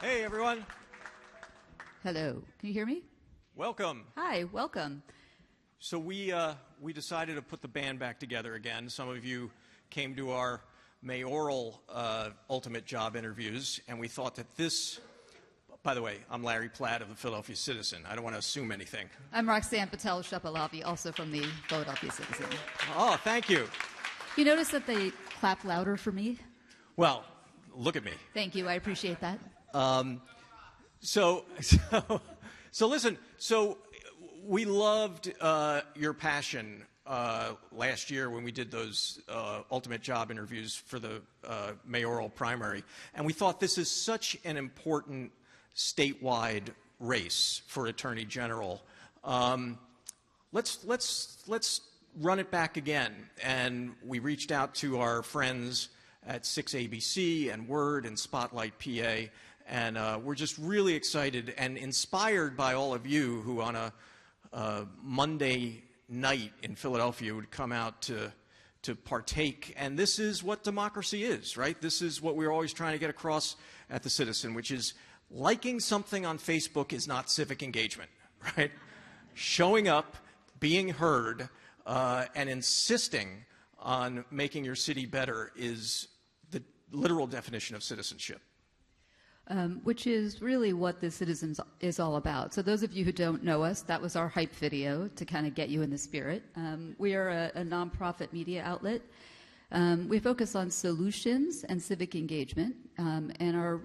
Hey, everyone. Hello. Can you hear me? Welcome. Hi, welcome. So we decided to put the band back together again. Some of you came to our mayoral ultimate job interviews, and we thought that this, by the way, I'm Larry Pratt of the Philadelphia Citizen. I don't want to assume anything. I'm Roxanne Patel-Shapalavi, also from the Philadelphia Citizen. Oh, thank you. You notice that they clap louder for me? Well, look at me. Thank you. I appreciate that. So listen. So we loved your passion last year when we did those ultimate job interviews for the mayoral primary, and we thought this is such an important statewide race for Attorney General. Let's run it back again, and we reached out to our friends at 6ABC and WURD and Spotlight PA. And we're just really excited and inspired by all of you who on a Monday night in Philadelphia would come out to partake. And this is what democracy is, right? This is what we're always trying to get across at the Citizen, which is liking something on Facebook is not civic engagement, right? Showing up, being heard, and insisting on making your city better is the literal definition of citizenship. Which is really what the Citizens is all about. So those of you who don't know us, that was our hype video to kind of get you in the spirit. We are a nonprofit media outlet. We focus on solutions and civic engagement, and our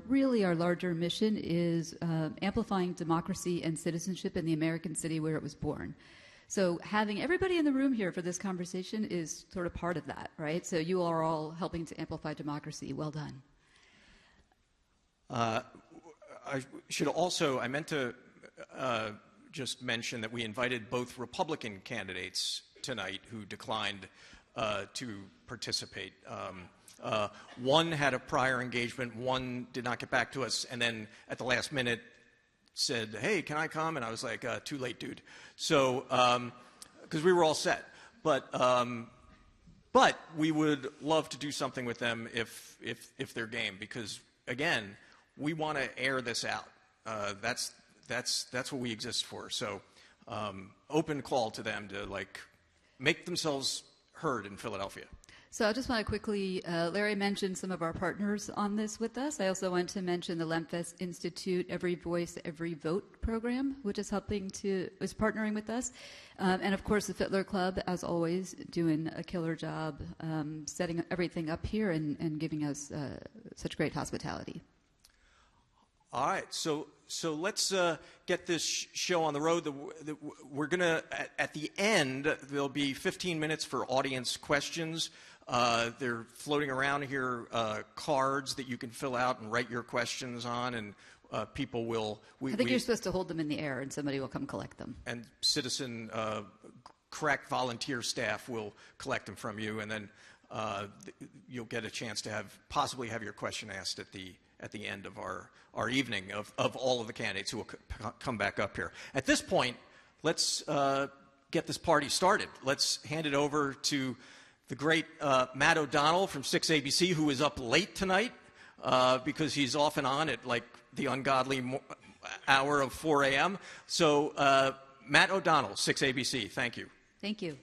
larger mission is amplifying democracy and citizenship in the American city where it was born. So having everybody in the room here for this conversation is sort of part of that, right? So you are all helping to amplify democracy. Well done. I meant to just mention that we invited both Republican candidates tonight who declined to participate. One had a prior engagement, one did not get back to us, and then at the last minute said, hey, can I come? And I was like, too late, dude. So, because we were all set. But we would love to do something with them if they're game, because, again, we want to air this out. That's what we exist for. So, open call to them to make themselves heard in Philadelphia. So I just want to quickly, Larry mentioned some of our partners on this with us. I also want to mention the Lemfest Institute Every Voice, Every Vote program, which is partnering with us. And of course the Fitler Club, as always, doing a killer job setting everything up here and giving us such great hospitality. All right, so let's get this show on the road. We're going to, at the end, there'll be 15 minutes for audience questions. They're floating around here, cards that you can fill out and write your questions on, and people will... I think you're supposed to hold them in the air, and somebody will come collect them. And Citizen correct volunteer staff will collect them from you, and then you'll get a chance to possibly have your question asked at the end of our evening of all of the candidates who will come back up here. At this point, let's get this party started. Let's hand it over to the great Matt O'Donnell from 6ABC, who is up late tonight because he's off and on at the ungodly hour of 4 a.m. So Matt O'Donnell, 6ABC, thank you. Thank you.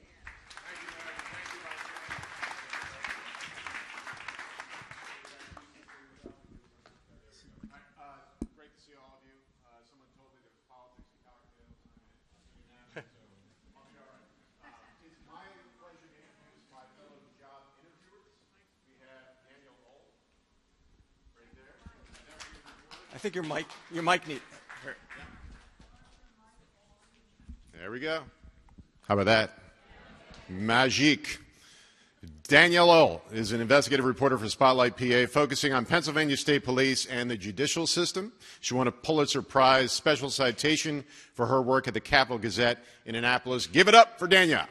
I think your mic needs... There we go. How about that? Magique. Danielle is an investigative reporter for Spotlight PA, focusing on Pennsylvania State Police and the judicial system. She won a Pulitzer Prize special citation for her work at the Capital Gazette in Annapolis. Give it up for Danielle.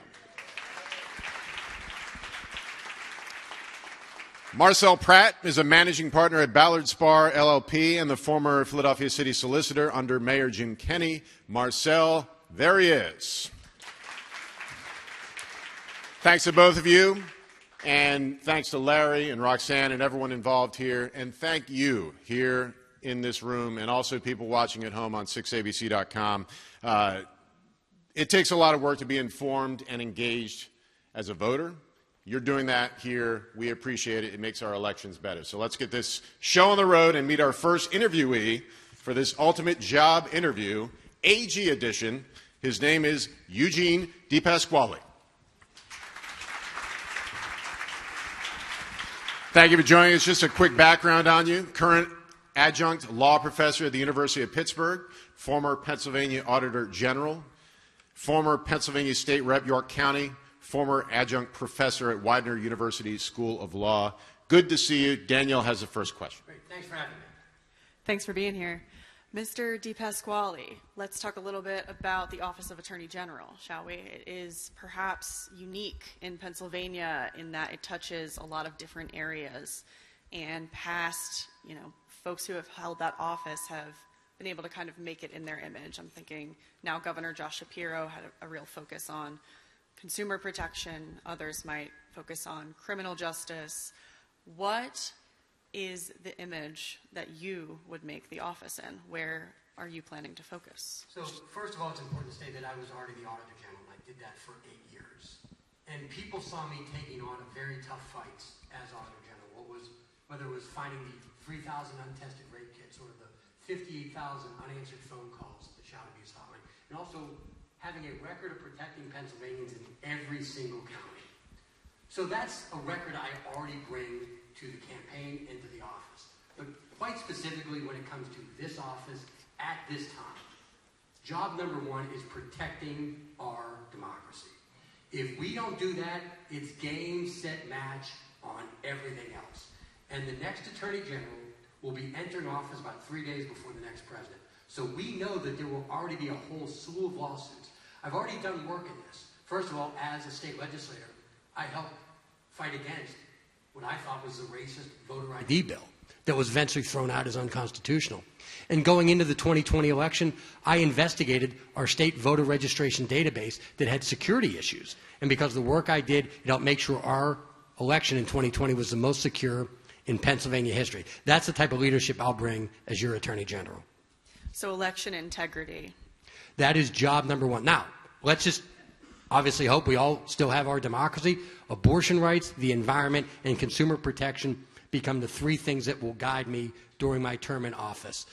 Marcel Pratt is a managing partner at Ballard Spahr, LLP, and the former Philadelphia City Solicitor under Mayor Jim Kenney. Marcel, there he is. Thanks to both of you, and thanks to Larry and Roxanne and everyone involved here, and thank you here in this room and also people watching at home on 6abc.com, it takes a lot of work to be informed and engaged as a voter. You're doing that here. We appreciate it. It makes our elections better. So let's get this show on the road and meet our first interviewee for this ultimate job interview, AG edition. His name is Eugene DePasquale. Thank you for joining us. Just a quick background on you. Current adjunct law professor at the University of Pittsburgh, former Pennsylvania Auditor General, former Pennsylvania State Rep, York County, former adjunct professor at Widener University School of Law. Good to see you. Danielle has the first question. Great. Thanks for having me. Thanks for being here. Mr. DePasquale, let's talk a little bit about the Office of Attorney General, shall we? It is perhaps unique in Pennsylvania in that it touches a lot of different areas, and past, folks who have held that office have been able to kind of make it in their image. I'm thinking now Governor Josh Shapiro had a real focus on consumer protection. Others might focus on criminal justice. What is the image that you would make the office in? Where are you planning to focus? So first of all, it's important to say that I was already the Auditor General. I did that for 8 years. And people saw me taking on a very tough fights as Auditor General. Whether it was finding the 3,000 untested rape kits or the 58,000 unanswered phone calls at the child abuse hotline, and also having a record of protecting Pennsylvanians in every single county. So that's a record I already bring to the campaign and to the office. But quite specifically when it comes to this office at this time, job number one is protecting our democracy. If we don't do that, it's game, set, match on everything else. And the next Attorney General will be entering office about 3 days before the next president. So we know that there will already be a whole slew of lawsuits. I've already done work in this. First of all, as a state legislator, I helped fight against what I thought was the racist voter ID bill that was eventually thrown out as unconstitutional. And going into the 2020 election, I investigated our state voter registration database that had security issues. And because of the work I did, it helped make sure our election in 2020 was the most secure in Pennsylvania history. That's the type of leadership I'll bring as your Attorney General. So election integrity. That is job number one. Now, let's just obviously hope we all still have our democracy. Abortion rights, the environment, and consumer protection become the three things that will guide me during my term in office.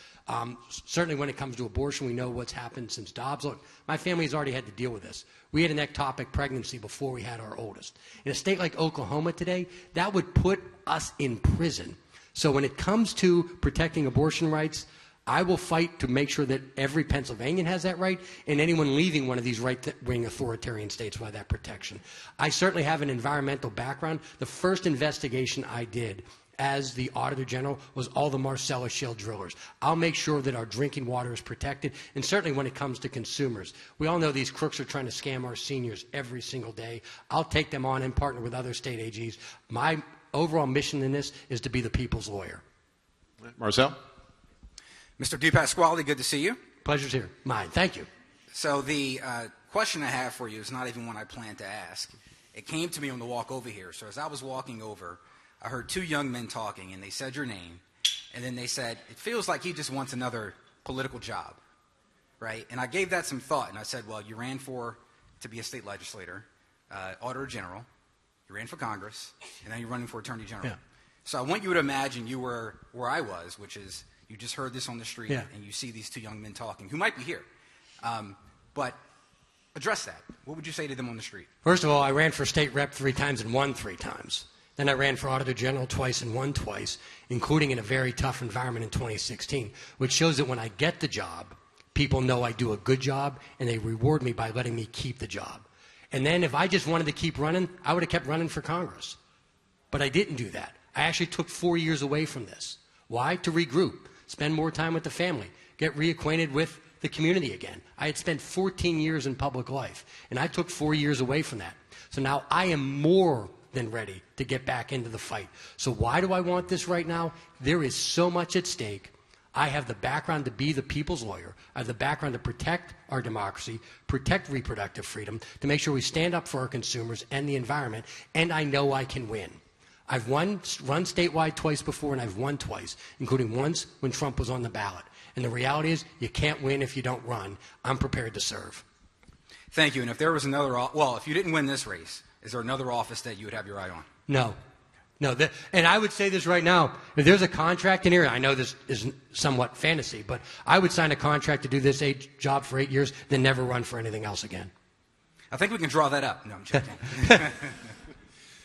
Certainly when it comes to abortion, we know what's happened since Dobbs. Look, my family's already had to deal with this. We had an ectopic pregnancy before we had our oldest. In a state like Oklahoma today, that would put us in prison. So when it comes to protecting abortion rights, I will fight to make sure that every Pennsylvanian has that right, and anyone leaving one of these right-wing authoritarian states will have that protection. I certainly have an environmental background. The first investigation I did as the Auditor General was all the Marcel S shale drillers. I'll make sure that our drinking water is protected, and certainly when it comes to consumers. We all know these crooks are trying to scam our seniors every single day. I'll take them on and partner with other state AGs. My overall mission in this is to be the people's lawyer. Marcel? Mr. DePasquale, good to see you. Pleasure's here. Mine. Thank you. So the question I have for you is not even one I planned to ask. It came to me on the walk over here. So as I was walking over, I heard two young men talking, and they said your name, and then they said, it feels like he just wants another political job, right? And I gave that some thought, and I said, well, you ran to be a state legislator, Auditor General, you ran for Congress, and now you're running for Attorney General. Yeah. So I want you to imagine you were where I was, which is you just heard this on the street, yeah, and you see these two young men talking, who might be here. But address that. What would you say to them on the street? First of all, I ran for state rep 3 times and won 3 times. Then I ran for Auditor General twice and won twice, including in a very tough environment in 2016, which shows that when I get the job, people know I do a good job, and they reward me by letting me keep the job. And then if I just wanted to keep running, I would have kept running for Congress. But I didn't do that. I actually took 4 years away from this. Why? To regroup, spend more time with the family, get reacquainted with the community again. I had spent 14 years in public life, and I took 4 years away from that. So now I am more than ready to get back into the fight. So why do I want this right now? There is so much at stake. I have the background to be the people's lawyer. I have the background to protect our democracy, protect reproductive freedom, to make sure we stand up for our consumers and the environment, and I know I can win. I've run statewide twice before, and I've won twice, including once when Trump was on the ballot. And the reality is, you can't win if you don't run. I'm prepared to serve. Thank you. And if there was another, well, if you didn't win this race, is there another office that you would have your eye on? No. No. And I would say this right now. If there's a contract in here, I know this is somewhat fantasy, but I would sign a contract to do this job for 8 years, then never run for anything else again. I think we can draw that up. No, I'm joking.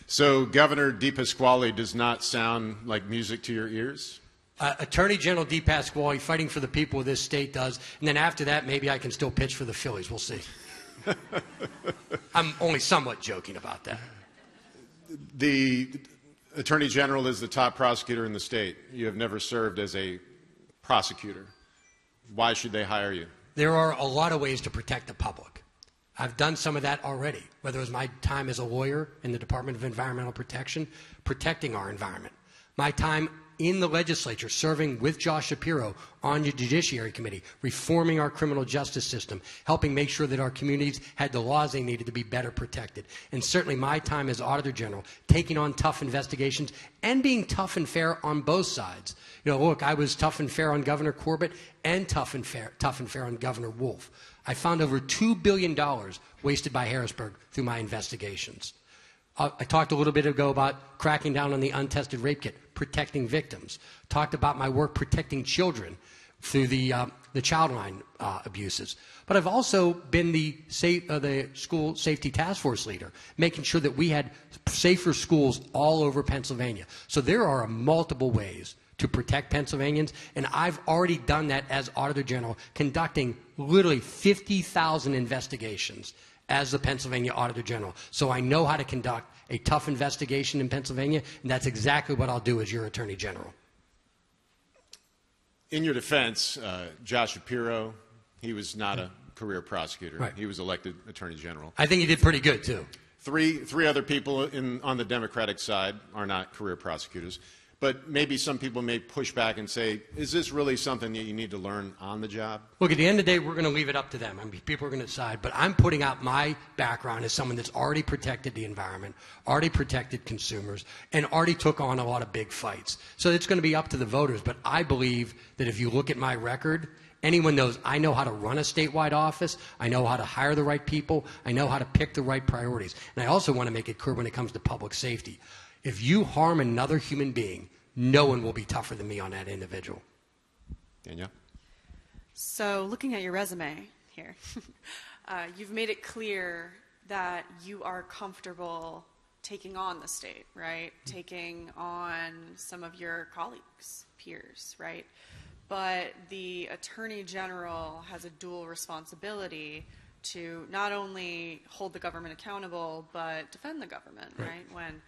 So Governor DePasquale does not sound like music to your ears? Attorney General DePasquale, fighting for the people of this state, does. And then after that, maybe I can still pitch for the Phillies. We'll see. I'm only somewhat joking about that. The Attorney General is the top prosecutor in the state. You have never served as a prosecutor. Why should they hire you? There are a lot of ways to protect the public. I've done some of that already, whether it was my time as a lawyer in the Department of Environmental Protection, protecting our environment. My time in the legislature, serving with Josh Shapiro on the Judiciary Committee, reforming our criminal justice system, helping make sure that our communities had the laws they needed to be better protected. And certainly my time as Auditor General, taking on tough investigations and being tough and fair on both sides. You know, look, I was tough and fair on Governor Corbett and tough and fair on Governor Wolf. I found over $2 billion wasted by Harrisburg through my investigations. I talked a little bit ago about cracking down on the untested rape kit, protecting victims. Talked about my work protecting children through the child line abuses. But I've also been the school safety task force leader, making sure that we had safer schools all over Pennsylvania. So there are multiple ways to protect Pennsylvanians, and I've already done that as Auditor General, conducting literally 50,000 investigations as the Pennsylvania Auditor General. So I know how to conduct a tough investigation in Pennsylvania, and that's exactly what I'll do as your Attorney General. In your defense, Josh Shapiro, he was not a career prosecutor. Right. He was elected Attorney General. I think he did pretty good, too. Three other people on the Democratic side are not career prosecutors. But maybe some people may push back and say, is this really something that you need to learn on the job? Look, at the end of the day, we're going to leave it up to them. I mean, people are going to decide. But I'm putting out my background as someone that's already protected the environment, already protected consumers, and already took on a lot of big fights. So it's going to be up to the voters. But I believe that if you look at my record, anyone knows I know how to run a statewide office. I know how to hire the right people. I know how to pick the right priorities. And I also want to make it clear when it comes to public safety. If you harm another human being, no one will be tougher than me on that individual. Danielle? So looking at your resume here, you've made it clear that you are comfortable taking on the state, right? Taking on some of your colleagues, peers, right? But the Attorney General has a dual responsibility to not only hold the government accountable, but defend the government, right? When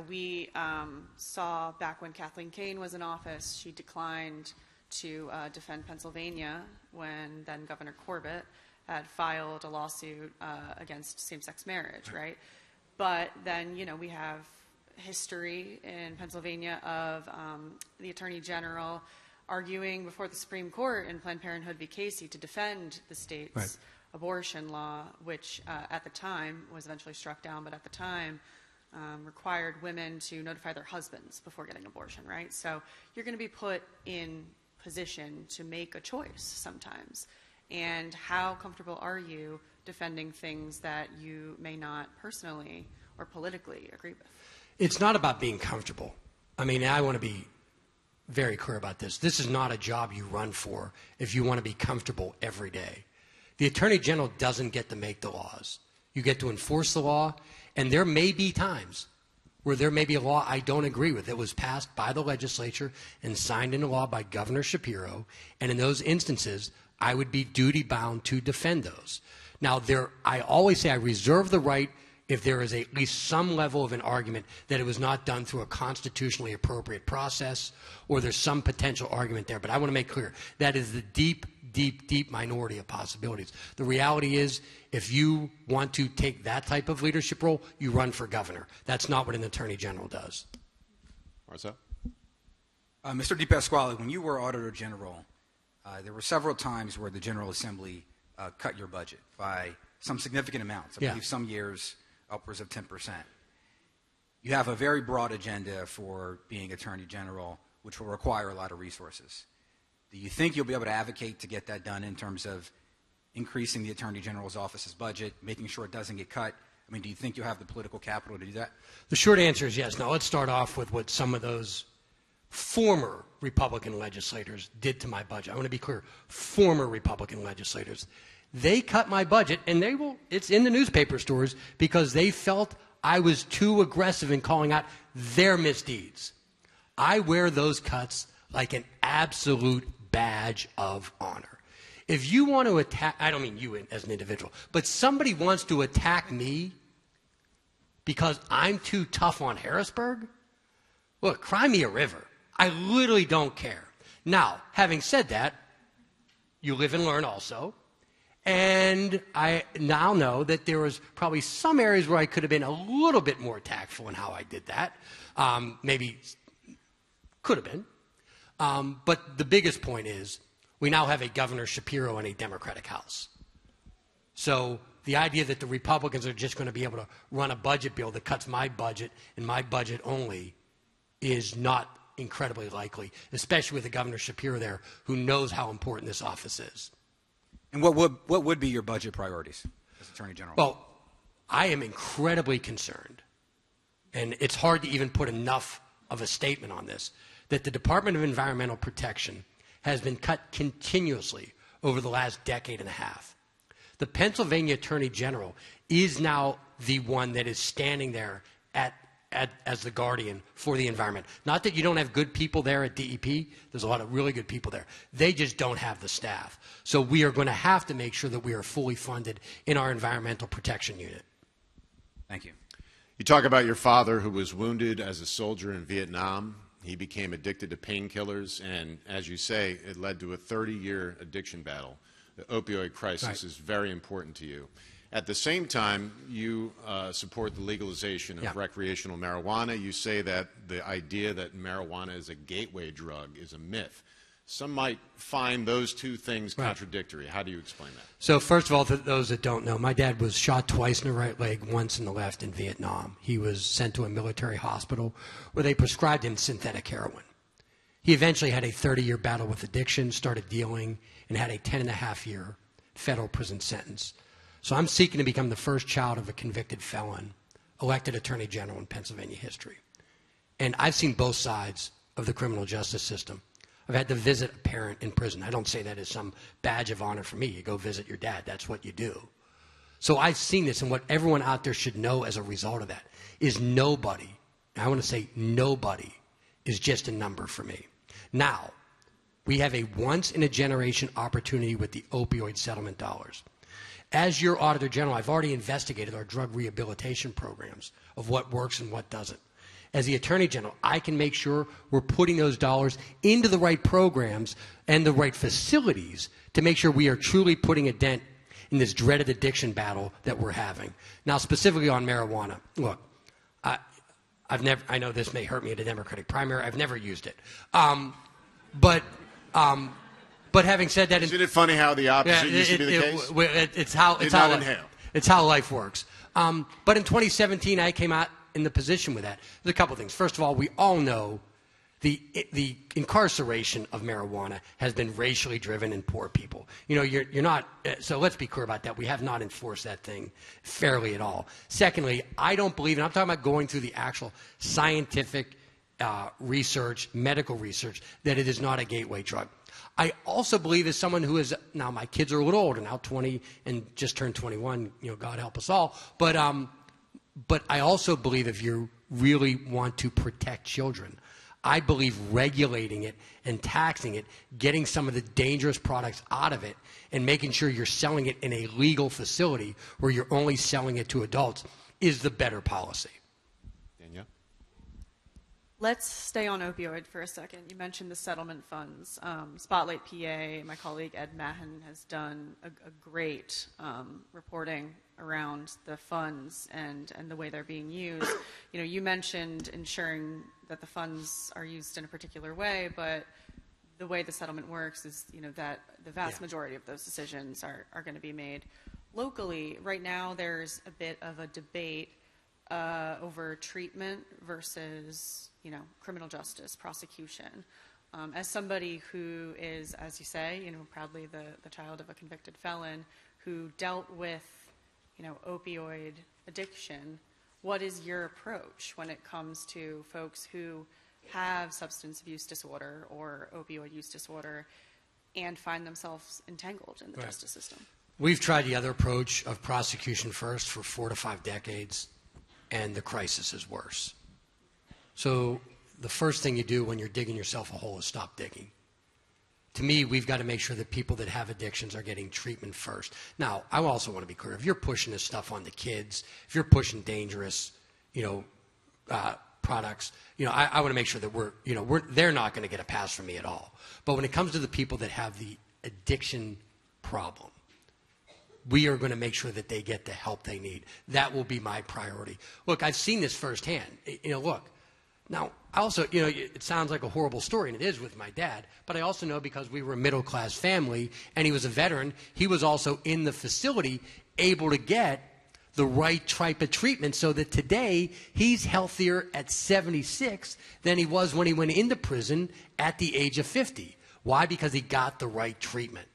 we saw back when Kathleen Kane was in office, she declined to defend Pennsylvania when then Governor Corbett had filed a lawsuit against same-sex marriage, right? But then, we have history in Pennsylvania of the Attorney General arguing before the Supreme Court in Planned Parenthood v. Casey to defend the state's abortion law, which at the time was eventually struck down, but at the time required women to notify their husbands before getting abortion, right? So you're going to be put in position to make a choice sometimes. And how comfortable are you defending things that you may not personally or politically agree with? It's not about being comfortable. I mean, I want to be very clear about this. This is not a job you run for if you want to be comfortable every day. The Attorney General doesn't get to make the laws. You get to enforce the law. And there may be times where there may be a law I don't agree with that was passed by the legislature and signed into law by Governor Shapiro. And in those instances, I would be duty-bound to defend those. Now, I always say I reserve the right if there is at least some level of an argument that it was not done through a constitutionally appropriate process or there's some potential argument there. But I want to make clear that is the deep minority of possibilities. The reality is, if you want to take that type of leadership role, you run for governor. That's not what an Attorney General does. Marcel? Mr. DePasquale, when you were Auditor General, there were several times where the General Assembly cut your budget by some significant amounts. I believe some years upwards of 10%. You have a very broad agenda for being Attorney General, which will require a lot of resources. Do you think you'll be able to advocate to get that done in terms of increasing the Attorney General's office's budget, making sure it doesn't get cut? I mean, do you think you'll have the political capital to do that? The short answer is yes. Now, let's start off with what some of those former Republican legislators did to my budget. I want to be clear. Former Republican legislators. They cut my budget, and it's in the newspaper stores because they felt I was too aggressive in calling out their misdeeds. I wear those cuts like an absolute badge of honor. If you want to attack, I don't mean you as an individual, but somebody wants to attack me because I'm too tough on Harrisburg, look, cry me a river. I literally don't care. Now, having said that, you live and learn also. And I now know that there was probably some areas where I could have been a little bit more tactful in how I did that. Maybe could have been. But the biggest point is we now have a Governor Shapiro and a Democratic House. So the idea that the Republicans are just going to be able to run a budget bill that cuts my budget and my budget only is not incredibly likely, especially with a Governor Shapiro there who knows how important this office is. And what would be your budget priorities as Attorney General? Well, I am incredibly concerned, and it's hard to even put enough of a statement on this, that the Department of Environmental Protection has been cut continuously over the last decade and a half. The Pennsylvania Attorney General is now the one that is standing there as the guardian for the environment. Not that you don't have good people there at DEP. There's a lot of really good people there. They just don't have the staff. So we are going to have to make sure that we are fully funded in our environmental protection unit. Thank you. You talk about your father who was wounded as a soldier in Vietnam. He became addicted to painkillers, and as you say, it led to a 30-year addiction battle. The opioid crisis is very important to you. At the same time, you support the legalization of recreational marijuana. You say that the idea that marijuana is a gateway drug is a myth. Some might find those two things contradictory. How do you explain that? So first of all, to those that don't know, my dad was shot twice in the right leg, once in the left in Vietnam. He was sent to a military hospital where they prescribed him synthetic heroin. He eventually had a 30-year battle with addiction, started dealing, and had a 10-and-a-half-year federal prison sentence. So I'm seeking to become the first child of a convicted felon, elected Attorney General in Pennsylvania history. And I've seen both sides of the criminal justice system. I've had to visit a parent in prison. I don't say that as some badge of honor for me. You go visit your dad. That's what you do. So I've seen this, and what everyone out there should know as a result of that is nobody, I want to say nobody, is just a number for me. Now, we have a once-in-a-generation opportunity with the opioid settlement dollars. As your Auditor General, I've already investigated our drug rehabilitation programs of what works and what doesn't. As the Attorney General, I can make sure we're putting those dollars into the right programs and the right facilities to make sure we are truly putting a dent in this dreaded addiction battle that we're having. Now, specifically on marijuana, look, I know this may hurt me at a Democratic primary. I've never used it. But having said that, isn't it funny how the opposite used to be the case? It's how life works. But in 2017, I came out in the position with that. There's a couple things. First of all, we all know the incarceration of marijuana has been racially driven in poor people. You know, you're not. So let's be clear about that. We have not enforced that thing fairly at all. Secondly, I don't believe, and I'm talking about going through the actual scientific research, medical research, that it is not a gateway drug. I also believe, as someone who is, now my kids are a little older now, 20 and just turned 21, you know, God help us all, but I also believe if you really want to protect children, I believe regulating it and taxing it, getting some of the dangerous products out of it, and making sure you're selling it in a legal facility where you're only selling it to adults is the better policy. Danielle? Let's stay on opioid for a second. You mentioned the settlement funds. Spotlight PA, my colleague Ed Mahan has done a great reporting around the funds and the way they're being used. You know, you mentioned ensuring that the funds are used in a particular way, but the way the settlement works is, you know, that the vast majority of those decisions are going to be made locally. Right now, there's a bit of a debate over treatment versus, criminal justice, prosecution. As somebody who is, as you say, proudly the child of a convicted felon who dealt with, opioid addiction, what is your approach when it comes to folks who have substance abuse disorder or opioid use disorder and find themselves entangled in the justice system? We've tried the other approach of prosecution first for 4 to 5 decades, and the crisis is worse. So the first thing you do when you're digging yourself a hole is stop digging. To me, we've got to make sure that people that have addictions are getting treatment first. Now, I also want to be clear. If you're pushing this stuff on the kids, if you're pushing dangerous, products, I want to make sure that they're not going to get a pass from me at all. But when it comes to the people that have the addiction problem, we are going to make sure that they get the help they need. That will be my priority. Look, I've seen this firsthand. Now, I also, it sounds like a horrible story, and it is with my dad, but I also know because we were a middle-class family, and he was a veteran, he was also in the facility able to get the right type of treatment so that today he's healthier at 76 than he was when he went into prison at the age of 50. Why? Because he got the right treatment.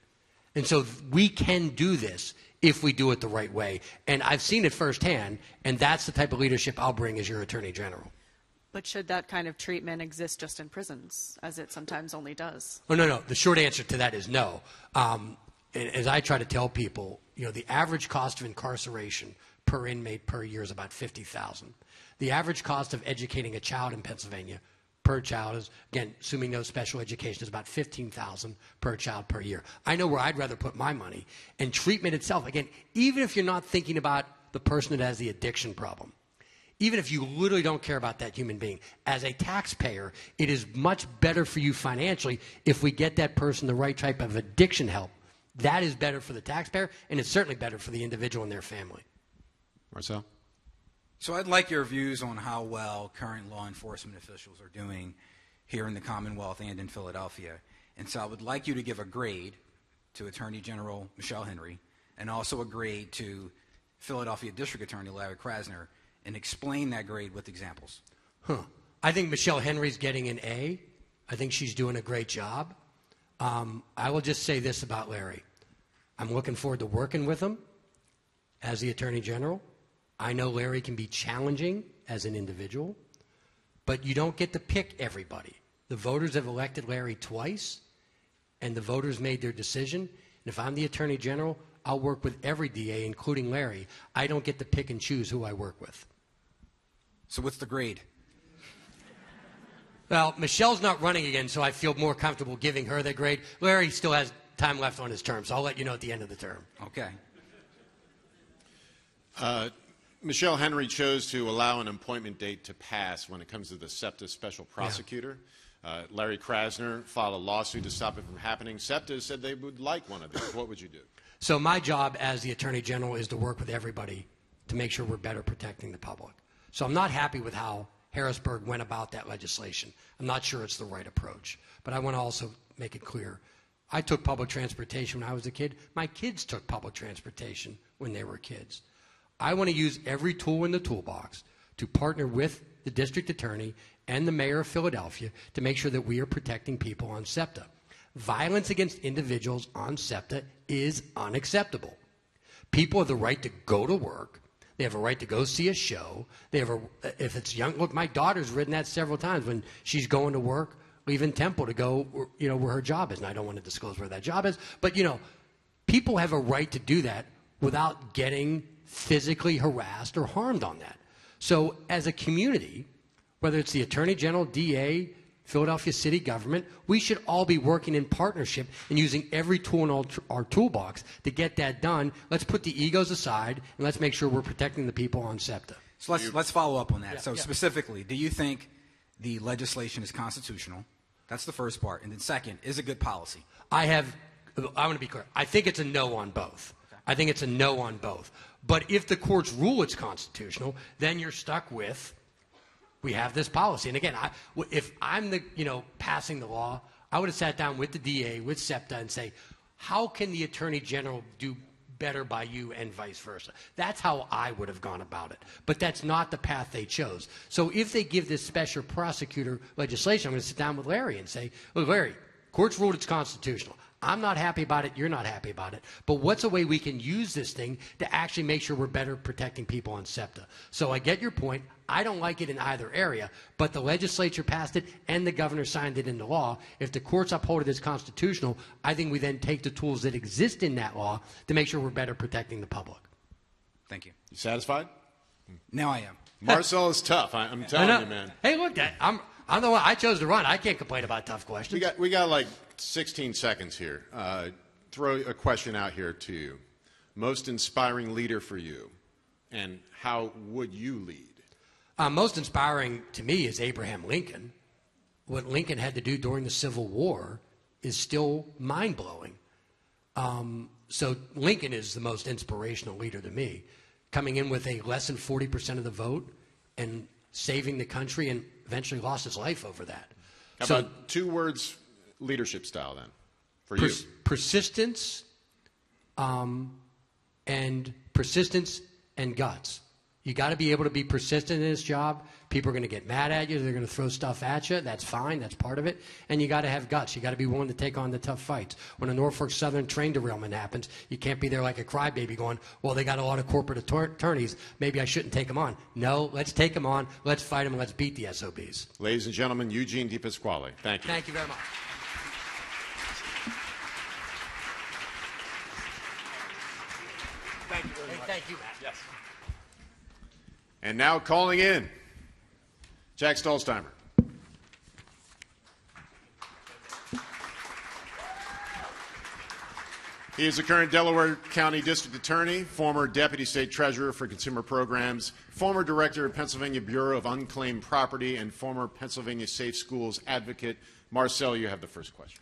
And so we can do this if we do it the right way. And I've seen it firsthand, and that's the type of leadership I'll bring as your Attorney General. But should that kind of treatment exist just in prisons, as it sometimes only does? Oh, no. The short answer to that is no. As I try to tell people, the average cost of incarceration per inmate per year is about $50,000. The average cost of educating a child in Pennsylvania per child is, again, assuming no special education, is about $15,000 per child per year. I know where I'd rather put my money. And treatment itself, again, even if you're not thinking about the person that has the addiction problem, even if you literally don't care about that human being, as a taxpayer, it is much better for you financially if we get that person the right type of addiction help. That is better for the taxpayer, and it's certainly better for the individual and their family. Marcel? So I'd like your views on how well current law enforcement officials are doing here in the Commonwealth and in Philadelphia. And so I would like you to give a grade to Attorney General Michelle Henry and also a grade to Philadelphia District Attorney Larry Krasner, and explain that grade with examples. I think Michelle Henry's getting an A. I think she's doing a great job. I will just say this about Larry. I'm looking forward to working with him as the Attorney General. I know Larry can be challenging as an individual, but you don't get to pick everybody. The voters have elected Larry twice, and the voters made their decision. And if I'm the Attorney General, I'll work with every DA, including Larry. I don't get to pick and choose who I work with. So what's the grade? Well, Michelle's not running again, so I feel more comfortable giving her the grade. Larry still has time left on his term, so I'll let you know at the end of the term. Okay. Michelle Henry chose to allow an appointment date to pass when it comes to the SEPTA special prosecutor. Yeah. Larry Krasner filed a lawsuit to stop it from happening. SEPTA said they would like one of these. What would you do? So my job as the Attorney General is to work with everybody to make sure we're better protecting the public. So I'm not happy with how Harrisburg went about that legislation. I'm not sure it's the right approach. But I want to also make it clear. I took public transportation when I was a kid. My kids took public transportation when they were kids. I want to use every tool in the toolbox to partner with the district attorney and the mayor of Philadelphia to make sure that we are protecting people on SEPTA. Violence against individuals on SEPTA is unacceptable. People have the right to go to work. They have a right to go see a show. They have if it's young, look, my daughter's ridden that several times when she's going to work, leaving Temple to go, where her job is. And I don't want to disclose where that job is. But, people have a right to do that without getting physically harassed or harmed on that. So as a community, whether it's the Attorney General, DA, Philadelphia city government, we should all be working in partnership and using every tool in our toolbox to get that done. Let's put the egos aside and let's make sure we're protecting the people on SEPTA. So let's follow up on that. Specifically, do you think the legislation is constitutional? That's the first part. And then second, is it good policy? I want to be clear. I think it's a no on both. Okay. I think it's a no on both. But if the courts rule it's constitutional, then you're stuck with, we have this policy. And again, if I'm passing the law, I would have sat down with the DA, with SEPTA, and say, how can the Attorney General do better by you and vice versa. That's how I would have gone about it. But that's not the path they chose. So if they give this special prosecutor legislation, I'm going to sit down with Larry and say, look, Larry, courts ruled it's constitutional. I'm not happy about it. You're not happy about it. But what's a way we can use this thing to actually make sure we're better protecting people on SEPTA? So I get your point. I don't like it in either area, but the legislature passed it and the governor signed it into law. If the courts uphold it as constitutional, I think we then take the tools that exist in that law to make sure we're better protecting the public. Thank you. You satisfied? Now I am. Marcel is tough. I'm telling you, man. Hey, look, I'm the one. I chose to run. I can't complain about tough questions. We got like 16 seconds here. Throw a question out here to you. Most inspiring leader for you, and how would you lead? Most inspiring to me is Abraham Lincoln. What Lincoln had to do during the Civil War is still mind-blowing. So Lincoln is the most inspirational leader to me, coming in with a less than 40% of the vote and saving the country, and eventually lost his life over that. How about 2 words leadership style then for you? Persistence and guts. You got to be able to be persistent in this job. People are going to get mad at you. They're going to throw stuff at you. That's fine. That's part of it. And you got to have guts. You got to be willing to take on the tough fights. When a Norfolk Southern train derailment happens, you can't be there like a crybaby going, well, they got a lot of corporate attorneys. Maybe I shouldn't take them on. No, let's take them on. Let's fight them, and let's beat the SOBs. Ladies and gentlemen, Eugene DePasquale. Thank you. Thank you very much. Thank you very much. Thank you, Matt. Yes. And now calling in, Jack Stollsteimer. He is the current Delaware County District Attorney, former Deputy State Treasurer for Consumer Programs, former Director of Pennsylvania Bureau of Unclaimed Property, and former Pennsylvania Safe Schools Advocate. Marcel, you have the first question.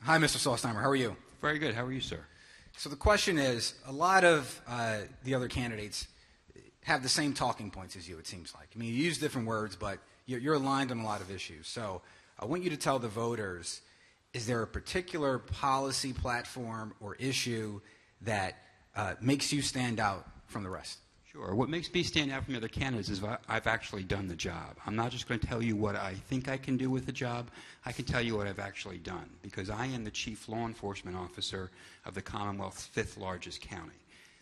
Hi, Mr. Stollsteimer. How are you? Very good. How are you, sir? So the question is, a lot of the other candidates have the same talking points as you, it seems like. I mean, you use different words, but you're aligned on a lot of issues. So I want you to tell the voters, is there a particular policy platform or issue that makes you stand out from the rest? Sure. What makes me stand out from the other candidates is I've actually done the job. I'm not just going to tell you what I think I can do with the job. I can tell you what I've actually done, because I am the Chief Law Enforcement Officer of the Commonwealth's 5th largest county.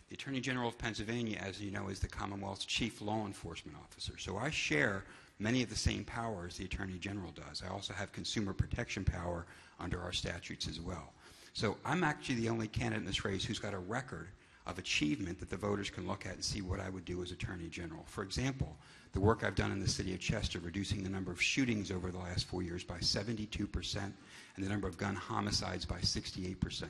The Attorney General of Pennsylvania, as you know, is the Commonwealth's Chief Law Enforcement Officer. So I share many of the same powers the Attorney General does. I also have consumer protection power under our statutes as well. So I'm actually the only candidate in this race who's got a record of achievement that the voters can look at and see what I would do as Attorney General. For example, the work I've done in the city of Chester, reducing the number of shootings over the last 4 years by 72% and the number of gun homicides by 68%.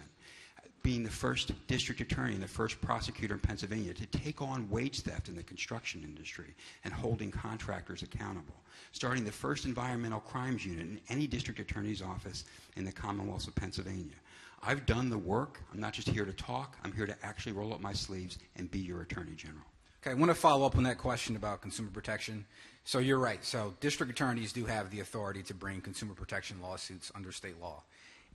Being the first district attorney and the first prosecutor in Pennsylvania to take on wage theft in the construction industry and holding contractors accountable. Starting the first environmental crimes unit in any district attorney's office in the Commonwealth of Pennsylvania. I've done the work. I'm not just here to talk. I'm here to actually roll up my sleeves and be your Attorney General. Okay, I want to follow up on that question about consumer protection. So you're right. So district attorneys do have the authority to bring consumer protection lawsuits under state law.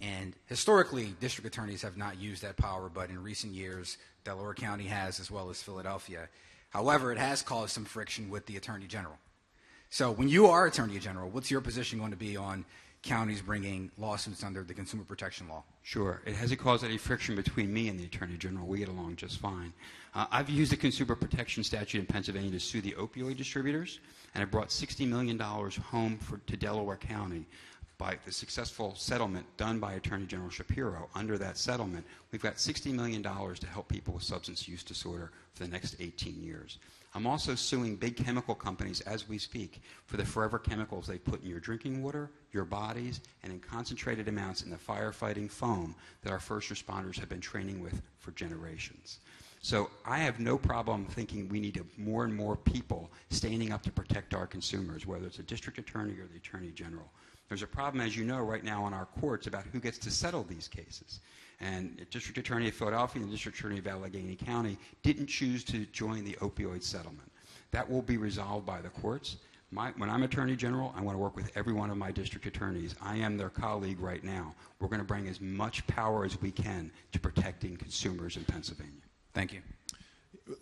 And historically, district attorneys have not used that power, but in recent years, Delaware County has, as well as Philadelphia. However, it has caused some friction with the Attorney General. So when you are Attorney General, what's your position going to be on counties bringing lawsuits under the consumer protection law? Sure. It hasn't caused any friction between me and the Attorney General. We get along just fine. I've used the consumer protection statute in Pennsylvania to sue the opioid distributors, and I brought $60 million home to Delaware County by the successful settlement done by Attorney General Shapiro. Under that settlement, we've got $60 million to help people with substance use disorder for the next 18 years. I'm also suing big chemical companies as we speak for the forever chemicals they put in your drinking water, your bodies, and in concentrated amounts in the firefighting foam that our first responders have been training with for generations. So I have no problem thinking we need more and more people standing up to protect our consumers, whether it's a district attorney or the Attorney General. There's a problem, as you know, right now in our courts about who gets to settle these cases. And the District Attorney of Philadelphia and the District Attorney of Allegheny County didn't choose to join the opioid settlement. That will be resolved by the courts. When I'm Attorney General, I want to work with every one of my district attorneys. I am their colleague right now. We're going to bring as much power as we can to protecting consumers in Pennsylvania. Thank you.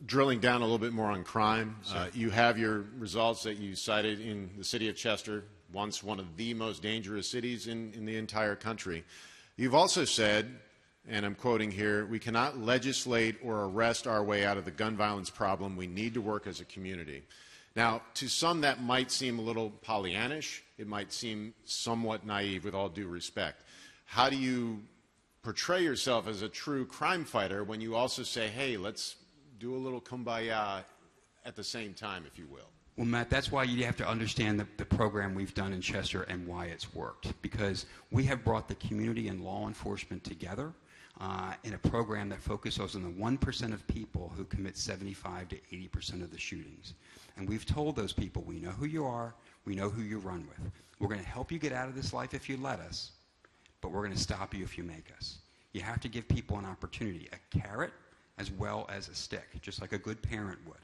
Drilling down a little bit more on crime, you have your results that you cited in the city of Chester, once one of the most dangerous cities in the entire country. You've also said, and I'm quoting here, we cannot legislate or arrest our way out of the gun violence problem. We need to work as a community. Now, to some that might seem a little Pollyannish. It might seem somewhat naive, with all due respect. How do you portray yourself as a true crime fighter when you also say, hey, let's do a little kumbaya at the same time, if you will? Well, Matt, that's why you have to understand the program we've done in Chester and why it's worked. Because we have brought the community and law enforcement together in a program that focuses on the 1% of people who commit 75 to 80% of the shootings. And we've told those people, we know who you are, we know who you run with. We're going to help you get out of this life if you let us, but we're going to stop you if you make us. You have to give people an opportunity, a carrot as well as a stick, just like a good parent would.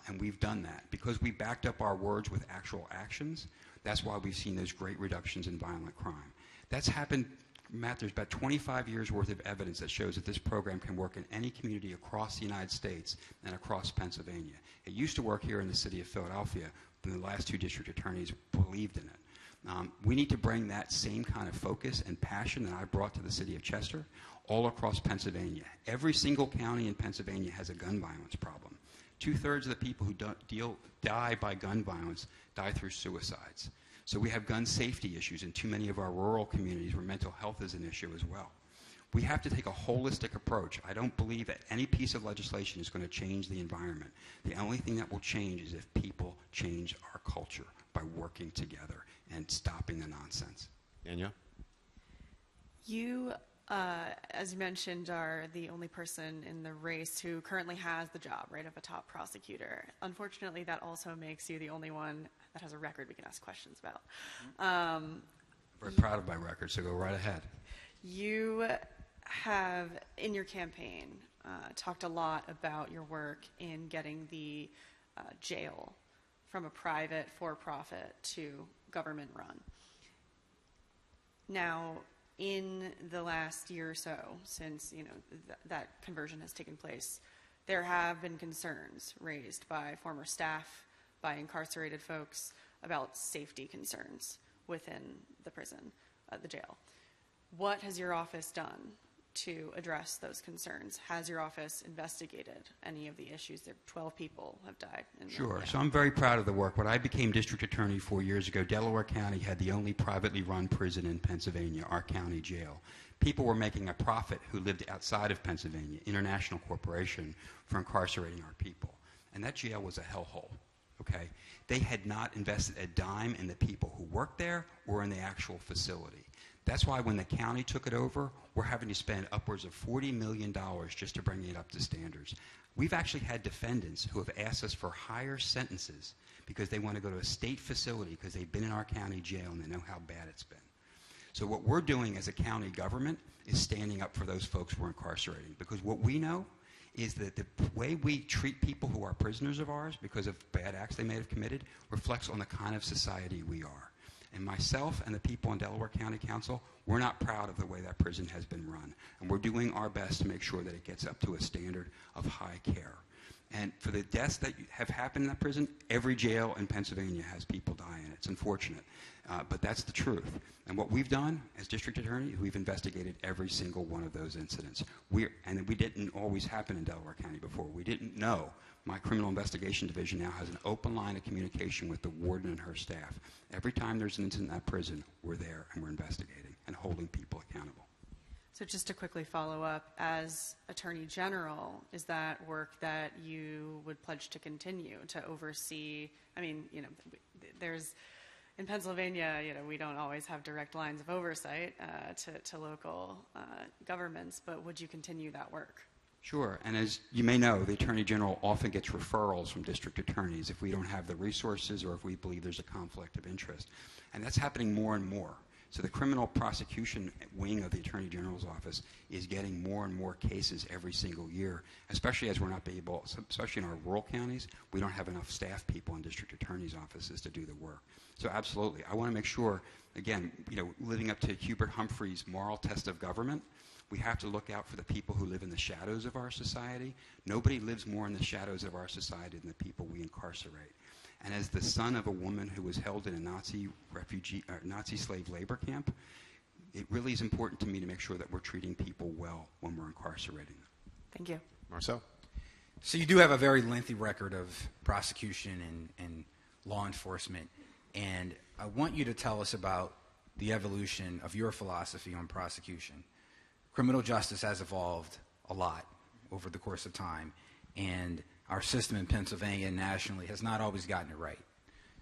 And we've done that. Because we backed up our words with actual actions, that's why we've seen those great reductions in violent crime. That's happened, Matt, there's about 25 years worth of evidence that shows that this program can work in any community across the United States and across Pennsylvania. It used to work here in the city of Philadelphia, but the last two district attorneys believed in it. We need to bring that same kind of focus and passion that I brought to the city of Chester all across Pennsylvania. Every single county in Pennsylvania has a gun violence problem. 2/3 of the people who die by gun violence die through suicides. So we have gun safety issues in too many of our rural communities where mental health is an issue as well. We have to take a holistic approach. I don't believe that any piece of legislation is going to change the environment. The only thing that will change is if people change our culture by working together and stopping the nonsense. Danielle? You, as you mentioned, are the only person in the race who currently has the job, right, of a top prosecutor. Unfortunately, that also makes you the only one that has a record we can ask questions about. Very proud of my record, so go right ahead. You have, in your campaign, talked a lot about your work in getting the jail from a private for-profit to government-run. Now, in the last year or so, since that conversion has taken place, there have been concerns raised by former staff, by incarcerated folks, about safety concerns within the prison, the jail. What has your office done to address those concerns? Has your office investigated any of the issues that 12 people have died? Sure. So I'm very proud of the work. When I became district attorney 4 years ago, Delaware County had the only privately run prison in Pennsylvania, our county jail. People were making a profit who lived outside of Pennsylvania, international corporation, for incarcerating our people. And that jail was a hellhole. Okay? They had not invested a dime in the people who worked there or in the actual facility. That's why when the county took it over, we're having to spend upwards of $40 million just to bring it up to standards. We've actually had defendants who have asked us for higher sentences because they want to go to a state facility because they've been in our county jail and they know how bad it's been. So what we're doing as a county government is standing up for those folks we're incarcerating, because what we know is that the way we treat people who are prisoners of ours because of bad acts they may have committed reflects on the kind of society we are. And myself and the people in Delaware County Council, we're not proud of the way that prison has been run. And we're doing our best to make sure that it gets up to a standard of high care. And for the deaths that have happened in that prison, every jail in Pennsylvania has people die in it. It's unfortunate, but that's the truth. And what we've done as district attorney is we've investigated every single one of those incidents. And we didn't always happen in Delaware County before. We didn't know. My criminal investigation division now has an open line of communication with the warden and her staff. Every time there's an incident in that prison, we're there and we're investigating and holding people accountable. So just to quickly follow up, as Attorney General, is that work that you would pledge to continue to oversee? I mean, there's, in Pennsylvania, we don't always have direct lines of oversight to local governments, but would you continue that work? Sure, and as you may know, the Attorney General often gets referrals from district attorneys if we don't have the resources or if we believe there's a conflict of interest. And that's happening more and more. So the criminal prosecution wing of the Attorney General's office is getting more and more cases every single year, especially as we're not able, especially in our rural counties, we don't have enough staff people in district attorneys' offices to do the work. So absolutely, I want to make sure, again, living up to Hubert Humphrey's moral test of government, we have to look out for the people who live in the shadows of our society. Nobody lives more in the shadows of our society than the people we incarcerate. And as the son of a woman who was held in a Nazi slave labor camp, it really is important to me to make sure that we're treating people well when we're incarcerating them. Thank you. Marcel? So you do have a very lengthy record of prosecution and law enforcement, and I want you to tell us about the evolution of your philosophy on prosecution. Criminal justice has evolved a lot over the course of time, and our system in Pennsylvania and nationally has not always gotten it right.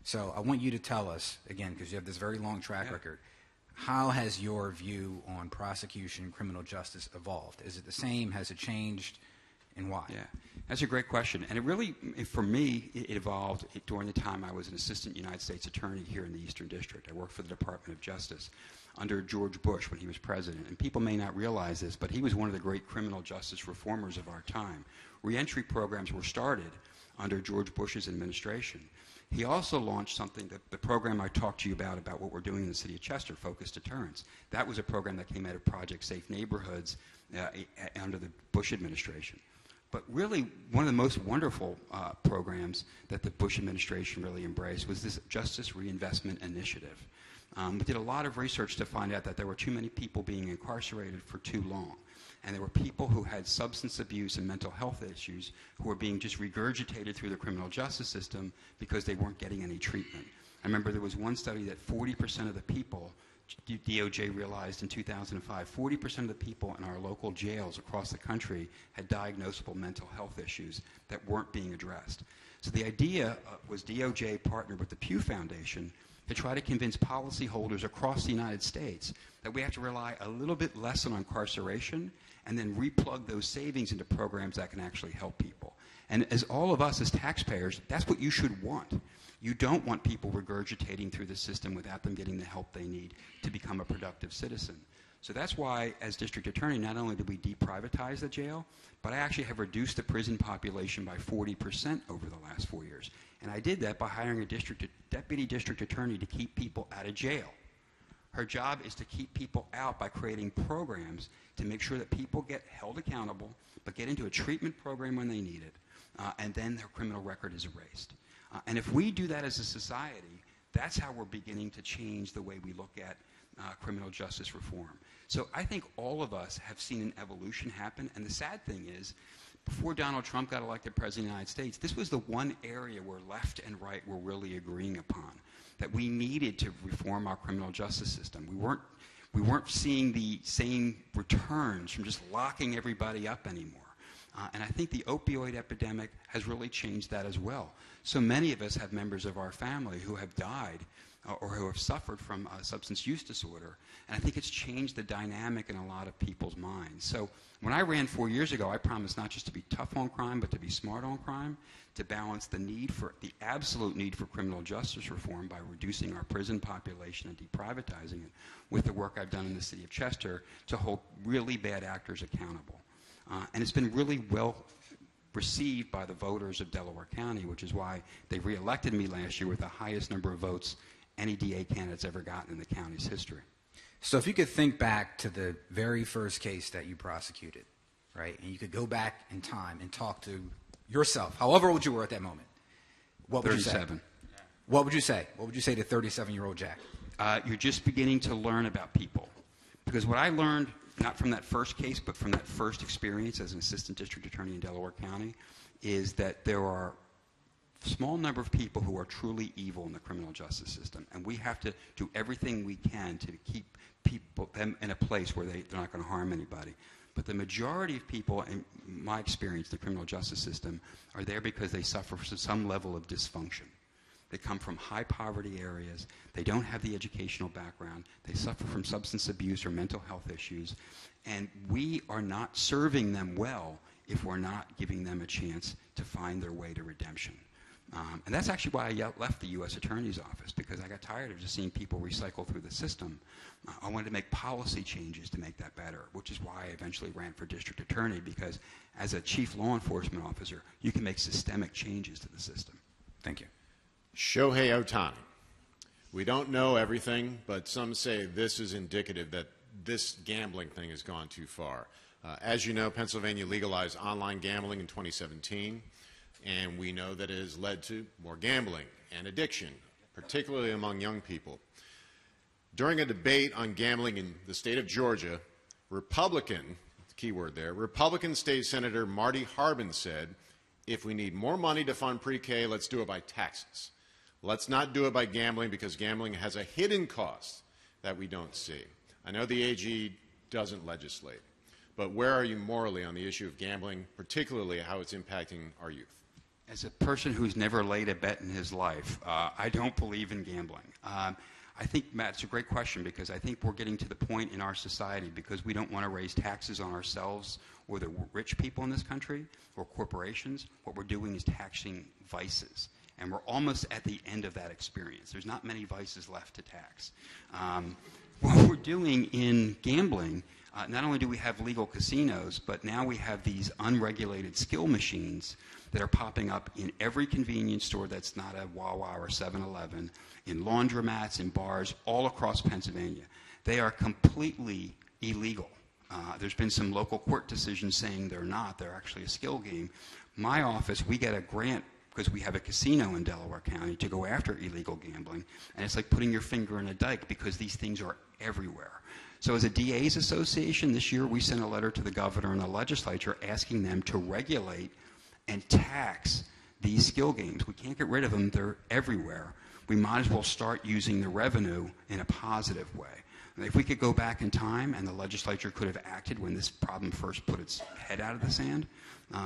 So I want you to tell us, again, because you have this very long track record, how has your view on prosecution, criminal justice evolved? Is it the same? Has it changed? And why? Yeah, that's a great question. And it really, for me, it evolved during the time I was an assistant United States attorney here in the Eastern District. I worked for the Department of Justice under George Bush when he was president. And people may not realize this, but he was one of the great criminal justice reformers of our time. Reentry programs were started under George Bush's administration. He also launched something, that the program I talked to you about what we're doing in the city of Chester, Focused Deterrence. That was a program that came out of Project Safe Neighborhoods under the Bush administration. But really, one of the most wonderful programs that the Bush administration really embraced was this Justice Reinvestment Initiative. We did a lot of research to find out that there were too many people being incarcerated for too long. And there were people who had substance abuse and mental health issues who were being just regurgitated through the criminal justice system because they weren't getting any treatment. I remember there was one study that 40% of the people, DOJ realized in 2005, 40% of the people in our local jails across the country had diagnosable mental health issues that weren't being addressed. So the idea was DOJ partnered with the Pew Foundation to try to convince policyholders across the United States that we have to rely a little bit less on incarceration and then replug those savings into programs that can actually help people. And as all of us as taxpayers, that's what you should want. You don't want people regurgitating through the system without them getting the help they need to become a productive citizen. So that's why, as district attorney, not only did we deprivatize the jail, but I actually have reduced the prison population by 40% over the last 4 years. And I did that by hiring a deputy district attorney to keep people out of jail. Her job is to keep people out by creating programs to make sure that people get held accountable, but get into a treatment program when they need it, and then their criminal record is erased. And if we do that as a society, that's how we're beginning to change the way we look at criminal justice reform. So I think all of us have seen an evolution happen, and the sad thing is, before Donald Trump got elected President of the United States, this was the one area where left and right were really agreeing upon, that we needed to reform our criminal justice system. We weren't seeing the same returns from just locking everybody up anymore. And I think the opioid epidemic has really changed that as well. So many of us have members of our family who have died or who have suffered from a substance use disorder. And I think it's changed the dynamic in a lot of people's minds. So when I ran 4 years ago, I promised not just to be tough on crime, but to be smart on crime, to balance the absolute need for criminal justice reform by reducing our prison population and deprivatizing it with the work I've done in the city of Chester to hold really bad actors accountable. And it's been really well received by the voters of Delaware County, which is why they reelected me last year with the highest number of votes any DA candidate's ever gotten in the county's history. So if you could think back to the very first case that you prosecuted, right, and you could go back in time and talk to yourself, however old you were at that moment, what would 37. you say? What would you say? What would you say to 37-year-old Jack? You're just beginning to learn about people. Because what I learned, not from that first case, but from that first experience as an assistant district attorney in Delaware County, is that there are a small number of people who are truly evil in the criminal justice system. And we have to do everything we can to keep them in a place where they're not going to harm anybody. But the majority of people, in my experience, the criminal justice system, are there because they suffer from some level of dysfunction. They come from high poverty areas. They don't have the educational background. They suffer from substance abuse or mental health issues. And we are not serving them well if we're not giving them a chance to find their way to redemption. And that's actually why I left the U.S. Attorney's Office, because I got tired of just seeing people recycle through the system. I wanted to make policy changes to make that better, which is why I eventually ran for district attorney, because as a chief law enforcement officer, you can make systemic changes to the system. Thank you. Shohei Otani. We don't know everything, but some say this is indicative that this gambling thing has gone too far. As you know, Pennsylvania legalized online gambling in 2017. And we know that it has led to more gambling and addiction, particularly among young people. During a debate on gambling in the state of Georgia, Republican, key word there, Republican State Senator Marty Harbin said, if we need more money to fund pre-K, let's do it by taxes. Let's not do it by gambling, because gambling has a hidden cost that we don't see. I know the AG doesn't legislate, but where are you morally on the issue of gambling, particularly how it's impacting our youth? As a person who's never laid a bet in his life, I don't believe in gambling. I think, Matt, it's a great question, because I think we're getting to the point in our society, because we don't want to raise taxes on ourselves or the rich people in this country or corporations. What we're doing is taxing vices. And we're almost at the end of that experience. There's not many vices left to tax. What we're doing in gambling, not only do we have legal casinos, but now we have these unregulated skill machines that are popping up in every convenience store that's not a Wawa or 7-Eleven, in laundromats, in bars, all across Pennsylvania. They are completely illegal. There's been some local court decisions saying they're not. They're actually a skill game. My office, we get a grant because we have a casino in Delaware County to go after illegal gambling, and it's like putting your finger in a dike, because these things are everywhere. So as a DA's association, this year we sent a letter to the governor and the legislature asking them to regulate and tax these skill games. We can't get rid of them. They're everywhere. We might as well start using the revenue in a positive way. And if we could go back in time and the legislature could have acted when this problem first put its head out of the sand,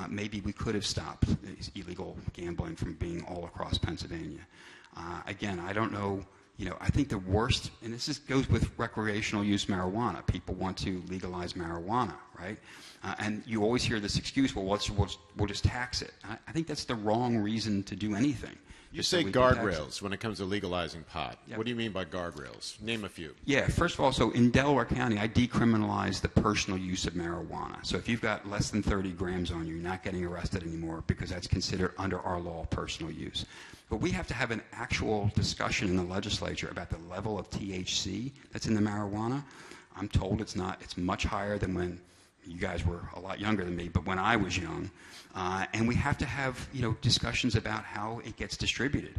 maybe we could have stopped illegal gambling from being all across Pennsylvania. Again, I don't know. I think the worst, and this goes with recreational use marijuana. People want to legalize marijuana, right? And you always hear this excuse, well, we'll just tax it. I think that's the wrong reason to do anything. You say guardrails when it comes to legalizing pot. Yep. What do you mean by guardrails? Name a few. Yeah, first of all, so in Delaware County, I decriminalized the personal use of marijuana. So if you've got less than 30 grams on you, you're not getting arrested anymore, because that's considered under our law personal use. But we have to have an actual discussion in the legislature about the level of THC that's in the marijuana. I'm told it's much higher than when you guys were a lot younger than me, but when I was young. And we have to have, discussions about how it gets distributed.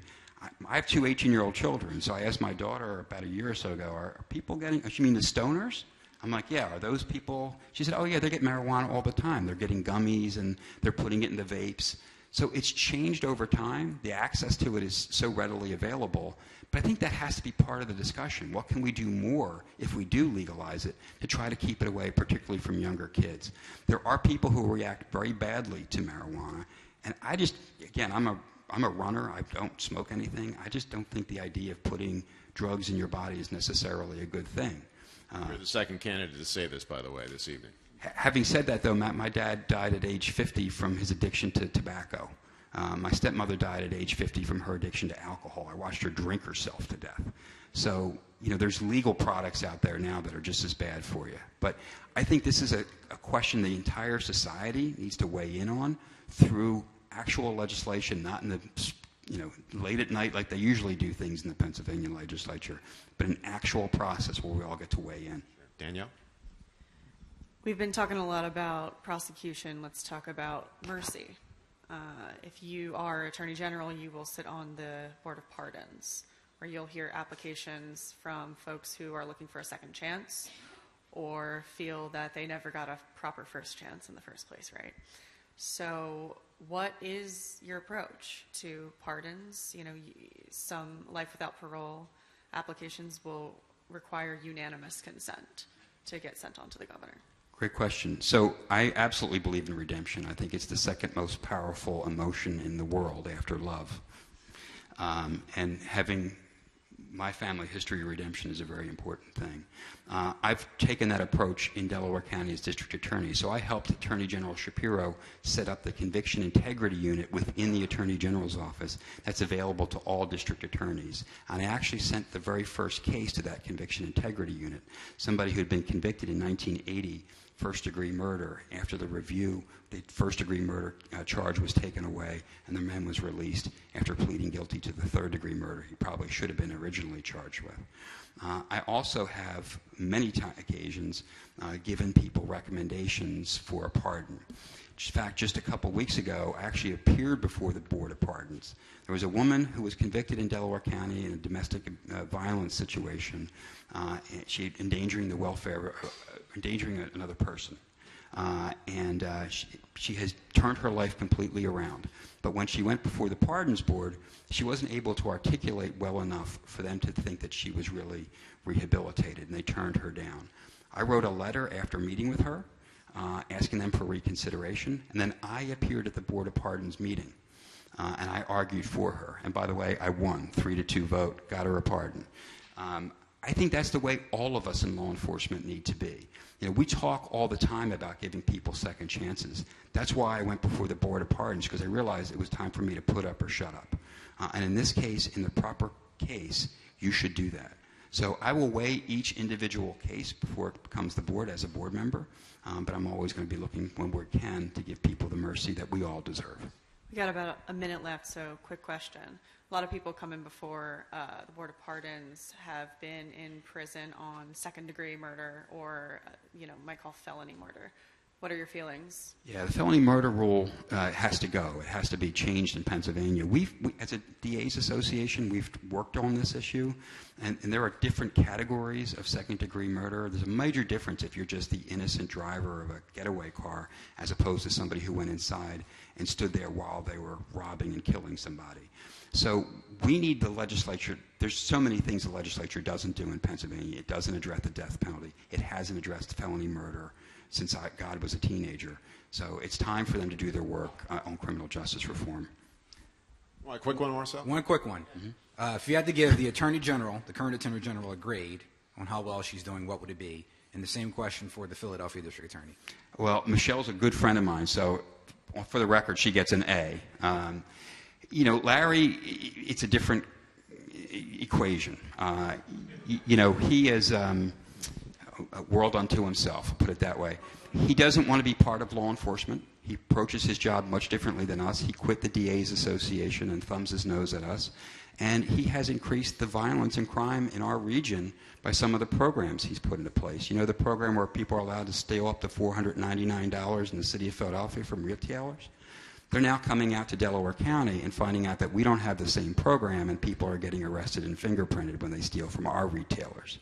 I have two 18-year-old children, so I asked my daughter about a year or so ago, are people getting, you mean the stoners? I'm like, yeah, are those people? She said, oh, yeah, they get marijuana all the time. They're getting gummies, and they're putting it in the vapes. So it's changed over time. The access to it is so readily available. But I think that has to be part of the discussion. What can we do more if we do legalize it to try to keep it away, particularly from younger kids? There are people who react very badly to marijuana. And I just, again, I'm a runner. I don't smoke anything. I just don't think the idea of putting drugs in your body is necessarily a good thing. You're the second candidate to say this, by the way, this evening. Having said that, though, Matt, my dad died at age 50 from his addiction to tobacco. My stepmother died at age 50 from her addiction to alcohol. I watched her drink herself to death. So, there's legal products out there now that are just as bad for you. But I think this is a question the entire society needs to weigh in on through actual legislation, not in the, late at night like they usually do things in the Pennsylvania legislature, but an actual process where we all get to weigh in. Danielle? We've been talking a lot about prosecution. Let's talk about mercy. If you are Attorney General, you will sit on the Board of Pardons, where you'll hear applications from folks who are looking for a second chance or feel that they never got a proper first chance in the first place, right? So what is your approach to pardons? Some life without parole applications will require unanimous consent to get sent on to the governor. Great question. So I absolutely believe in redemption. I think it's the second most powerful emotion in the world after love. And having my family history of redemption is a very important thing. I've taken that approach in Delaware County as district attorney. So I helped Attorney General Shapiro set up the conviction integrity unit within the Attorney General's office that's available to all district attorneys. And I actually sent the very first case to that conviction integrity unit, somebody who had been convicted in 1980, first-degree murder. After the review, the first-degree murder charge was taken away, and the man was released after pleading guilty to the third-degree murder he probably should have been originally charged with. I also have many occasions given people recommendations for a pardon. In fact, just a couple weeks ago, I actually appeared before the Board of Pardons. There was a woman who was convicted in Delaware County in a domestic violence situation, she endangering the welfare, endangering another person. She has turned her life completely around. But when she went before the Pardons Board, she wasn't able to articulate well enough for them to think that she was really rehabilitated, and they turned her down. I wrote a letter after meeting with her, asking them for reconsideration, and then I appeared at the Board of Pardons meeting, and I argued for her. And by the way, I won, 3-2 vote, got her a pardon. I think that's the way all of us in law enforcement need to be. You know, we talk all the time about giving people second chances. That's why I went before the Board of Pardons, because I realized it was time for me to put up or shut up. And in this case, in the proper case, you should do that. So I will weigh each individual case before it becomes the board as a board member, but I'm always going to be looking when we can to give people the mercy that we all deserve. We got about a minute left, so quick question. A lot of people coming before the Board of Pardons have been in prison on second-degree murder or, might call felony murder. What are your feelings? Yeah, the felony murder rule has to go. It has to be changed in Pennsylvania. We as a DA's association, we've worked on this issue, and there are different categories of second-degree murder. There's a major difference if you're just the innocent driver of a getaway car as opposed to somebody who went inside and stood there while they were robbing and killing somebody. So we need the legislature. There's so many things the legislature doesn't do in Pennsylvania. It doesn't address the death penalty. It hasn't addressed felony murder since God was a teenager. So it's time for them to do their work on criminal justice reform. A quick one, Marcel? One quick one. Mm-hmm. If you had to give the Attorney General, the current Attorney General, a grade on how well she's doing, what would it be? And the same question for the Philadelphia District Attorney. Well, Michelle's a good friend of mine, so for the record, she gets an A. Larry, it's a different equation. He is a world unto himself, put it that way. He doesn't want to be part of law enforcement. He approaches his job much differently than us. He quit the DA's association and thumbs his nose at us. And he has increased the violence and crime in our region by some of the programs he's put into place. You know, the program where people are allowed to steal up to $499 in the city of Philadelphia from retailers? They're now coming out to Delaware County and finding out that we don't have the same program, and people are getting arrested and fingerprinted when they steal from our retailers.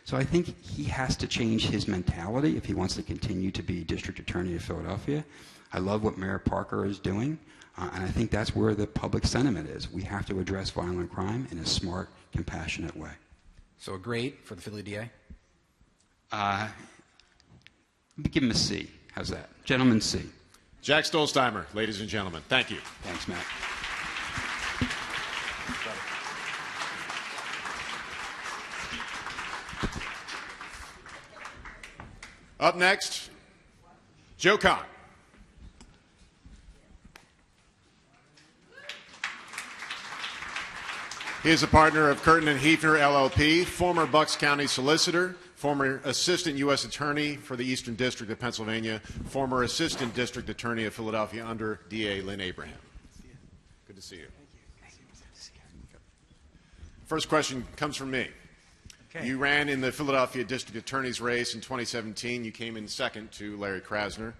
So I think he has to change his mentality if he wants to continue to be district attorney of Philadelphia. I love what Mayor Parker is doing, and I think that's where the public sentiment is. We have to address violent crime in a smart, compassionate way. So a grade for the Philly DA? Give him a C. How's that? Gentleman C. Jack Stollsteimer, ladies and gentlemen. Thank you. Thanks, Matt. Up next, Joe Kahn. He is a partner of Curtin & Hefner, LLP, former Bucks County Solicitor, former Assistant U.S. Attorney for the Eastern District of Pennsylvania, former Assistant District Attorney of Philadelphia under D.A. Lynn Abraham. Good to see you. Thank you. First question comes from me. Okay. You ran in the Philadelphia District Attorney's race in 2017. You came in second to Larry Krasner.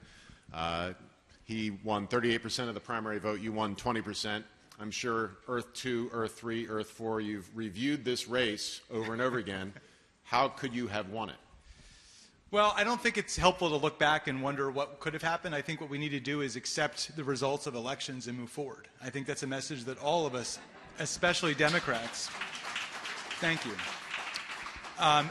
He won 38% of the primary vote. You won 20%. I'm sure Earth 2, Earth 3, Earth 4, you've reviewed this race over and over again. How could you have won it? Well, I don't think it's helpful to look back and wonder what could have happened. I think what we need to do is accept the results of elections and move forward. I think that's a message that all of us, especially Democrats, thank you.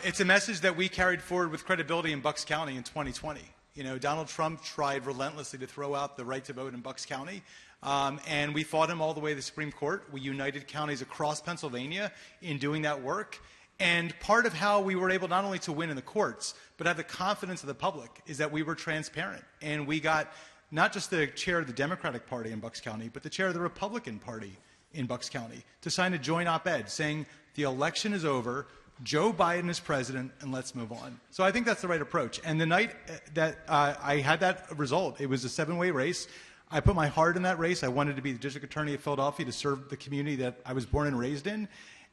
It's a message that we carried forward with credibility in Bucks County in 2020. You know, Donald Trump tried relentlessly to throw out the right to vote in Bucks County. And we fought him all the way to the Supreme Court. We united counties across Pennsylvania in doing that work. And part of how we were able not only to win in the courts, but have the confidence of the public is that we were transparent. And we got not just the chair of the Democratic Party in Bucks County, but the chair of the Republican Party in Bucks County to sign a joint op-ed saying the election is over, Joe Biden is president, and let's move on. So I think that's the right approach. And the night that I had that result, it was a 7-way race. I put my heart in that race. I wanted to be the district attorney of Philadelphia to serve the community that I was born and raised in.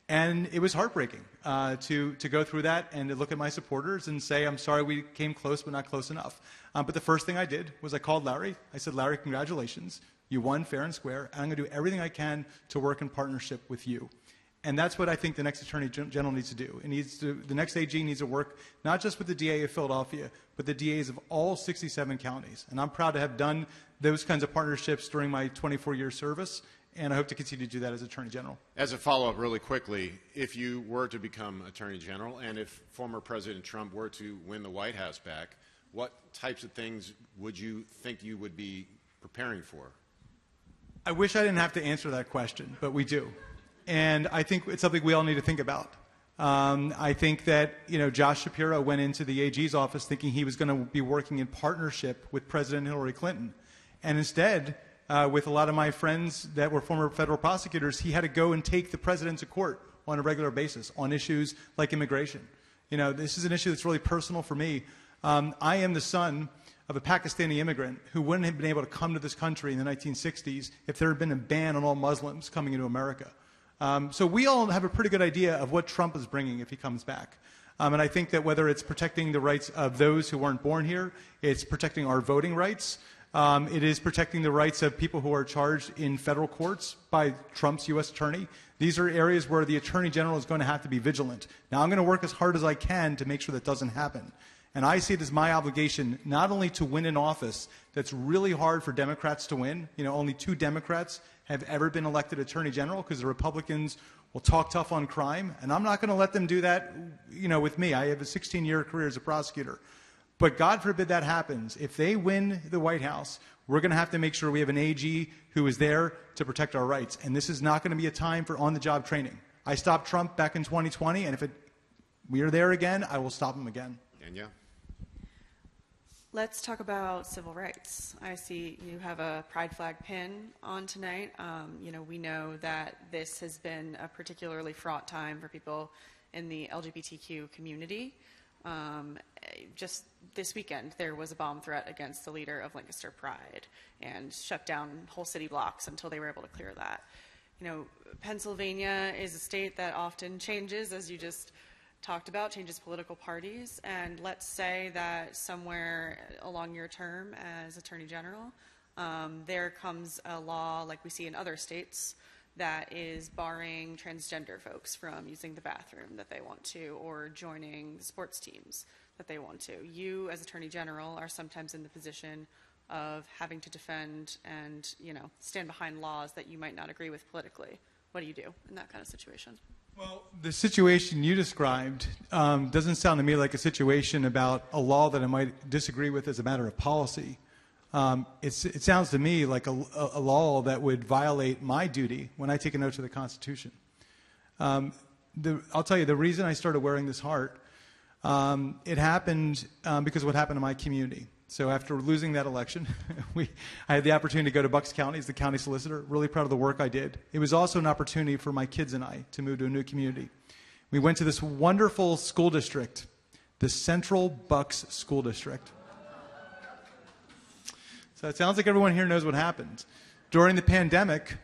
And it was heartbreaking to go through that and to look at my supporters and say, I'm sorry we came close, but not close enough. But the first thing I did was I called Larry. I said, Larry, congratulations. You won fair and square, and I'm going to do everything I can to work in partnership with you. And that's what I think the next Attorney General needs to do. The next AG needs to work not just with the DA of Philadelphia, but the DAs of all 67 counties. And I'm proud to have done those kinds of partnerships during my 24-year service, and I hope to continue to do that as Attorney General. As a follow-up really quickly, if you were to become Attorney General and if former President Trump were to win the White House back, what types of things would you think you would be preparing for? I wish I didn't have to answer that question, but we do. And I think it's something we all need to think about. I think that, Josh Shapiro went into the AG's office thinking he was going to be working in partnership with President Hillary Clinton. And instead, with a lot of my friends that were former federal prosecutors, he had to go and take the president to court on a regular basis on issues like immigration. This is an issue that's really personal for me. I am the son of a Pakistani immigrant who wouldn't have been able to come to this country in the 1960s if there had been a ban on all Muslims coming into America. So we all have a pretty good idea of what Trump is bringing if he comes back. And I think that whether it's protecting the rights of those who weren't born here, it's protecting our voting rights, it is protecting the rights of people who are charged in federal courts by Trump's U.S. attorney. These are areas where the Attorney General is going to have to be vigilant. Now, I'm going to work as hard as I can to make sure that doesn't happen. And I see it as my obligation not only to win an office that's really hard for Democrats to win. Only 2 Democrats have ever been elected Attorney General because the Republicans will talk tough on crime. And I'm not going to let them do that, with me. I have a 16-year career as a prosecutor. But God forbid that happens. If they win the White House, we're going to have to make sure we have an AG who is there to protect our rights. And this is not going to be a time for on-the-job training. I stopped Trump back in 2020, and if we are there again, I will stop him again. Danielle? Let's talk about civil rights. I see you have a pride flag pin on tonight. We know that this has been a particularly fraught time for people in the LGBTQ community. Just this weekend, there was a bomb threat against the leader of Lancaster Pride and shut down whole city blocks until they were able to clear that. Pennsylvania is a state that often changes, as you just talked about, changes political parties, and let's say that somewhere along your term as Attorney General, there comes a law like we see in other states that is barring transgender folks from using the bathroom that they want to or joining sports teams that they want to. You, as Attorney General, are sometimes in the position of having to defend and, stand behind laws that you might not agree with politically. What do you do in that kind of situation? Well, the situation you described doesn't sound to me like a situation about a law that I might disagree with as a matter of policy. It sounds to me like a law that would violate my duty when I take an oath to the Constitution. I'll tell you, the reason I started wearing this heart, it happened because of what happened in my community. So after losing that election, I had the opportunity to go to Bucks County as the county solicitor. Really proud of the work I did. It was also an opportunity for my kids and I to move to a new community. We went to this wonderful school district, the Central Bucks School District. So it sounds like everyone here knows what happened. During the pandemic,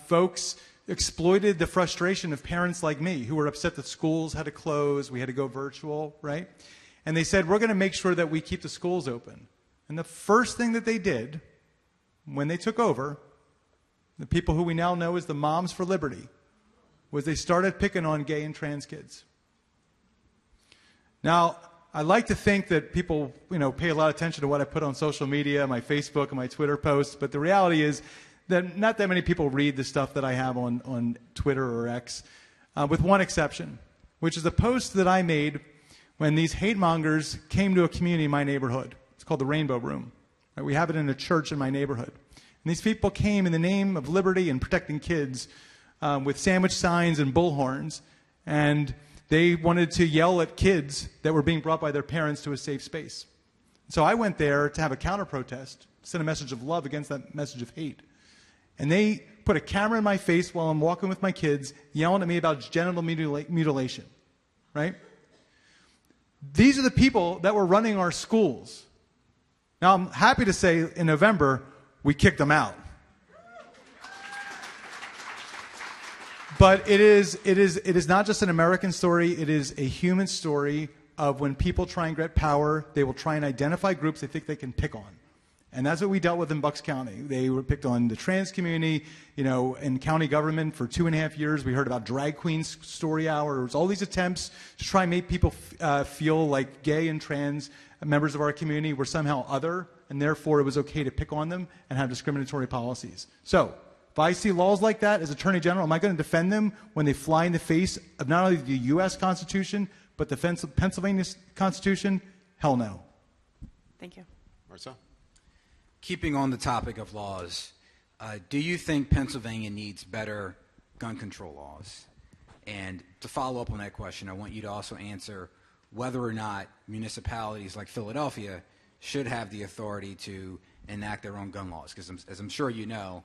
folks exploited the frustration of parents like me who were upset that schools had to close, we had to go virtual, right? And they said, we're going to make sure that we keep the schools open. And the first thing that they did when they took over, the people who we now know as the Moms for Liberty, was they started picking on gay and trans kids. Now, I like to think that people, pay a lot of attention to what I put on social media, my Facebook and my Twitter posts, but the reality is that not that many people read the stuff that I have on Twitter or X, with one exception, which is a post that I made when these hate mongers came to a community in my neighborhood. It's called the Rainbow Room. Right? We have it in a church in my neighborhood. And these people came in the name of liberty and protecting kids with sandwich signs and bullhorns, and they wanted to yell at kids that were being brought by their parents to a safe space. So I went there to have a counter-protest, send a message of love against that message of hate. And they put a camera in my face while I'm walking with my kids, yelling at me about genital mutilation, right? These are the people that were running our schools. Now, I'm happy to say in November, we kicked them out. But it is not just an American story. It is a human story of when people try and get power, they will try and identify groups they think they can pick on. And that's what we dealt with in Bucks County. They were picked on the trans community, in county government for 2.5 years. We heard about drag queens story hour. There was all these attempts to try and make people feel like gay and trans members of our community were somehow other, and therefore it was okay to pick on them and have discriminatory policies. So if I see laws like that as Attorney General, am I going to defend them when they fly in the face of not only the U.S. Constitution, but the Pennsylvania Constitution? Hell no. Thank you. Marcel? Keeping on the topic of laws, do you think Pennsylvania needs better gun control laws? And to follow up on that question, I want you to also answer whether or not municipalities like Philadelphia should have the authority to enact their own gun laws. Because as I'm sure you know,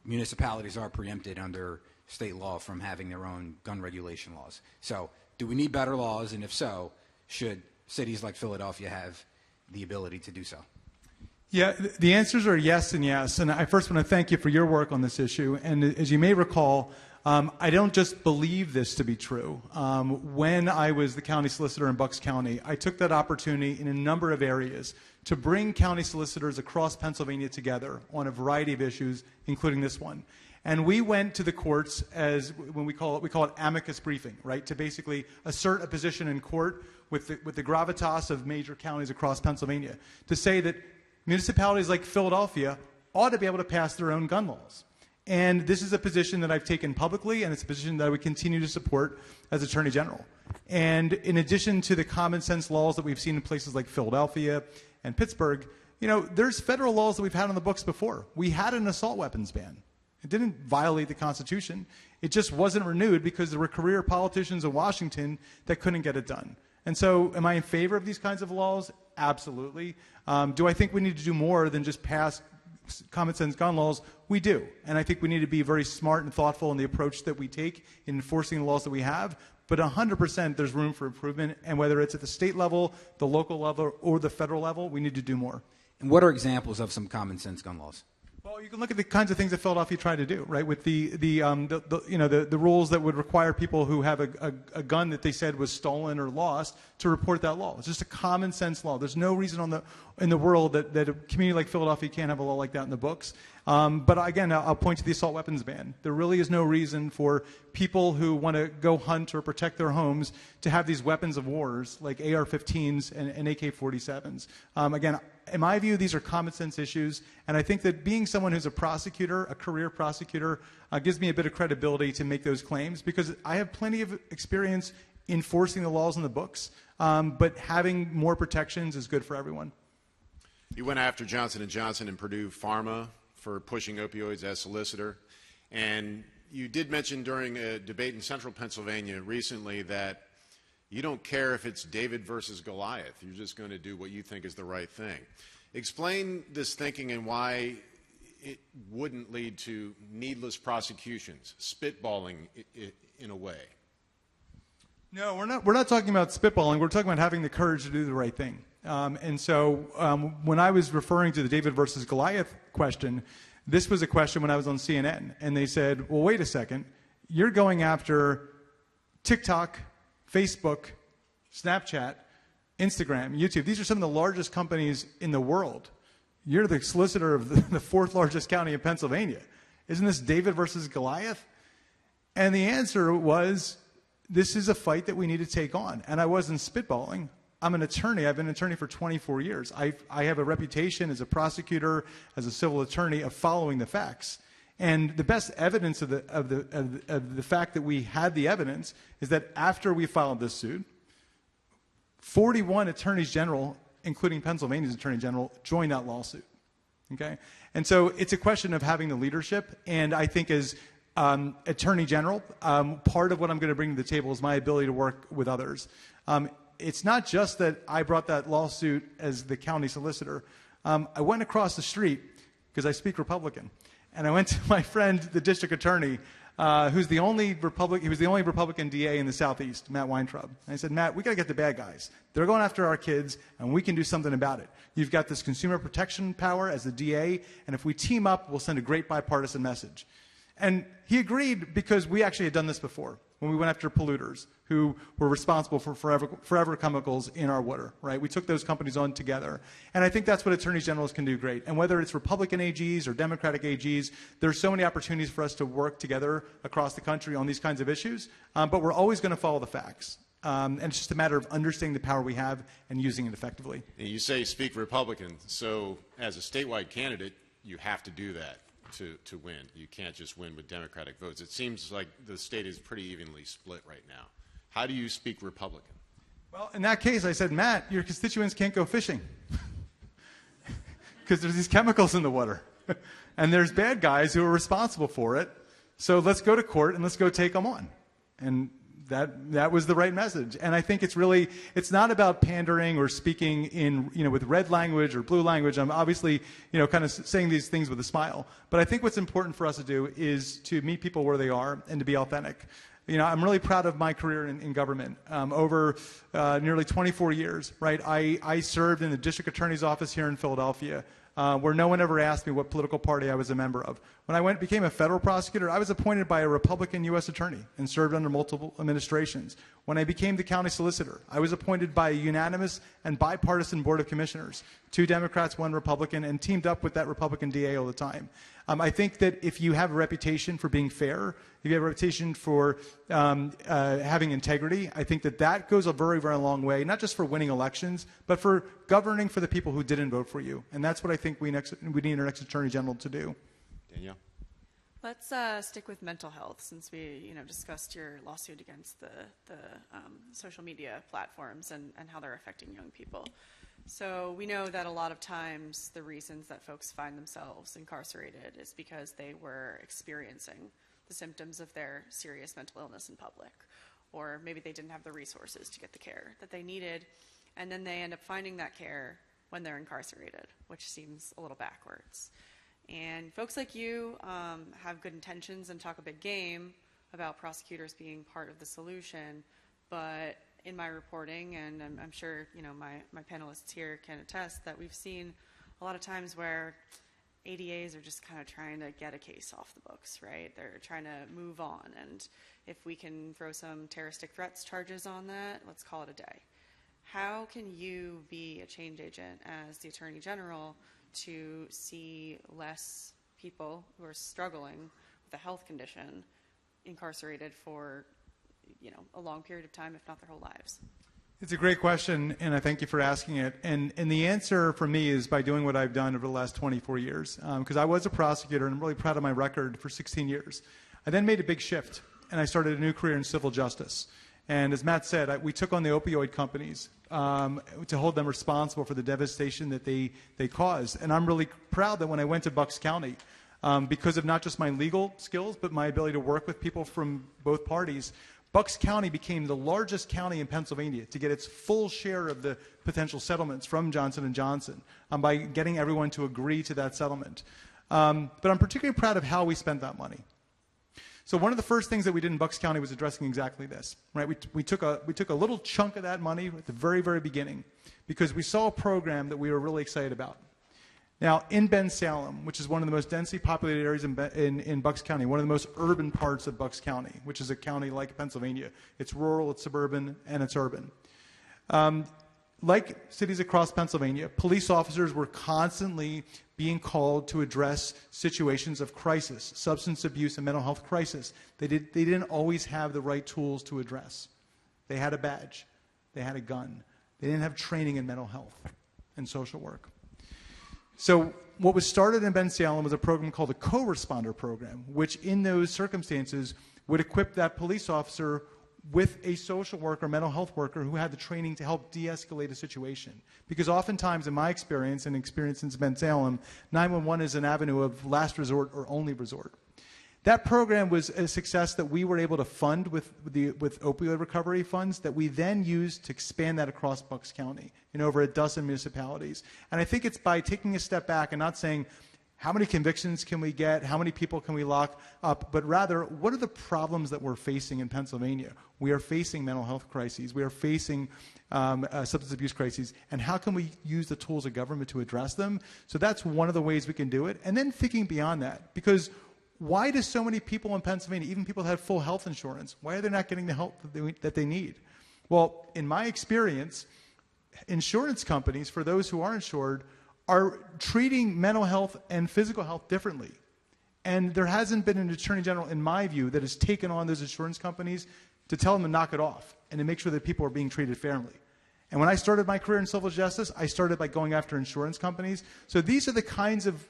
municipalities are preempted under state law from having their own gun regulation laws. So do we need better laws? And if so, should cities like Philadelphia have the ability to do so? Yeah, the answers are yes and yes. And I first want to thank you for your work on this issue. And as you may recall, I don't just believe this to be true. When I was the county solicitor in Bucks County, I took that opportunity in a number of areas to bring county solicitors across Pennsylvania together on a variety of issues, including this one. And we went to the courts as when we call it amicus briefing, right? To basically assert a position in court with the gravitas of major counties across Pennsylvania to say that municipalities like Philadelphia ought to be able to pass their own gun laws. And this is a position that I've taken publicly, and it's a position that I would continue to support as Attorney General. And in addition to the common sense laws that we've seen in places like Philadelphia and Pittsburgh, there's federal laws that we've had on the books before. We had an assault weapons ban. It didn't violate the Constitution. It just wasn't renewed because there were career politicians in Washington that couldn't get it done. And so am I in favor of these kinds of laws? Absolutely. Do I think we need to do more than just pass common sense gun laws? We do. And I think we need to be very smart and thoughtful in the approach that we take in enforcing the laws that we have. But 100% there's room for improvement. And whether it's at the state level, the local level, or the federal level, we need to do more. And what are examples of some common sense gun laws? Well, you can look at the kinds of things that Philadelphia tried to do, right? With the rules that would require people who have a gun that they said was stolen or lost to report that law. It's just a common sense law. There's no reason in the world that a community like Philadelphia can't have a law like that in the books. But again, I'll point to the assault weapons ban. There really is no reason for people who want to go hunt or protect their homes to have these weapons of wars like AR-15s and AK-47s. Again, in my view, these are common sense issues, and I think that being someone who's a prosecutor, a career prosecutor, gives me a bit of credibility to make those claims because I have plenty of experience enforcing the laws in the books, but having more protections is good for everyone. You went after Johnson & Johnson and Purdue Pharma for pushing opioids as solicitor, and you did mention during a debate in central Pennsylvania recently that you don't care if it's David versus Goliath. You're just going to do what you think is the right thing. Explain this thinking and why it wouldn't lead to needless prosecutions, spitballing in a way. No, we're not talking about spitballing. We're talking about having the courage to do the right thing. And so when I was referring to the David versus Goliath question, this was a question when I was on CNN. And they said, well, wait a second. You're going after TikTok, Facebook, Snapchat, Instagram, YouTube. These are some of the largest companies in the world. You're the solicitor of the fourth largest county in Pennsylvania. Isn't this David versus Goliath? And the answer was, this is a fight that we need to take on. And I wasn't spitballing. I'm an attorney. I've been an attorney for 24 years. I have a reputation as a prosecutor, as a civil attorney, of following the facts. And the best evidence of the fact that we had the evidence is that after we filed this suit, 41 attorneys general, including Pennsylvania's attorney general, joined that lawsuit. Okay? And so it's a question of having the leadership, and I think as Attorney General, part of what I'm going to bring to the table is my ability to work with others. It's not just that I brought that lawsuit as the county solicitor. I went across the street, because I speak Republican, and I went to my friend, the district attorney, who's the only Republican. He was the only Republican DA in the Southeast, Matt Weintraub. And I said, Matt, we got to get the bad guys. They're going after our kids, and we can do something about it. You've got this consumer protection power as the DA, and if we team up, we'll send a great bipartisan message. And he agreed because we actually had done this before when we went after polluters who were responsible for forever chemicals in our water, right? We took those companies on together. And I think that's what attorneys generals can do great. And whether it's Republican AGs or Democratic AGs, there's so many opportunities for us to work together across the country on these kinds of issues. But we're always going to follow the facts. And it's just a matter of understanding the power we have and using it effectively. And you say speak Republican. So as a statewide candidate, you have to do that to win. You can't just win with Democratic votes. It seems like the state is pretty evenly split right now. How do you speak Republican? Well, in that case, I said, Matt, your constituents can't go fishing because there's these chemicals in the water. And there's bad guys who are responsible for it. So let's go to court and let's go take them on. And that was the right message. And I think it's not about pandering or speaking in, with red language or blue language. I'm obviously, kind of saying these things with a smile. But I think what's important for us to do is to meet people where they are and to be authentic. I'm really proud of my career in government. Over nearly 24 years, right? I served in the district attorney's office here in Philadelphia, where no one ever asked me what political party I was a member of. When I became a federal prosecutor, I was appointed by a Republican U.S. attorney and served under multiple administrations. When I became the county solicitor, I was appointed by a unanimous and bipartisan board of commissioners, 2 Democrats, 1 Republican, and teamed up with that Republican DA all the time. I think that if you have a reputation for being fair, if you have a reputation for having integrity, I think that goes a very, very long way, not just for winning elections, but for governing for the people who didn't vote for you. And that's what I think we need our next Attorney General to do. Danielle? Let's stick with mental health, since we discussed your lawsuit against the social media platforms and how they're affecting young people. So we know that a lot of times the reasons that folks find themselves incarcerated is because they were experiencing the symptoms of their serious mental illness in public, or maybe they didn't have the resources to get the care that they needed, and then they end up finding that care when they're incarcerated, which seems a little backwards. And folks like you have good intentions and talk a big game about prosecutors being part of the solution, but in my reporting, and I'm sure my panelists here can attest, that we've seen a lot of times where ADAs are just kind of trying to get a case off the books, right? They're trying to move on, and if we can throw some terroristic threats charges on that, let's call it a day. How can you be a change agent as the Attorney General to see less people who are struggling with a health condition incarcerated for a long period of time, if not their whole lives? It's a great question, and I thank you for asking it. And the answer for me is by doing what I've done over the last 24 years, because I was a prosecutor, and I'm really proud of my record for 16 years. I then made a big shift, and I started a new career in civil justice. And as Matt said, we took on the opioid companies to hold them responsible for the devastation that they caused. And I'm really proud that when I went to Bucks County, because of not just my legal skills, but my ability to work with people from both parties, Bucks County became the largest county in Pennsylvania to get its full share of the potential settlements from Johnson & Johnson by getting everyone to agree to that settlement. But I'm particularly proud of how we spent that money. So one of the first things that we did in Bucks County was addressing exactly this. Right? We took a little chunk of that money at the very, very beginning because we saw a program that we were really excited about. Now, in Bensalem, which is one of the most densely populated areas in Bucks County, one of the most urban parts of Bucks County, which is a county like Pennsylvania. It's rural, it's suburban, and it's urban. Like cities across Pennsylvania, police officers were constantly being called to address situations of crisis, substance abuse and mental health crisis. They didn't always have the right tools to address. They had a badge. They had a gun. They didn't have training in mental health and social work. So what was started in Bensalem was a program called the Co-Responder Program, which in those circumstances would equip that police officer with a social worker, mental health worker who had the training to help de-escalate a situation. Because oftentimes, in my experience, and experience since Ben Salem, 911 is an avenue of last resort or only resort. That program was a success that we were able to fund with opioid recovery funds that we then used to expand that across Bucks County in over a dozen municipalities. And I think it's by taking a step back and not saying, how many convictions can we get? How many people can we lock up? But rather, what are the problems that we're facing in Pennsylvania? We are facing mental health crises. We are facing substance abuse crises. And how can we use the tools of government to address them? So that's one of the ways we can do it. And then thinking beyond that. Because why do so many people in Pennsylvania, even people that have full health insurance, why are they not getting the help that they need? Well, in my experience, insurance companies, for those who are insured, are treating mental health and physical health differently. And there hasn't been an attorney general, in my view, that has taken on those insurance companies to tell them to knock it off and to make sure that people are being treated fairly. And when I started my career in civil justice, I started by going after insurance companies. So these are the kinds of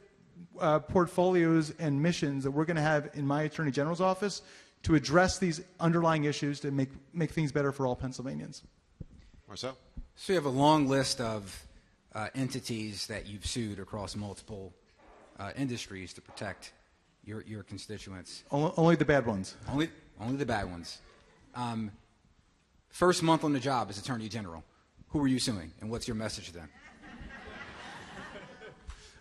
portfolios and missions that we're going to have in my attorney general's office to address these underlying issues to make things better for all Pennsylvanians. Marcel? So you have a long list of entities that you've sued across multiple industries to protect your constituents. Only the bad ones. Only the bad ones. First month on the job as Attorney General, who are you suing, and what's your message to them?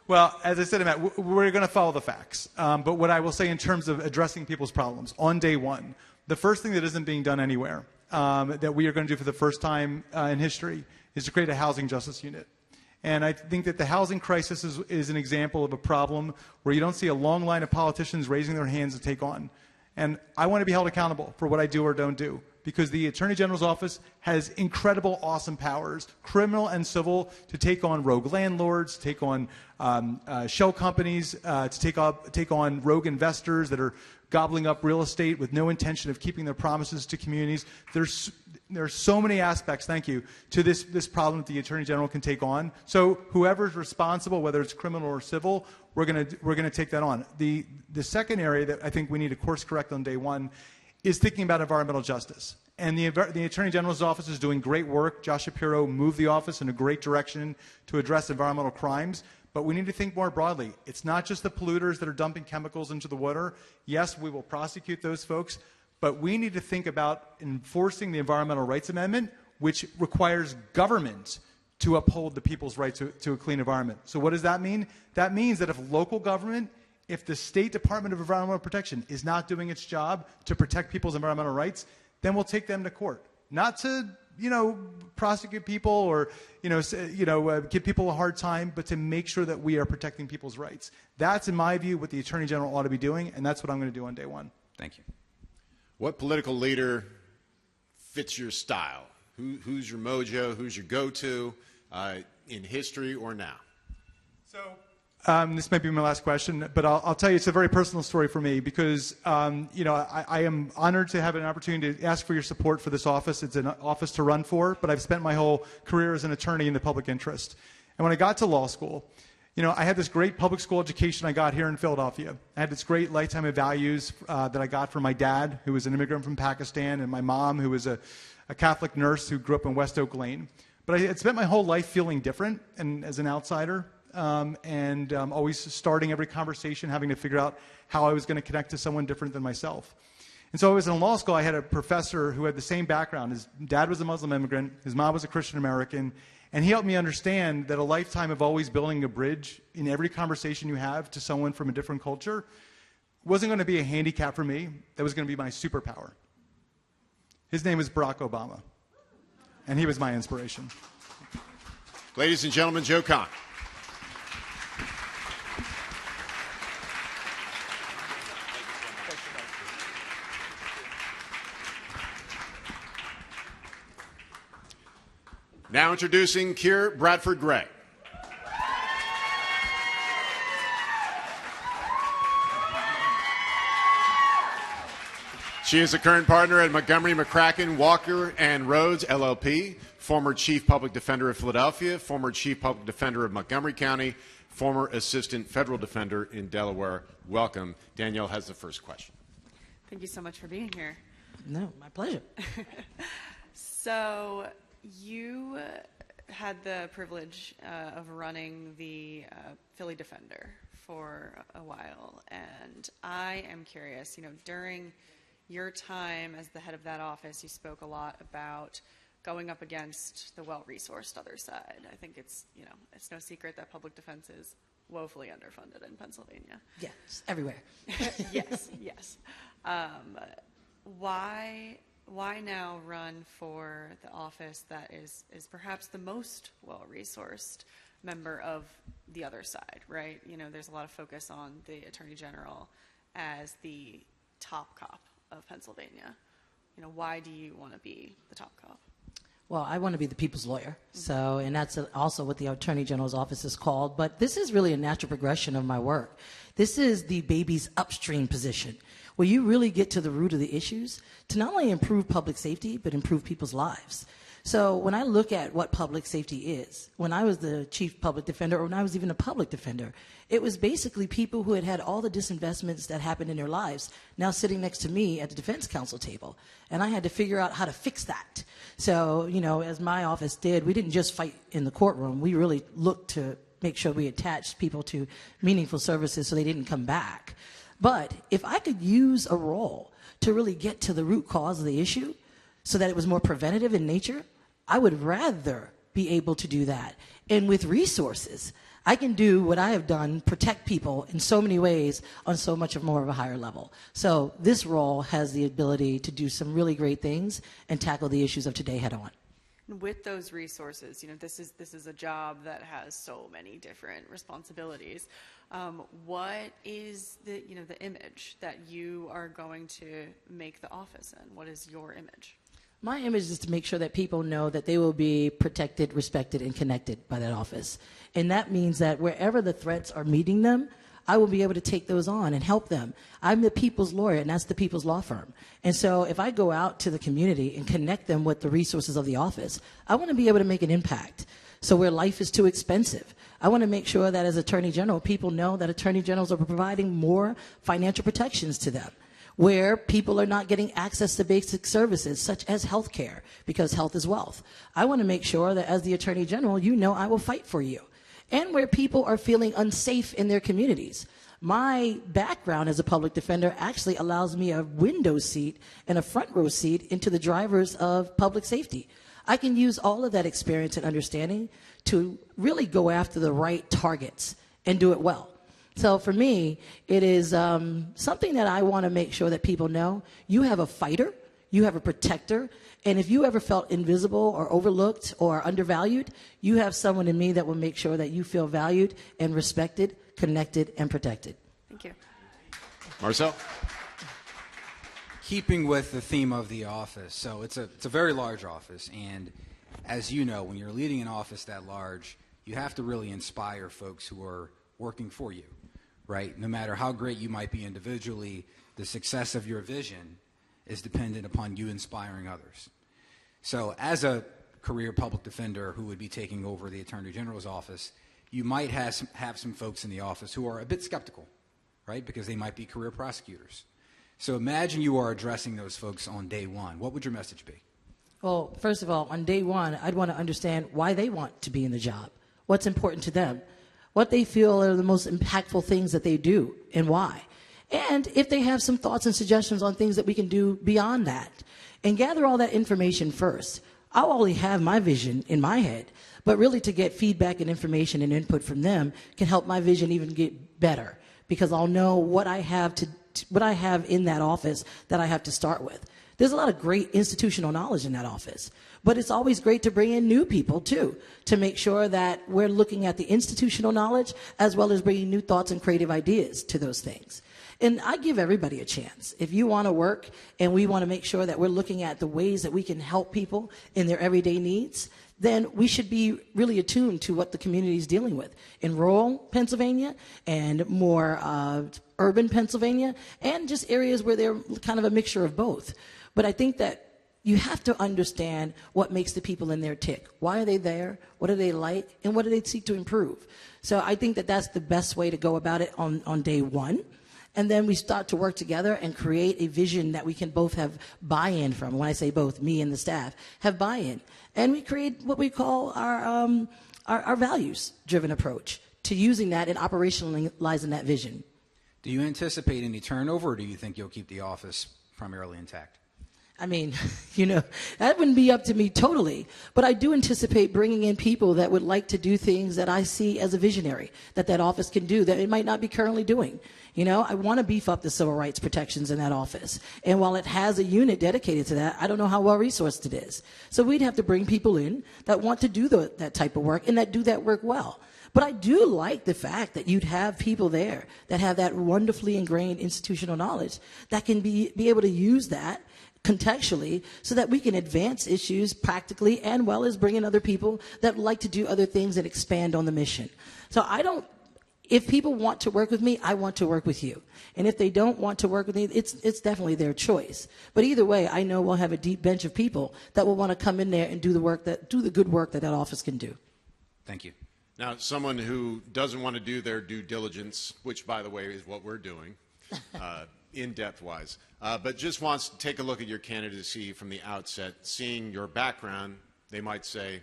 Well, as I said, Matt, we're going to follow the facts. But what I will say in terms of addressing people's problems, on day one, the first thing that isn't being done anywhere that we are going to do for the first time in history is to create a housing justice unit. And I think that the housing crisis is an example of a problem where you don't see a long line of politicians raising their hands to take on. And I want to be held accountable for what I do or don't do, because the Attorney General's office has incredible, awesome powers, criminal and civil, to take on rogue landlords, to take on shell companies, to take on rogue investors that are gobbling up real estate with no intention of keeping their promises to communities. There are so many aspects, thank you, to this problem that the Attorney General can take on. So whoever's responsible, whether it's criminal or civil, we're gonna take that on. The second area that I think we need to course correct on day one is thinking about environmental justice. And the Attorney General's office is doing great work. Josh Shapiro moved the office in a great direction to address environmental crimes. But we need to think more broadly. It's not just the polluters that are dumping chemicals into the water. Yes, we will prosecute those folks. But we need to think about enforcing the Environmental Rights Amendment, which requires government to uphold the people's right to a clean environment. So what does that mean? That means that if local government, if the State Department of Environmental Protection is not doing its job to protect people's environmental rights, then we'll take them to court. Not to, prosecute people or, give people a hard time, but to make sure that we are protecting people's rights. That's, in my view, what the Attorney General ought to be doing, and that's what I'm going to do on day one. Thank you. What political leader fits your style? Who's your mojo? Who's your go-to in history or now? So this might be my last question, but I'll tell you it's a very personal story for me because, I am honored to have an opportunity to ask for your support for this office. It's an office to run for, but I've spent my whole career as an attorney in the public interest. And when I got to law school, I had this great public school education I got here in Philadelphia. I had this great lifetime of values that I got from my dad, who was an immigrant from Pakistan, and my mom, who was a Catholic nurse who grew up in West Oak Lane. But I had spent my whole life feeling different and as an outsider, and always starting every conversation, having to figure out how I was going to connect to someone different than myself. And so I was in law school. I had a professor who had the same background. His dad was a Muslim immigrant. His mom was a Christian American. And he helped me understand that a lifetime of always building a bridge in every conversation you have to someone from a different culture wasn't going to be a handicap for me. That was going to be my superpower. His name was Barack Obama. And he was my inspiration. Ladies and gentlemen, Joe Kahn. Now introducing Keir Bradford-Grey. She is a current partner at Montgomery, McCracken, Walker and Rhodes, LLP, former Chief Public Defender of Philadelphia, former Chief Public Defender of Montgomery County, former Assistant Federal Defender in Delaware. Welcome. Danielle has the first question. Thank you so much for being here. No, my pleasure. So you had the privilege of running the Philly Defender for a while, and I am curious, during your time as the head of that office, you spoke a lot about going up against the well-resourced other side. I think it's no secret that public defense is woefully underfunded in Pennsylvania. Yeah, it's everywhere. Yes. Why now run for the office that is perhaps the most well-resourced member of the other side, right? There's a lot of focus on the Attorney General as the top cop of Pennsylvania. Why do you want to be the top cop? Well, I want to be the people's lawyer. So, and that's also what the Attorney General's office is called. But this is really a natural progression of my work. This is the baby's upstream position, where you really get to the root of the issues to not only improve public safety, but improve people's lives. So when I look at what public safety is, when I was the chief public defender, or when I was even a public defender, it was basically people who had had all the disinvestments that happened in their lives now sitting next to me at the defense counsel table. And I had to figure out how to fix that. So, as my office did, we didn't just fight in the courtroom. We really looked to make sure we attached people to meaningful services so they didn't come back. But if I could use a role to really get to the root cause of the issue so that it was more preventative in nature, I would rather be able to do that. And with resources, I can do what I have done, protect people in so many ways on so much more of a higher level. So this role has the ability to do some really great things and tackle the issues of today head on. With those resources, this is a job that has so many different responsibilities. What is the image that you are going to make the office in? What is your image? My image is to make sure that people know that they will be protected, respected, and connected by that office. And that means that wherever the threats are meeting them, I will be able to take those on and help them. I'm the people's lawyer, and that's the people's law firm. And so if I go out to the community and connect them with the resources of the office, I want to be able to make an impact. So where life is too expensive, I want to make sure that as Attorney General, people know that Attorney Generals are providing more financial protections to them. Where people are not getting access to basic services such as health care, because health is wealth. I want to make sure that as the Attorney General, I will fight for you. And where people are feeling unsafe in their communities. My background as a public defender actually allows me a window seat and a front row seat into the drivers of public safety. I can use all of that experience and understanding to really go after the right targets and do it well. So for me, it is something that I want to make sure that people know. You have a fighter, you have a protector, and if you ever felt invisible or overlooked or undervalued, you have someone in me that will make sure that you feel valued and respected, connected, and protected. Thank you. Marcel? Keeping with the theme of the office, so it's a very large office, and as you know, when you're leading an office that large, you have to really inspire folks who are working for you. Right? No matter how great you might be individually, the success of your vision is dependent upon you inspiring others. So as a career public defender who would be taking over the Attorney General's office, you might have some folks in the office who are a bit skeptical, right? Because they might be career prosecutors. So imagine you are addressing those folks on day one. What would your message be? Well, first of all, on day one, I'd want to understand why they want to be in the job, what's important to them, what they feel are the most impactful things that they do and why. And if they have some thoughts and suggestions on things that we can do beyond that. And gather all that information first. I'll only have my vision in my head, but really to get feedback and information and input from them can help my vision even get better, because I'll know what I have in that office that I have to start with. There's a lot of great institutional knowledge in that office. But it's always great to bring in new people, too, to make sure that we're looking at the institutional knowledge as well as bringing new thoughts and creative ideas to those things. And I give everybody a chance. If you want to work and we want to make sure that we're looking at the ways that we can help people in their everyday needs, then we should be really attuned to what the community is dealing with in rural Pennsylvania and more urban Pennsylvania, and just areas where they're kind of a mixture of both. But I think that you have to understand what makes the people in there tick. Why are they there? What do they like? And what do they seek to improve? So I think that that's the best way to go about it on day one. And then we start to work together and create a vision that we can both have buy-in from. When I say both, me and the staff have buy-in. And we create what we call our values-driven approach to using that and operationalizing that vision. Do you anticipate any turnover, or do you think you'll keep the office primarily intact? I mean, that wouldn't be up to me totally, but I do anticipate bringing in people that would like to do things that I see as a visionary, that office can do that it might not be currently doing. I want to beef up the civil rights protections in that office. And while it has a unit dedicated to that, I don't know how well resourced it is. So we'd have to bring people in that want to do that type of work and that do that work well. But I do like the fact that you'd have people there that have that wonderfully ingrained institutional knowledge that can be able to use that contextually so that we can advance issues practically and well as bring in other people that like to do other things and expand on the mission. So if people want to work with me, I want to work with you. And if they don't want to work with me, it's definitely their choice. But either way, I know we'll have a deep bench of people that will want to come in there and do the good work that office can do. Thank you. Now, someone who doesn't want to do their due diligence, which, by the way, is what we're doing, in-depth-wise, but just wants to take a look at your candidacy from the outset, seeing your background, they might say,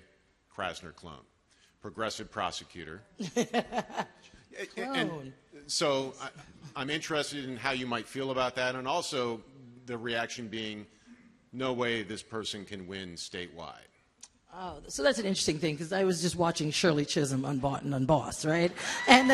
Krasner clone, progressive prosecutor. And so I'm interested in how you might feel about that, and also the reaction being, no way this person can win statewide. Oh, so that's an interesting thing, because I was just watching Shirley Chisholm Unbought and Unbossed, right? And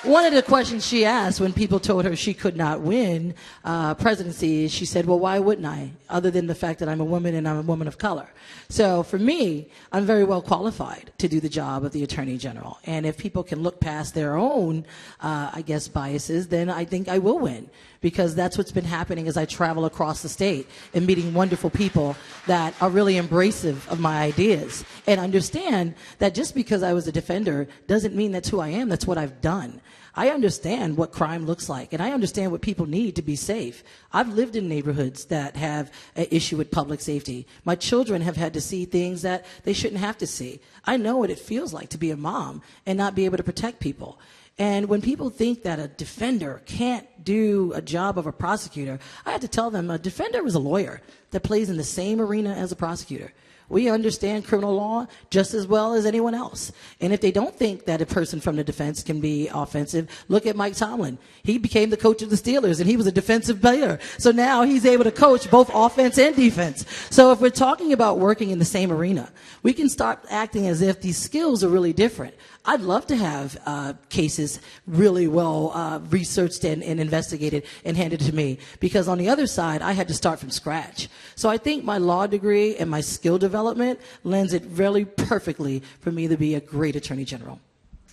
one of the questions she asked when people told her she could not win presidency, she said, well, why wouldn't I, other than the fact that I'm a woman and I'm a woman of color? So for me, I'm very well qualified to do the job of the Attorney General. And if people can look past their own, biases, then I think I will win. Because that's what's been happening as I travel across the state and meeting wonderful people that are really embracive of my ideas and understand that just because I was a defender doesn't mean that's who I am, that's what I've done. I understand what crime looks like, and I understand what people need to be safe. I've lived in neighborhoods that have an issue with public safety. My children have had to see things that they shouldn't have to see. I know what it feels like to be a mom and not be able to protect people. And when people think that a defender can't do a job of a prosecutor, I had to tell them a defender is a lawyer that plays in the same arena as a prosecutor. We understand criminal law just as well as anyone else. And if they don't think that a person from the defense can be offensive, look at Mike Tomlin. He became the coach of the Steelers, and he was a defensive player. So now he's able to coach both offense and defense. So if we're talking about working in the same arena, we can start acting as if these skills are really different. I'd love to have cases really well researched and investigated and handed to me, because on the other side, I had to start from scratch. So I think my law degree and my skill development lends it really perfectly for me to be a great Attorney General.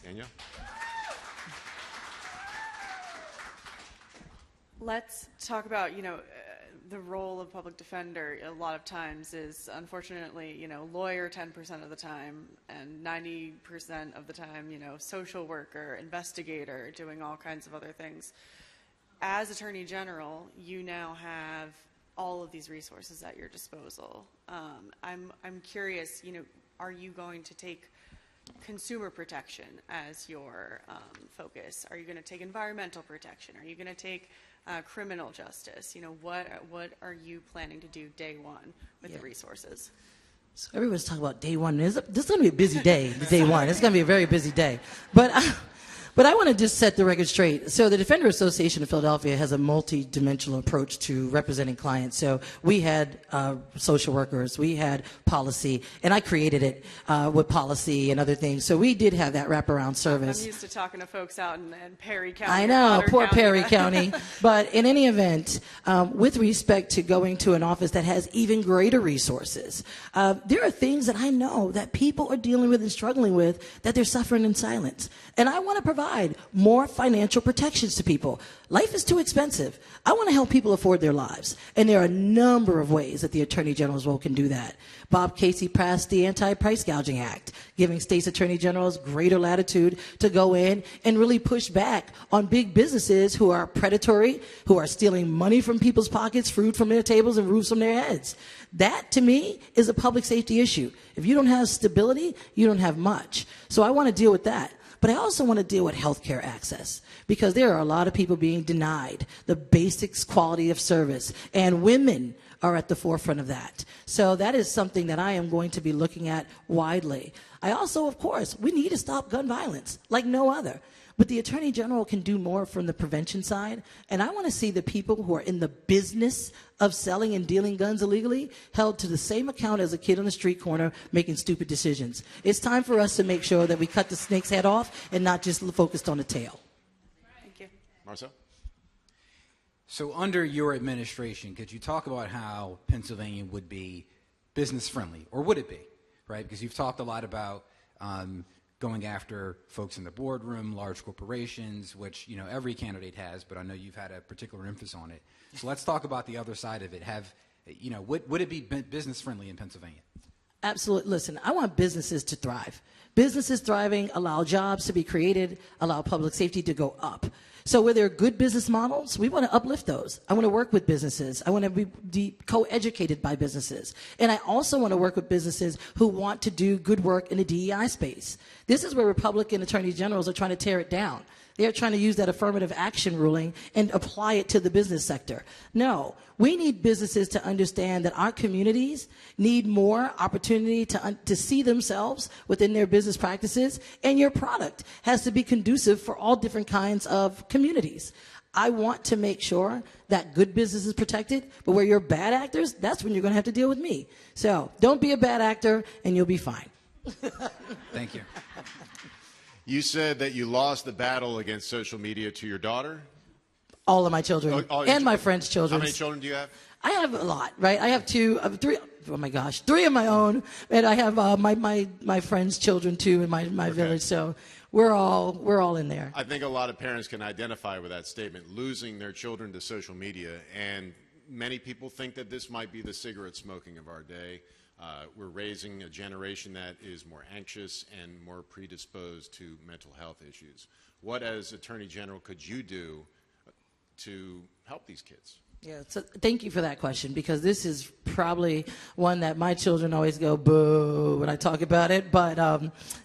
Danielle? Let's talk about, the role of public defender a lot of times is, unfortunately, lawyer 10% of the time, and 90% of the time, social worker, investigator, doing all kinds of other things. As Attorney General, you now have all of these resources at your disposal. I'm curious, are you going to take consumer protection as your focus? Are you going to take environmental protection? Are you going to take criminal justice? What are you planning to do day one with the resources? So everyone's talking about day one. This is going to be a busy day, day one. It's going to be a very busy day. But I want to just set the record straight. So the Defender Association of Philadelphia has a multi-dimensional approach to representing clients. So we had social workers, we had policy, and I created it with policy and other things. So we did have that wraparound service. I'm used to talking to folks out in Perry County. I know, poor Perry County. But in any event, with respect to going to an office that has even greater resources, there are things that I know that people are dealing with and struggling with that they're suffering in silence. And I want to provide more financial protections to people. Life is too expensive. I want to help people afford their lives. And there are a number of ways that the Attorney General's role can do that. Bob Casey passed the Anti-Price Gouging Act, giving states' attorney generals greater latitude to go in and really push back on big businesses who are predatory, who are stealing money from people's pockets, food from their tables, and roofs from their heads. That, to me, is a public safety issue. If you don't have stability, you don't have much. So I want to deal with that. But I also want to deal with healthcare access, because there are a lot of people being denied the basics quality of service, and women are at the forefront of that. So that is something that I am going to be looking at widely. I also, of course, we need to stop gun violence like no other. But the Attorney General can do more from the prevention side. And I want to see the people who are in the business of selling and dealing guns illegally held to the same account as a kid on the street corner making stupid decisions. It's time for us to make sure that we cut the snake's head off and not just focused on the tail. Thank you. Marcel? So under your administration, could you talk about how Pennsylvania would be business friendly, or would it be, right? Because you've talked a lot about going after folks in the boardroom, large corporations, which, you know, every candidate has, but I know you've had a particular emphasis on it. So let's talk about the other side of it. Would it be business friendly in Pennsylvania? Absolutely. Listen, I want businesses to thrive. Businesses thriving allow jobs to be created, allow public safety to go up. So where there are good business models, we want to uplift those. I want to work with businesses. I want to be co-educated by businesses. And I also want to work with businesses who want to do good work in the DEI space. This is where Republican attorney generals are trying to tear it down. They're trying to use that affirmative action ruling and apply it to the business sector. No, we need businesses to understand that our communities need more opportunity to see themselves within their business practices, and your product has to be conducive for all different kinds of communities. I want to make sure that good business is protected, but where you're bad actors, that's when you're going to have to deal with me. So don't be a bad actor, and you'll be fine. Thank you. You said that you lost the battle against social media to your daughter? All of my children and my friends' children. How many children do you have? I have a lot, right? I have three of my own, and I have my friends' children too in my village. So we're all in there. I think a lot of parents can identify with that statement, losing their children to social media, and many people think that this might be the cigarette smoking of our day. We're raising a generation that is more anxious and more predisposed to mental health issues. What, as Attorney General, could you do to help these kids? Yeah, so thank you for that question, because this is probably one that my children always go boo when I talk about it. But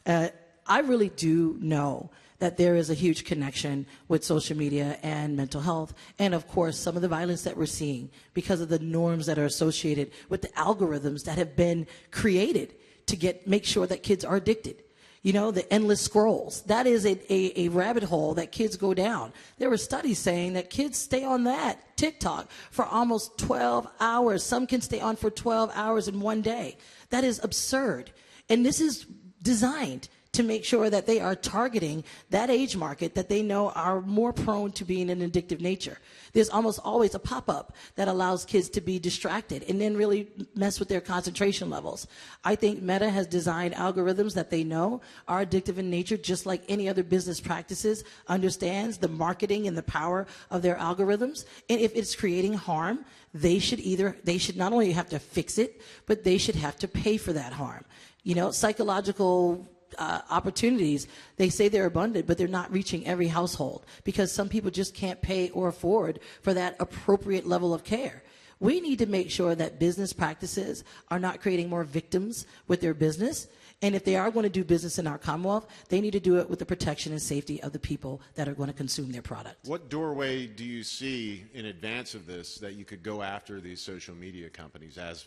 I really do know that there is a huge connection with social media and mental health, and of course some of the violence that we're seeing because of the norms that are associated with the algorithms that have been created to make sure that kids are addicted. You know, the endless scrolls. That is a rabbit hole that kids go down. There were studies saying that kids stay on that TikTok for almost 12 hours. Some can stay on for 12 hours in one day. That is absurd. And this is designed to make sure that they are targeting that age market that they know are more prone to being an addictive nature. There's almost always a pop-up that allows kids to be distracted and then really mess with their concentration levels. I think Meta has designed algorithms that they know are addictive in nature, just like any other business practices understands the marketing and the power of their algorithms. And if it's creating harm, they should not only have to fix it, but they should have to pay for that harm. You know, psychological opportunities, they say they're abundant, but they're not reaching every household because some people just can't pay or afford for that appropriate level of care. We need to make sure that business practices are not creating more victims with their business. And if they are going to do business in our Commonwealth, they need to do it with the protection and safety of the people that are going to consume their product. What doorway do you see in advance of this that you could go after these social media companies as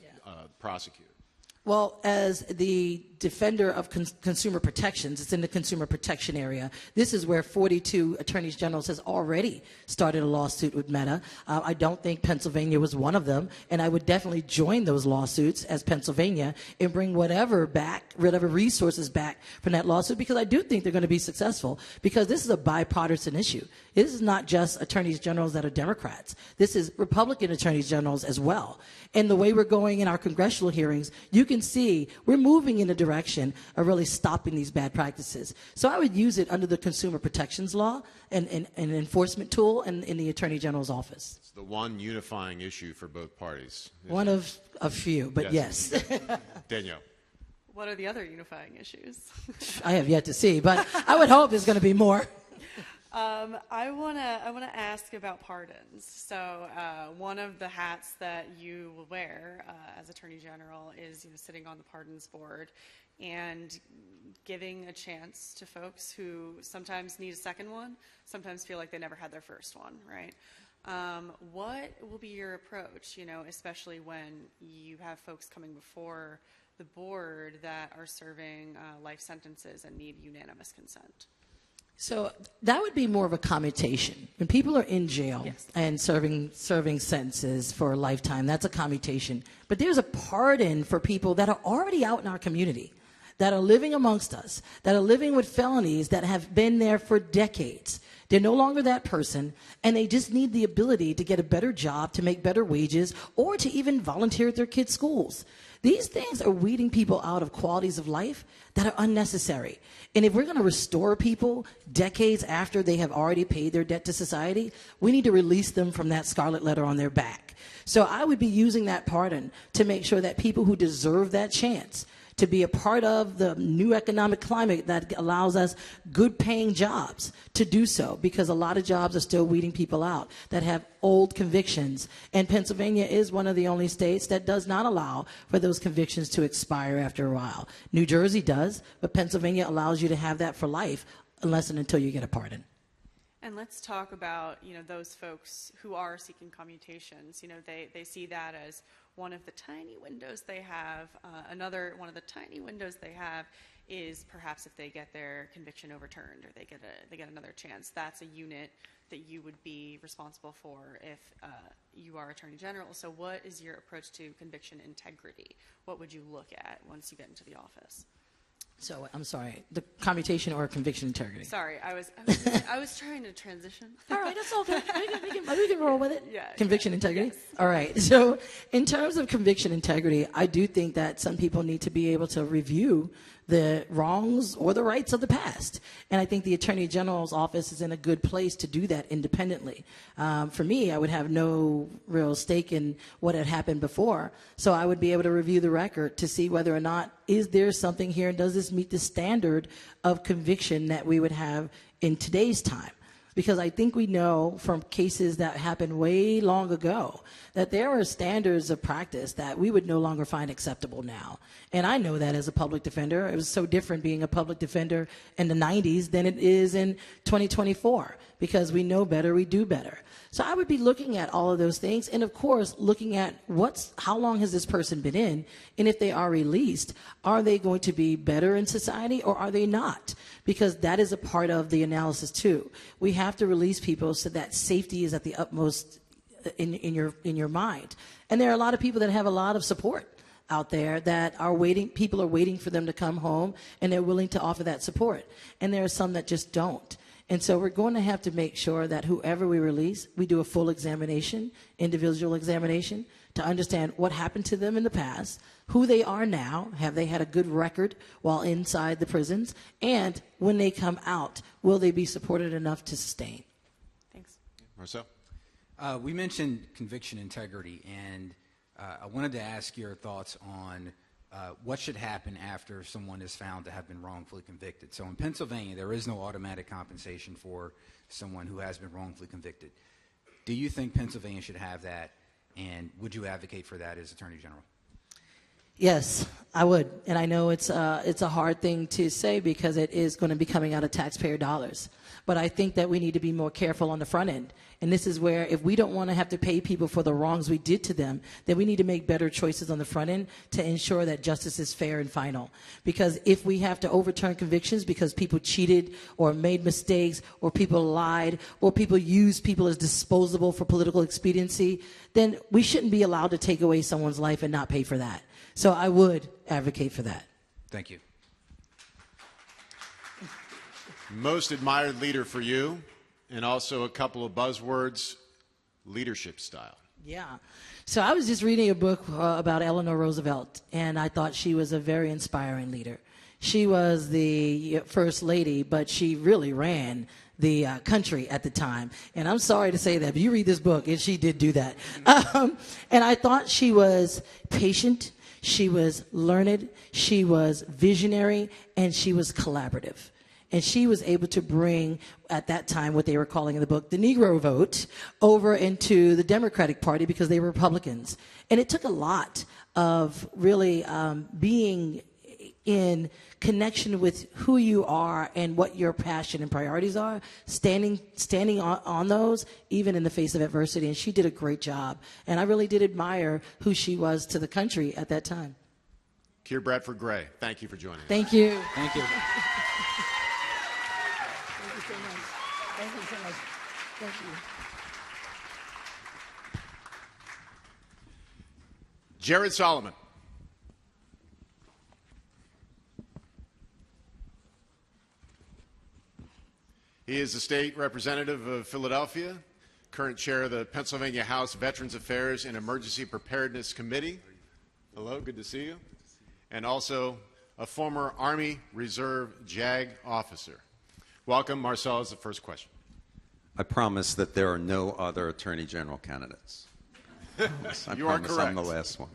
prosecutor? Well, as the defender of consumer protections, it's in the consumer protection area. This is where 42 attorneys generals has already started a lawsuit with Meta. I don't think Pennsylvania was one of them, and I would definitely join those lawsuits as Pennsylvania and bring whatever resources back from that lawsuit, because I do think they're going to be successful, because this is a bipartisan issue. This is not just attorneys generals that are Democrats. This is Republican attorneys generals as well. And the way we're going in our congressional hearings, you can see we're moving in a direction of really stopping these bad practices. So I would use it under the Consumer Protections Law and an enforcement tool in the Attorney General's office. It's the one unifying issue for both parties. One of a few, but yes. Danielle. What are the other unifying issues? I have yet to see, but I would hope there's going to be more. I wanna ask about pardons. So one of the hats that you will wear as Attorney General is sitting on the Pardons Board, and giving a chance to folks who sometimes need a second one, sometimes feel like they never had their first one, right? What will be your approach, especially when you have folks coming before the board that are serving life sentences and need unanimous consent? So that would be more of a commutation. When people are in jail and serving sentences for a lifetime, that's a commutation. But there's a pardon for people that are already out in our community, that are living amongst us, that are living with felonies that have been there for decades. They're no longer that person, and they just need the ability to get a better job, to make better wages, or to even volunteer at their kids' schools. These things are weeding people out of qualities of life that are unnecessary. And if we're going to restore people decades after they have already paid their debt to society, we need to release them from that scarlet letter on their back. So I would be using that pardon to make sure that people who deserve that chance to be a part of the new economic climate that allows us good paying jobs to do so, because a lot of jobs are still weeding people out that have old convictions. And Pennsylvania is one of the only states that does not allow for those convictions to expire after a while. New Jersey does, but Pennsylvania allows you to have that for life unless and until you get a pardon. And let's talk about, those folks who are seeking commutations. They see that as one of the tiny windows they have. Another one of the tiny windows they have is perhaps if they get their conviction overturned or they get another chance. That's a unit that you would be responsible for if you are Attorney General. So what is your approach to conviction integrity? What would you look at once you get into the office? So, I'm sorry, the commutation or conviction integrity? Sorry, I was trying to transition. All right, that's okay. We can roll with it. Yeah. Conviction integrity? Yes. All right. So, in terms of conviction integrity, I do think that some people need to be able to review the wrongs or the rights of the past. And I think the Attorney General's office is in a good place to do that independently. For me, I would have no real stake in what had happened before. So I would be able to review the record to see whether or not is there something here and does this meet the standard of conviction that we would have in today's time. Because I think we know from cases that happened way long ago that there are standards of practice that we would no longer find acceptable now. And I know that as a public defender. It was so different being a public defender in the 90s than it is in 2024, because we know better, we do better. So I would be looking at all of those things, and of course looking at how long has this person been in, and if they are released, are they going to be better in society or are they not? Because that is a part of the analysis too. We have to release people so that safety is at the utmost in your mind. And there are a lot of people that have a lot of support out there that are waiting. People are waiting for them to come home, and they're willing to offer that support. And there are some that just don't. And so we're going to have to make sure that whoever we release, we do a full examination, individual examination, to understand what happened to them in the past, who they are now, have they had a good record while inside the prisons, and when they come out, will they be supported enough to sustain? Thanks. Marcel? We mentioned conviction integrity, and I wanted to ask your thoughts on what should happen after someone is found to have been wrongfully convicted. So in Pennsylvania, there is no automatic compensation for someone who has been wrongfully convicted. Do you think Pennsylvania should have that, and would you advocate for that as Attorney General? Yes, I would. And I know it's a hard thing to say because it is going to be coming out of taxpayer dollars. But I think that we need to be more careful on the front end. And this is where if we don't want to have to pay people for the wrongs we did to them, then we need to make better choices on the front end to ensure that justice is fair and final. Because if we have to overturn convictions because people cheated or made mistakes or people lied or people used people as disposable for political expediency, then we shouldn't be allowed to take away someone's life and not pay for that. So I would advocate for that. Thank you. Most admired leader for you, and also a couple of buzzwords, leadership style. Yeah. So I was just reading a book about Eleanor Roosevelt, and I thought she was a very inspiring leader. She was the first lady, but she really ran the country at the time. And I'm sorry to say that, but you read this book, and she did do that. And I thought she was patient, she was learned, she was visionary, and she was collaborative. And she was able to bring, at that time, what they were calling in the book, the Negro vote, over into the Democratic Party because they were Republicans. And it took a lot of really being in connection with who you are and what your passion and priorities are, standing on those, even in the face of adversity. And she did a great job. And I really did admire who she was to the country at that time. Keir Bradford-Grey, thank you for joining us. Thank you. Thank you. Thank you so much. Thank you so much. Thank you. Jared Solomon. He is the state representative of Philadelphia, current chair of the Pennsylvania House Veterans Affairs and Emergency Preparedness Committee. Hello, good to see you. And also a former Army Reserve JAG officer. Welcome, Marcel, is the first question. I promise that there are no other Attorney General candidates. You are correct. I'm the last one.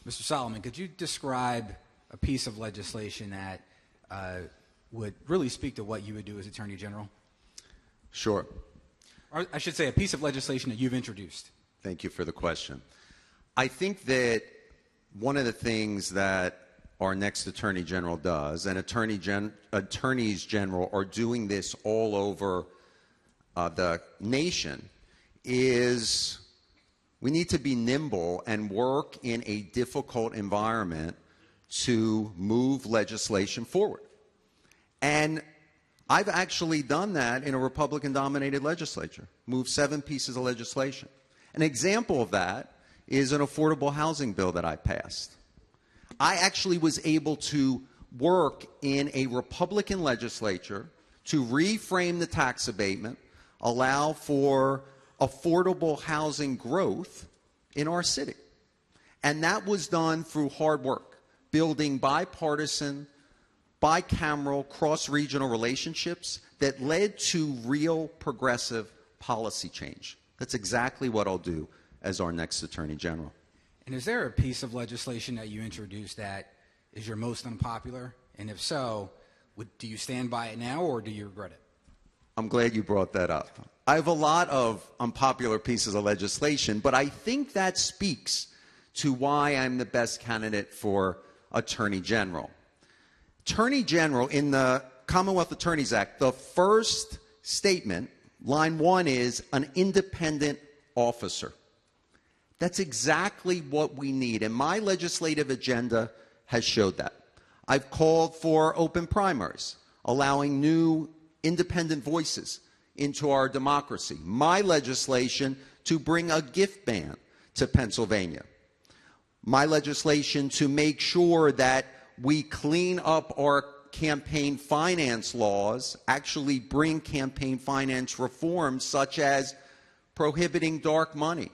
Mr. Solomon, could you describe a piece of legislation that would really speak to what you would do as Attorney General? Sure. Or I should say a piece of legislation that you've introduced. Thank you for the question. I think that one of the things that our next Attorney General does, and attorneys general are doing this all over the nation, is we need to be nimble and work in a difficult environment to move legislation forward. And I've actually done that in a Republican-dominated legislature, moved 7 pieces of legislation. An example of that is an affordable housing bill that I passed. I actually was able to work in a Republican legislature to reframe the tax abatement, allow for affordable housing growth in our city. And that was done through hard work, building bipartisan, bicameral, cross-regional relationships that led to real progressive policy change. That's exactly what I'll do as our next Attorney General. And is there a piece of legislation that you introduced that is your most unpopular? And if so, do you stand by it now or do you regret it? I'm glad you brought that up. I have a lot of unpopular pieces of legislation, but I think that speaks to why I'm the best candidate for Attorney General. Attorney General, in the Commonwealth Attorneys Act, the first statement, line 1, is an independent officer. That's exactly what we need, and my legislative agenda has showed that. I've called for open primaries, allowing new independent voices into our democracy. My legislation to bring a gift ban to Pennsylvania. My legislation to make sure that we clean up our campaign finance laws, actually bring campaign finance reforms such as prohibiting dark money,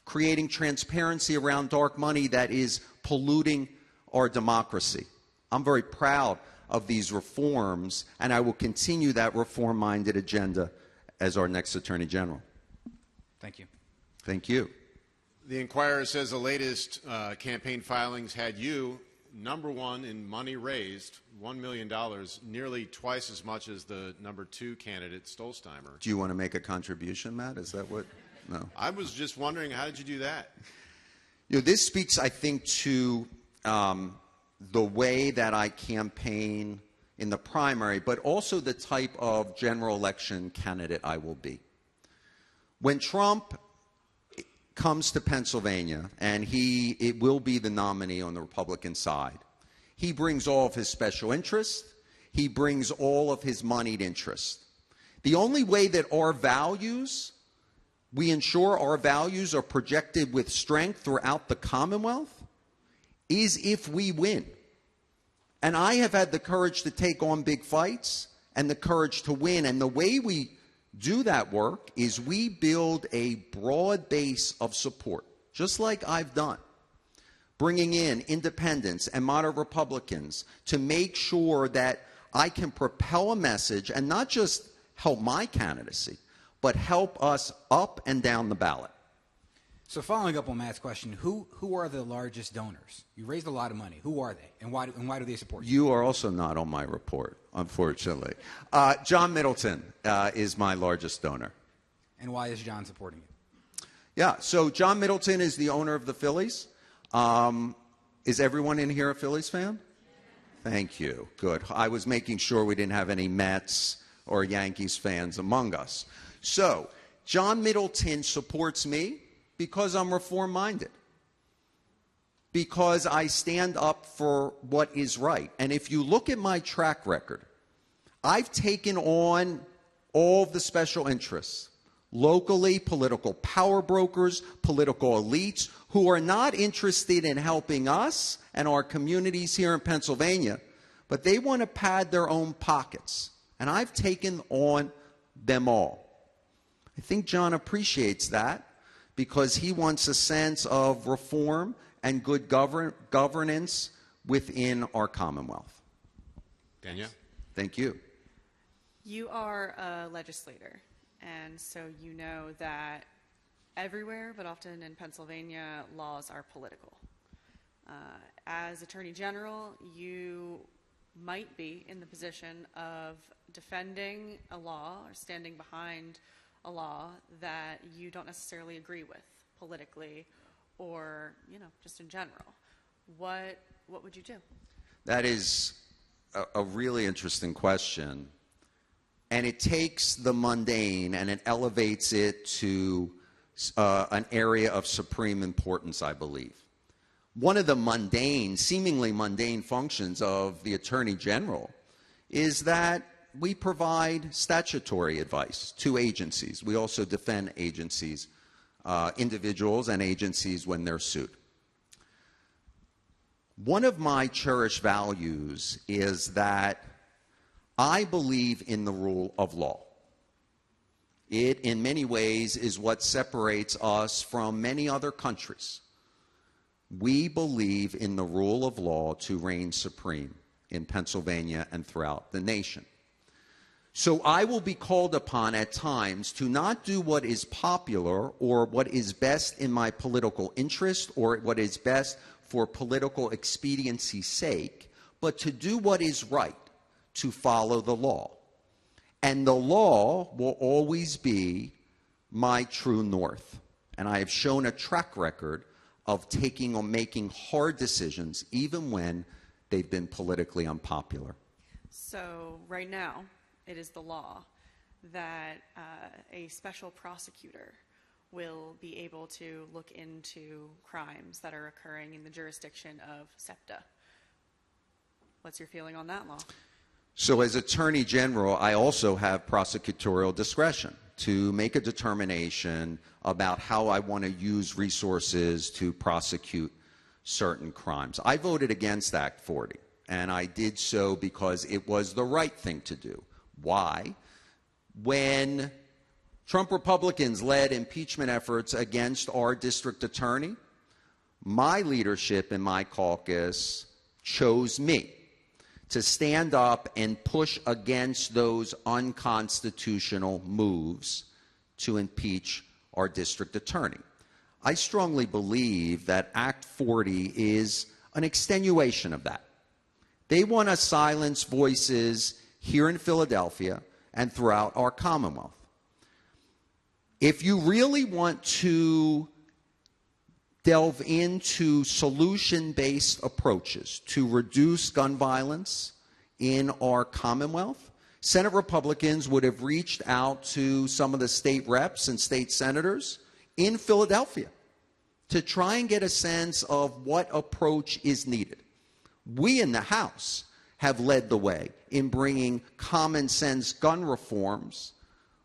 creating transparency around dark money that is polluting our democracy. I'm very proud of these reforms, and I will continue that reform-minded agenda as our next Attorney General. Thank you. Thank you. The Inquirer says the latest campaign filings had you #1 in money raised, $1 million, nearly twice as much as the #2 candidate, Stollsteimer. Do you want to make a contribution, Matt? Is that what? No. I was just wondering, how did you do that? You know, this speaks, I think, to the way that I campaign in the primary, but also the type of general election candidate I will be. When Trump comes to Pennsylvania, and it will be the nominee on the Republican side, he brings all of his special interests. He brings all of his moneyed interests. The only way that we ensure our values are projected with strength throughout the Commonwealth is if we win. And I have had the courage to take on big fights and the courage to win. And the way we do that work is we build a broad base of support, just like I've done, bringing in independents and moderate Republicans to make sure that I can propel a message and not just help my candidacy, but help us up and down the ballot. So following up on Matt's question, who are the largest donors? You raised a lot of money. Who are they, and why do they support you? You are also not on my report, unfortunately. John Middleton is my largest donor. And why is John supporting you? Yeah, so John Middleton is the owner of the Phillies. Is everyone in here a Phillies fan? Thank you. Good. I was making sure we didn't have any Mets or Yankees fans among us. So, John Middleton supports me because I'm reform-minded, because I stand up for what is right. And if you look at my track record, I've taken on all the special interests, locally, political power brokers, political elites, who are not interested in helping us and our communities here in Pennsylvania, but they want to pad their own pockets. And I've taken on them all. I think John appreciates that because he wants a sense of reform and good governance within our Commonwealth. Danielle? Thank you. You are a legislator, and so you know that everywhere, but often in Pennsylvania, laws are political. As Attorney General, you might be in the position of defending a law or standing behind a law that you don't necessarily agree with politically or, just in general. What would you do? That is a really interesting question. And it takes the mundane and it elevates it to an area of supreme importance, I believe. One of the mundane, seemingly mundane functions of the Attorney General is that we provide statutory advice to agencies. We also defend agencies, individuals and agencies when they're sued. One of my cherished values is that I believe in the rule of law. It, in many ways, is what separates us from many other countries. We believe in the rule of law to reign supreme in Pennsylvania and throughout the nation. So I will be called upon at times to not do what is popular or what is best in my political interest or what is best for political expediency's sake, but to do what is right, to follow the law. And the law will always be my true north. And I have shown a track record of taking or making hard decisions even when they've been politically unpopular. So right now, it is the law that a special prosecutor will be able to look into crimes that are occurring in the jurisdiction of SEPTA. What's your feeling on that law? So as Attorney General, I also have prosecutorial discretion to make a determination about how I want to use resources to prosecute certain crimes. I voted against Act 40, and I did so because it was the right thing to do. Why? When Trump Republicans led impeachment efforts against our district attorney, my leadership in my caucus chose me to stand up and push against those unconstitutional moves to impeach our district attorney. I strongly believe that Act 40 is an extenuation of that. They want to silence voices here in Philadelphia and throughout our Commonwealth. If you really want to delve into solution-based approaches to reduce gun violence in our Commonwealth, Senate Republicans would have reached out to some of the state reps and state senators in Philadelphia to try and get a sense of what approach is needed. We in the House have led the way in bringing common sense gun reforms,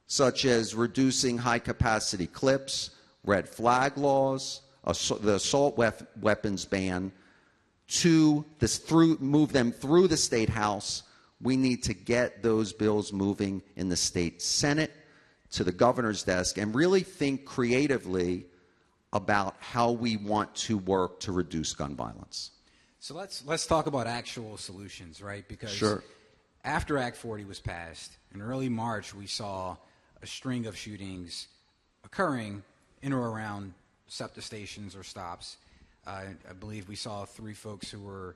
such as reducing high-capacity clips, red flag laws, the assault weapons ban, move them through the State House. We need to get those bills moving in the State Senate to the governor's desk and really think creatively about how we want to work to reduce gun violence. So let's talk about actual solutions, right? Because Sure. After Act 40 was passed, in early March, we saw a string of shootings occurring in or around SEPTA stations or stops. I believe we saw 3 folks who were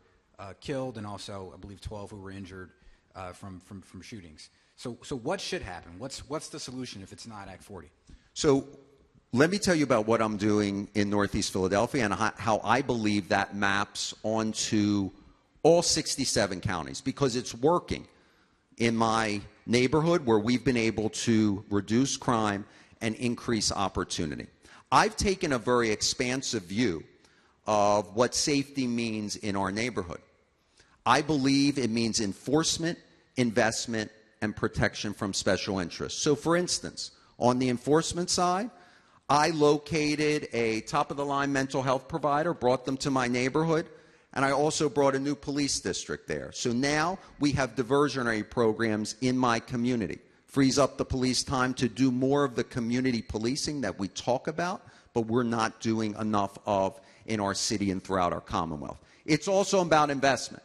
killed and also, I believe, 12 who were injured from shootings. So what should happen? What's the solution if it's not Act 40? So let me tell you about what I'm doing in Northeast Philadelphia and how I believe that maps onto all 67 counties, because it's working in my neighborhood where we've been able to reduce crime and increase opportunity. I've taken a very expansive view of what safety means in our neighborhood. I believe it means enforcement, investment, and protection from special interests. So, for instance, on the enforcement side, I located a top-of-the-line mental health provider, brought them to my neighborhood, and I also brought a new police district there. So now we have diversionary programs in my community. Frees up the police time to do more of the community policing that we talk about, but we're not doing enough of in our city and throughout our Commonwealth. It's also about investment.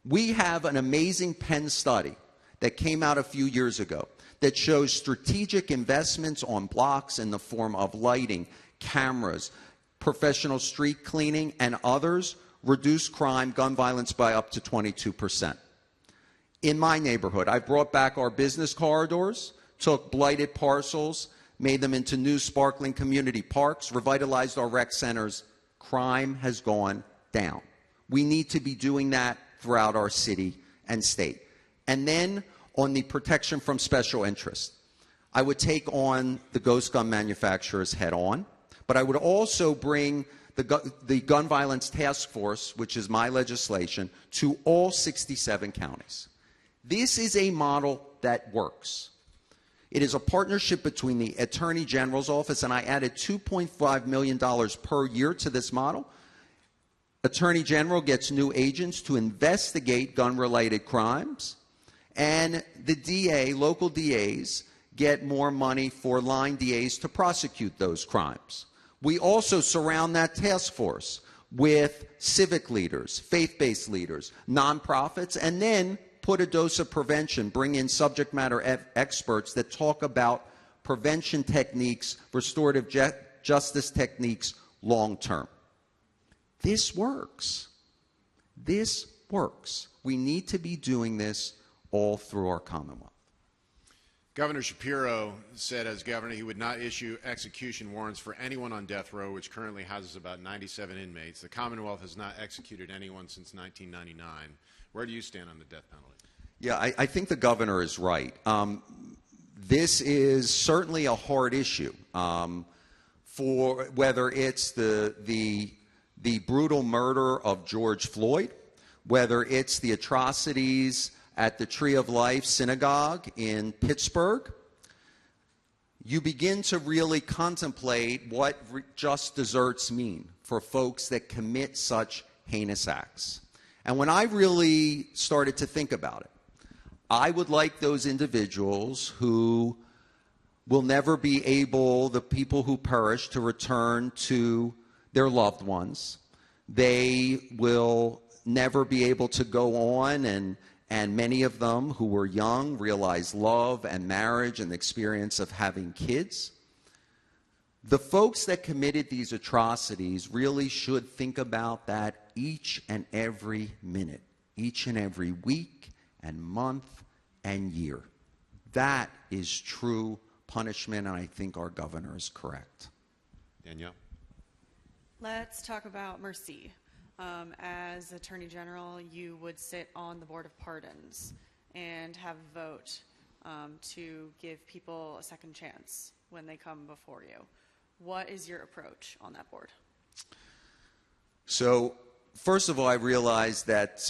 We have an amazing Penn study that came out a few years ago that shows strategic investments on blocks in the form of lighting, cameras, professional street cleaning, and others reduce crime, gun violence by up to 22%. In my neighborhood, I brought back our business corridors, took blighted parcels, made them into new sparkling community parks, revitalized our rec centers. Crime has gone down. We need to be doing that throughout our city and state. And then on the protection from special interest, I would take on the ghost gun manufacturers head on, but I would also bring the Gun Violence Task Force, which is my legislation, to all 67 counties. This is a model that works. It is a partnership between the Attorney General's office, and I added $2.5 million per year to this model. Attorney General gets new agents to investigate gun-related crimes, and the DA, local DAs, get more money for line DAs to prosecute those crimes. We also surround that task force with civic leaders, faith-based leaders, nonprofits, and then put a dose of prevention, bring in subject matter experts that talk about prevention techniques, restorative justice techniques long-term. This works. This works. We need to be doing this all through our Commonwealth. Governor Shapiro said as governor he would not issue execution warrants for anyone on death row, which currently houses about 97 inmates. The Commonwealth has not executed anyone since 1999. Where do you stand on the death penalty? Yeah, I think the governor is right. This is certainly a hard issue for whether it's the brutal murder of George Floyd, whether it's the atrocities at the Tree of Life Synagogue in Pittsburgh. You begin to really contemplate what just deserts mean for folks that commit such heinous acts. And when I really started to think about it, I would like those individuals who will never be able, the people who perish, to return to their loved ones. They will never be able to go on, and many of them who were young realize love and marriage and the experience of having kids. The folks that committed these atrocities really should think about that each and every minute, each and every week and month and year. That is true punishment, and I think our governor is correct. Danielle? Let's talk about mercy. As Attorney General, you would sit on the Board of Pardons and have a vote to give people a second chance when they come before you. What is your approach on that board? So, first of all, I realized that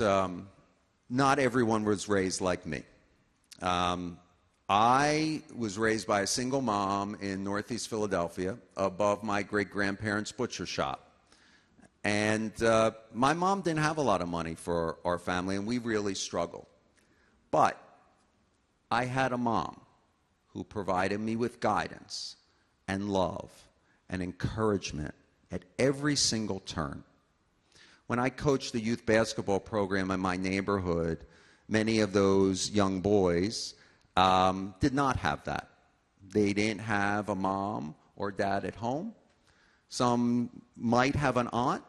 not everyone was raised like me. I was raised by a single mom in Northeast Philadelphia above my great-grandparents' butcher shop. And my mom didn't have a lot of money for our family, and we really struggled. But I had a mom who provided me with guidance and love and encouragement at every single turn. When I coached the youth basketball program in my neighborhood, many of those young boys did not have that. They didn't have a mom or dad at home. Some might have an aunt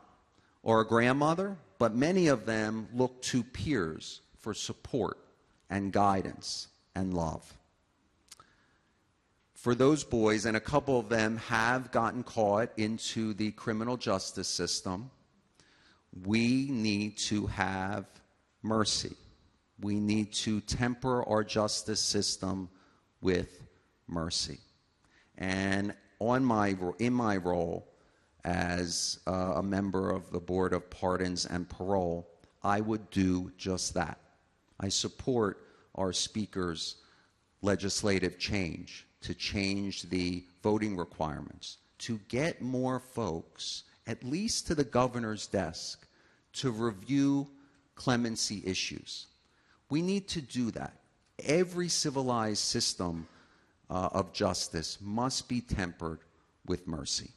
or a grandmother, but many of them looked to peers for support and guidance and love. for those boys, and a couple of them have gotten caught into the criminal justice system, we need to have mercy. We need to temper our justice system with mercy. And in my role as a member of the Board of Pardons and Parole, I would do just that. I support our Speaker's legislative change to change the voting requirements, to get more folks, at least to the governor's desk, to review clemency issues. We need to do that. Every civilized system of justice must be tempered with mercy.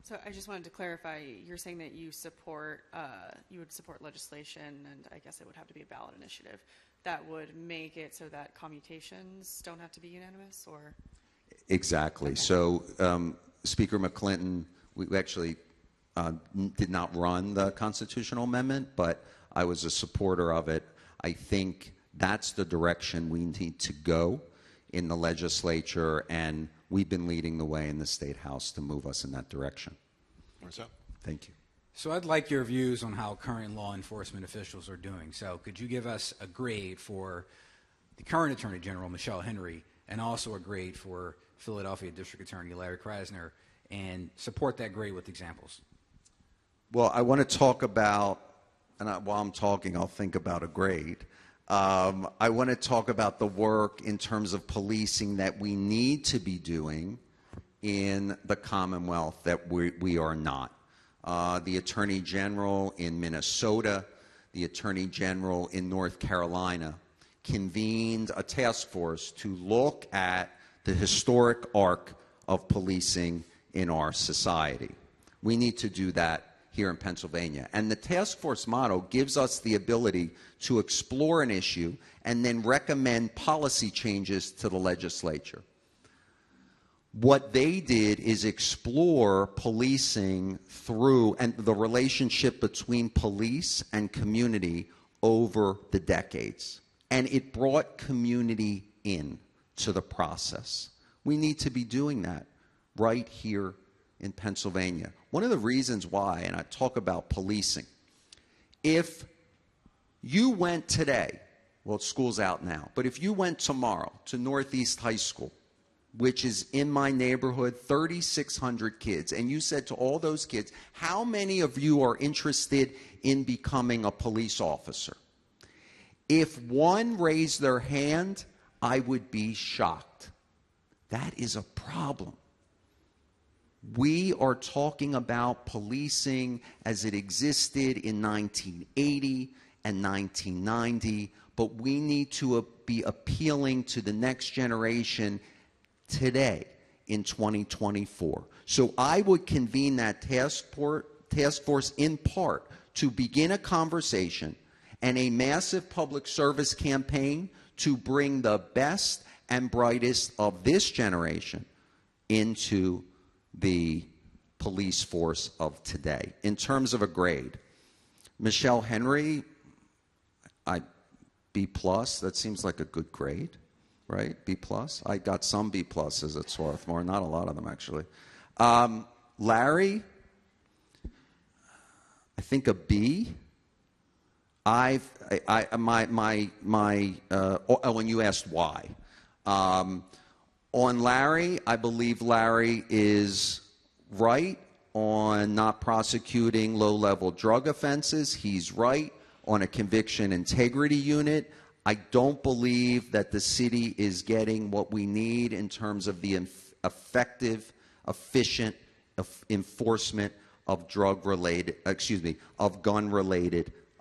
So I just wanted to clarify, you're saying that you support, you would support legislation, and I guess it would have to be a ballot initiative, that would make it so that commutations don't have to be unanimous, or? Exactly. Okay. So Speaker McClinton, we actually did not run the constitutional amendment, but I was a supporter of it. I think that's the direction we need to go in the legislature, and we've been leading the way in the State House to move us in that direction. Marcel? Thank you. So I'd like your views on how current law enforcement officials are doing. So could you give us a grade for the current Attorney General, Michelle Henry, and also a grade for Philadelphia District Attorney Larry Krasner, and support that grade with examples? Well, I want to talk about, and while I'm talking, I'll think about a grade. I want to talk about the work in terms of policing that we need to be doing in the Commonwealth that we are not. The Attorney General in Minnesota, the Attorney General in North Carolina convened a task force to look at the historic arc of policing in our society. We need to do that here in Pennsylvania. And the task force motto gives us the ability to explore an issue and then recommend policy changes to the legislature. What they did is explore policing through and the relationship between police and community over the decades. And it brought community in to the process. We need to be doing that right here in Pennsylvania. One of the reasons why, and I talk about policing, if you went today, well, school's out now, but if you went tomorrow to Northeast High School, which is in my neighborhood, 3,600 kids, and you said to all those kids, how many of you are interested in becoming a police officer? If one raised their hand, I would be shocked. That is a problem. We are talking about policing as it existed in 1980 and 1990, but we need to be appealing to the next generation today in 2024. So I would convene that task force in part to begin a conversation and a massive public service campaign to bring the best and brightest of this generation into the police force of today. In terms of a grade, Michelle Henry, B+, that seems like a good grade, right? B+. I got some B+ at Swarthmore, not a lot of them actually. Larry, I think a B. When you asked why. On Larry, I believe Larry is right on not prosecuting low-level drug offenses. He's right on a conviction integrity unit. I don't believe that the city is getting what we need in terms of the effective, efficient enforcement of gun-related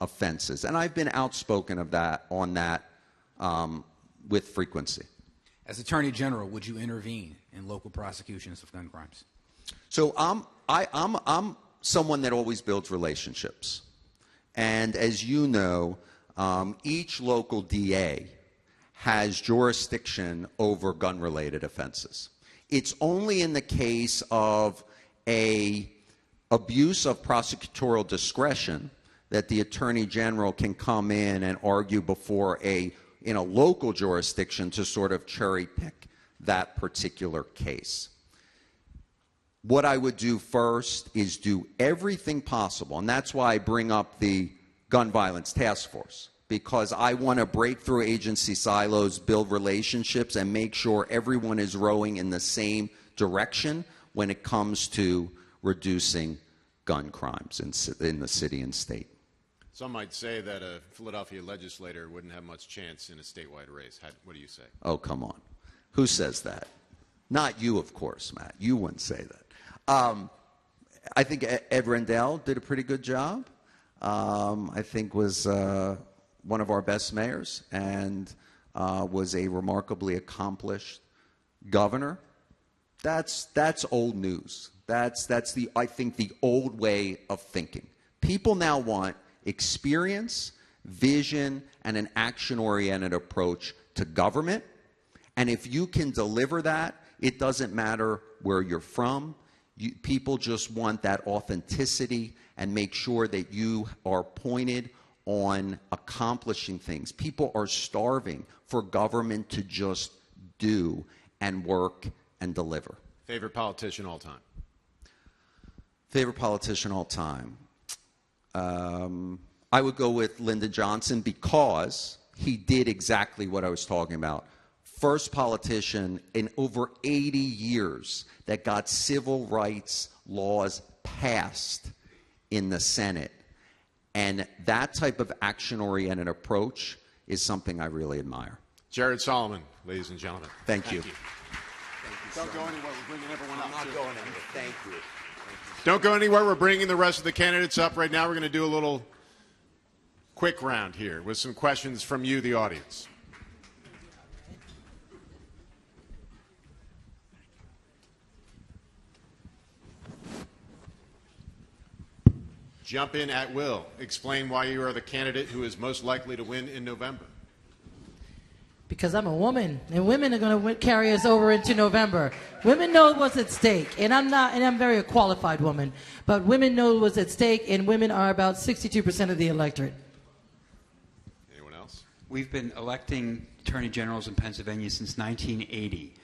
offenses. And I've been outspoken on that with frequency. As Attorney General, would you intervene in local prosecutions of gun crimes? So I'm someone that always builds relationships. And as you know, each local DA has jurisdiction over gun-related offenses. It's only in the case of a abuse of prosecutorial discretion that the Attorney General can come in and argue before in a local jurisdiction to sort of cherry pick that particular case. What I would do first is do everything possible, and that's why I bring up the Gun Violence Task Force, because I want to break through agency silos, build relationships, and make sure everyone is rowing in the same direction when it comes to reducing gun crimes in the city and state. Some might say that a Philadelphia legislator wouldn't have much chance in a statewide race. What do you say? Oh, come on. Who says that? Not you, of course, Matt. You wouldn't say that. I think Ed Rendell did a pretty good job. I think was one of our best mayors and was a remarkably accomplished governor. That's old news. That's I think the old way of thinking. People now want experience, vision, and an action-oriented approach to government. And if you can deliver that, it doesn't matter where you're from. People just want that authenticity and make sure that you are pointed on accomplishing things. People are starving for government to just do and work and deliver. Favorite politician all time? Favorite politician all time? I would go with Lyndon Johnson because he did exactly what I was talking about. First politician in over 80 years that got civil rights laws passed in the Senate. And that type of action-oriented approach is something I really admire. Jared Solomon, ladies and gentlemen. Thank you. Don't go anywhere. We're bringing everyone up. I'm not going anywhere. Thank you. Don't go anywhere. We're bringing the rest of the candidates up right now. We're going to do a little quick round here with some questions from you, the audience. Jump in at will. Explain why you are the candidate who is most likely to win in November. Because I'm a woman, and women are going to carry us over into November. Women know what's at stake, and I'm a very qualified woman, but women know what's at stake, and women are about 62% of the electorate. Anyone else? We've been electing attorney generals in Pennsylvania since 1980.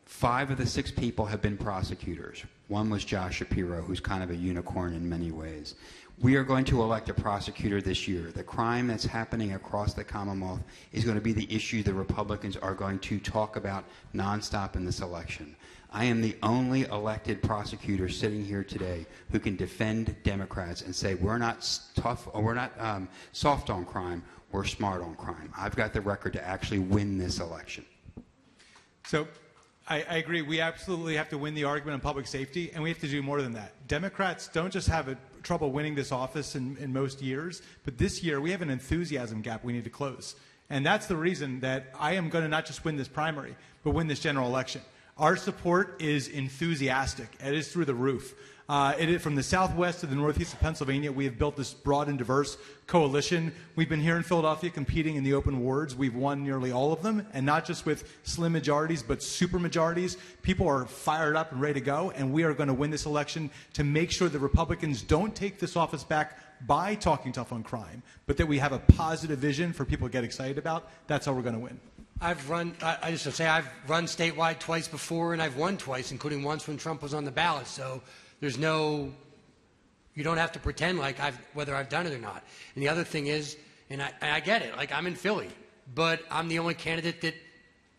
5 of the 6 people have been prosecutors. One was Josh Shapiro, who's kind of a unicorn in many ways. We are going to elect a prosecutor this year. The crime that's happening across the Commonwealth is going to be the issue the Republicans are going to talk about nonstop in this election. I am the only elected prosecutor sitting here today who can defend Democrats and say we're not tough or we're not soft on crime, we're smart on crime. I've got the record to actually win this election. So I agree. We absolutely have to win the argument on public safety, and we have to do more than that. Democrats don't just have trouble winning this office in most years, but this year we have an enthusiasm gap we need to close. And that's the reason that I am going to not just win this primary, but win this general election. Our support is enthusiastic. It is through the roof. It is from the southwest to the northeast of Pennsylvania. We have built this broad and diverse coalition. We've been here in Philadelphia competing in the open wards. We've won nearly all of them, and not just with slim majorities, but super majorities. People are fired up and ready to go, and we are going to win this election to make sure the Republicans don't take this office back by talking tough on crime, but that we have a positive vision for people to get excited about. That's how we're going to win. I've run statewide twice before, and I've won twice, including once when Trump was on the ballot. So there's no, you don't have to pretend like whether I've done it or not. And the other thing is, and I get it, like I'm in Philly, but I'm the only candidate that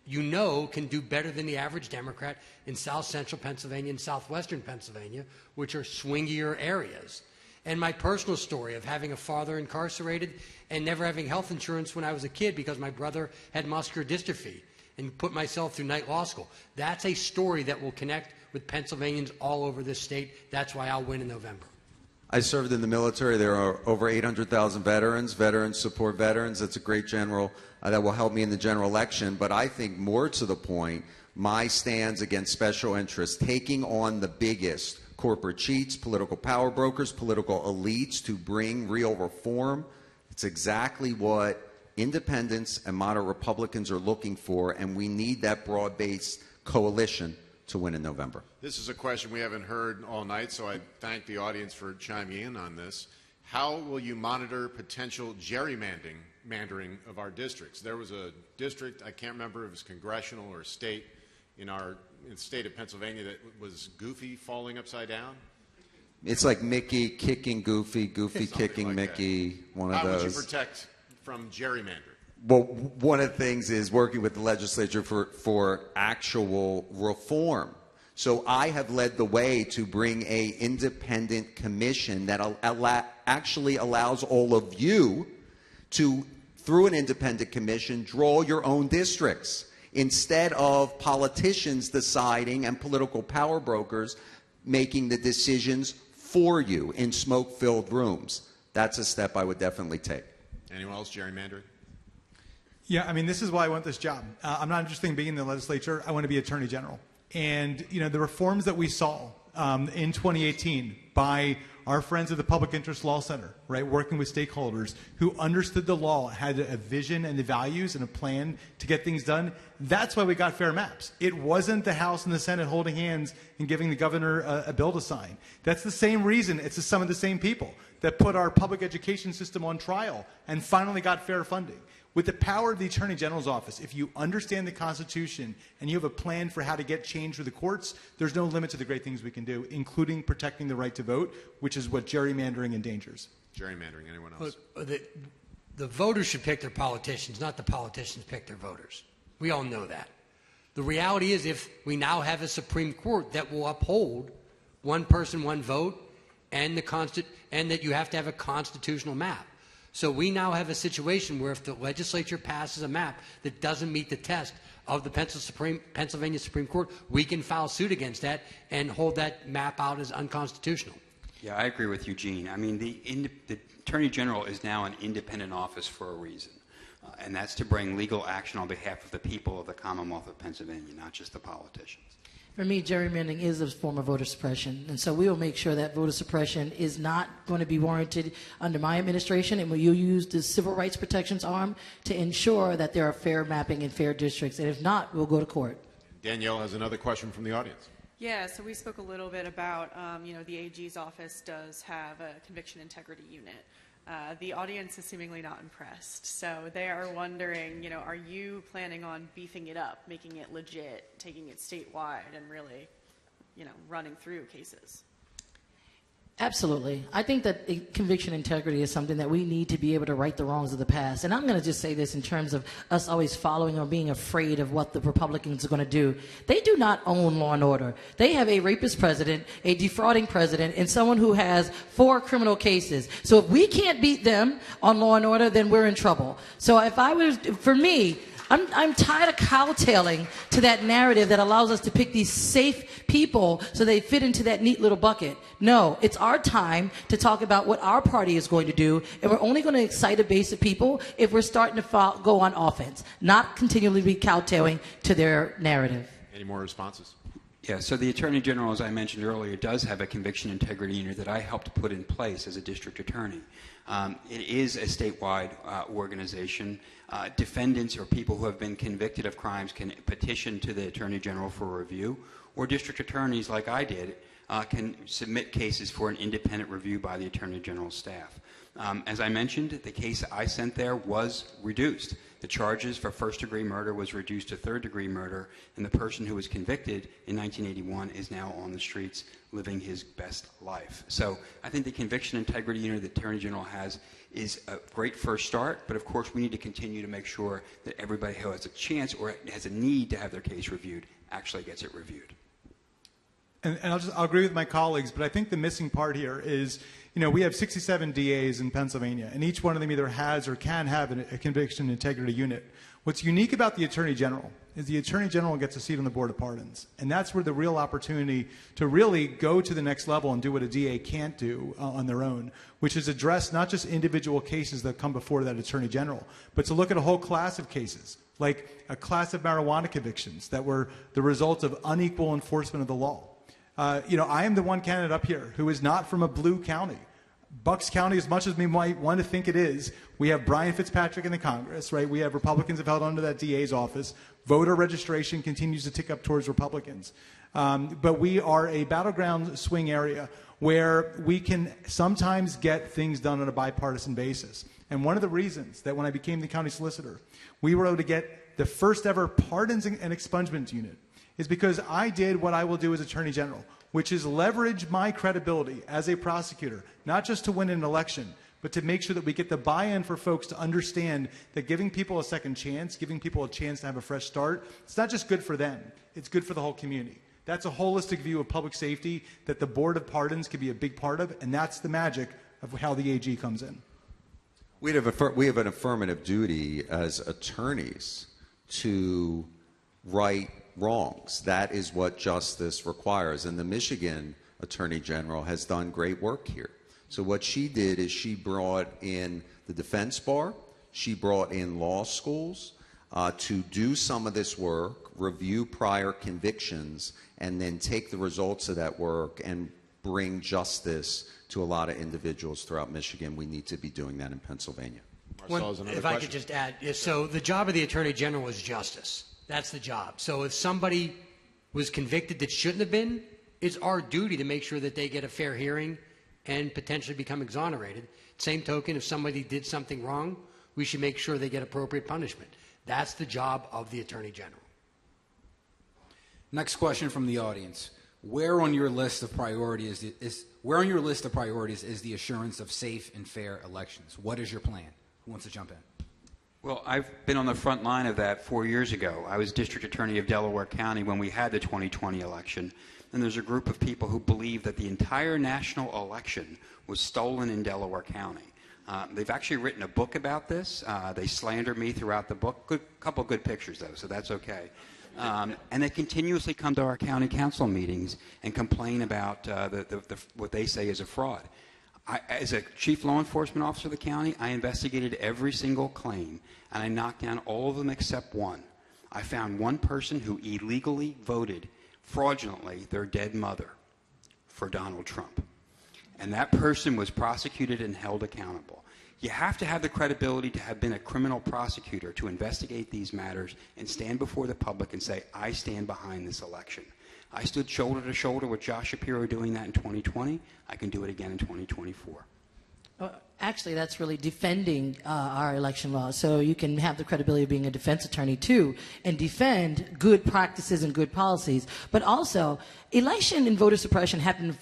can do better than the average Democrat in South Central Pennsylvania and Southwestern Pennsylvania, which are swingier areas. And my personal story of having a father incarcerated and never having health insurance when I was a kid because my brother had muscular dystrophy and put myself through night law school. That's a story that will connect with Pennsylvanians all over this state. That's why I'll win in November. I served in the military. There are over 800,000 veterans. Veterans support veterans. That's a great general that will help me in the general election. But I think more to the point, my stands against special interests, taking on the biggest corporate cheats, political power brokers, political elites to bring real reform. It's exactly what independents and moderate Republicans are looking for, and we need that broad-based coalition to win in November. This is a question we haven't heard all night, so I thank the audience for chiming in on this. How will you monitor potential gerrymandering of our districts? There was a district, I can't remember if it was congressional or state, in the state of Pennsylvania that was Goofy falling upside down? It's like Mickey kicking Goofy, Goofy Something kicking like Mickey, that. one of How those. would you protect from gerrymandering? Well, one of the things is working with the legislature for actual reform. So I have led the way to bring a independent commission that actually allows all of you to, through an independent commission, draw your own districts instead of politicians deciding and political power brokers making the decisions for you in smoke-filled rooms. That's a step I would definitely take. Anyone else gerrymandering? Yeah, I mean, this is why I want this job. I'm not interested in being in the legislature. I want to be Attorney General. And, you know, the reforms that we saw in 2018 by our friends at the Public Interest Law Center, right, working with stakeholders who understood the law, had a vision and the values and a plan to get things done, that's why we got fair maps. It wasn't the House and the Senate holding hands and giving the governor a bill to sign. That's the same reason, it's some of the same people that put our public education system on trial and finally got fair funding. With the power of the Attorney General's office, if you understand the Constitution and you have a plan for how to get change through the courts, there's no limit to the great things we can do, including protecting the right to vote, which is what gerrymandering endangers. Gerrymandering, anyone else? Look, the voters should pick their politicians, not the politicians pick their voters. We all know that. The reality is if we now have a Supreme Court that will uphold one person, one vote, and that you have to have a constitutional map. So we now have a situation where if the legislature passes a map that doesn't meet the test of the Pennsylvania Supreme Court, we can file suit against that and hold that map out as unconstitutional. Yeah, I agree with Eugene. I mean, the Attorney General is now an independent office for a reason, and that's to bring legal action on behalf of the people of the Commonwealth of Pennsylvania, not just the politicians. For me, gerrymandering is a form of voter suppression, and so we will make sure that voter suppression is not going to be warranted under my administration, and we'll use the civil rights protections arm to ensure that there are fair mapping and fair districts, and if not, we'll go to court. Danielle has another question from the audience. Yeah, so we spoke a little bit about, the AG's office does have a conviction integrity unit. The audience is seemingly not impressed. So they are wondering, are you planning on beefing it up, making it legit, taking it statewide, and really, running through cases? Absolutely. I think that conviction integrity is something that we need to be able to right the wrongs of the past. And I'm going to just say this in terms of us always following or being afraid of what the Republicans are going to do. They do not own law and order. They have a rapist president, a defrauding president, and someone who has 4 criminal cases. So if we can't beat them on law and order, then we're in trouble. So for me, I'm tired of cowtailing to that narrative that allows us to pick these safe people so they fit into that neat little bucket. No, it's our time to talk about what our party is going to do, and we're only going to excite a base of people if we're starting to go on offense, not continually be kowtailing to their narrative. Any more responses? Yeah, so the Attorney General, as I mentioned earlier, does have a conviction integrity unit that I helped put in place as a district attorney. It is a statewide organization. Defendants or people who have been convicted of crimes can petition to the Attorney General for review, or district attorneys, like I did, can submit cases for an independent review by the Attorney General's staff. As I mentioned, the case I sent there was reduced. The charges for first-degree murder was reduced to third-degree murder, and the person who was convicted in 1981 is now on the streets living his best life. So I think the conviction integrity unit the Attorney General has is a great first start, but of course we need to continue to make sure that everybody who has a chance or has a need to have their case reviewed actually gets it reviewed. And I'll agree with my colleagues, but I think the missing part here is, we have 67 DAs in Pennsylvania, and each one of them either has or can have a conviction integrity unit. What's unique about the Attorney General is the Attorney General gets a seat on the Board of Pardons, and that's where the real opportunity to really go to the next level and do what a DA can't do on their own, which is address not just individual cases that come before that Attorney General, but to look at a whole class of cases, like a class of marijuana convictions that were the result of unequal enforcement of the law. I am the one candidate up here who is not from a blue county. Bucks County, as much as we might want to think it is, we have Brian Fitzpatrick in the Congress, right? We have Republicans have held onto that DA's office. Voter registration continues to tick up towards Republicans. But we are a battleground swing area where we can sometimes get things done on a bipartisan basis. And one of the reasons that when I became the county solicitor, we were able to get the first ever pardons and expungement unit is because I did what I will do as Attorney General, which is leverage my credibility as a prosecutor, not just to win an election, but to make sure that we get the buy-in for folks to understand that giving people a second chance, giving people a chance to have a fresh start, it's not just good for them, it's good for the whole community. That's a holistic view of public safety that the Board of Pardons can be a big part of, and that's the magic of how the AG comes in. We have an affirmative duty as attorneys to right wrongs. That is what justice requires, and the Michigan Attorney General has done great work here. So what she did is she brought in the defense bar, she brought in law schools to do some of this work, review prior convictions, and then take the results of that work and bring justice to a lot of individuals throughout Michigan. We need to be doing that in Pennsylvania. If I could just add, so the job of the Attorney General is justice. That's the job. So if somebody was convicted that shouldn't have been, it's our duty to make sure that they get a fair hearing and potentially become exonerated. Same token, if somebody did something wrong, we should make sure they get appropriate punishment. That's the job of the Attorney General. Next question from the audience. Where on your list of priorities is the assurance of safe and fair elections? What is your plan? Who wants to jump in? Well, I've been on the front line of that 4 years ago. I was District Attorney of Delaware County when we had the 2020 election. And there's a group of people who believe that the entire national election was stolen in Delaware County. They've actually written a book about this. They slander me throughout the book. Couple good pictures, though, so that's okay. And they continuously come to our county council meetings and complain about what they say is a fraud. As a chief law enforcement officer of the county, I investigated every single claim, and I knocked down all of them except one. I found one person who illegally voted fraudulently their dead mother for Donald Trump. And that person was prosecuted and held accountable. You have to have the credibility to have been a criminal prosecutor to investigate these matters and stand before the public and say, I stand behind this election. I stood shoulder to shoulder with Josh Shapiro doing that in 2020. I can do it again in 2024. Actually, that's really defending our election laws. So you can have the credibility of being a defense attorney, too, and defend good practices and good policies. But also, election and voter suppression happen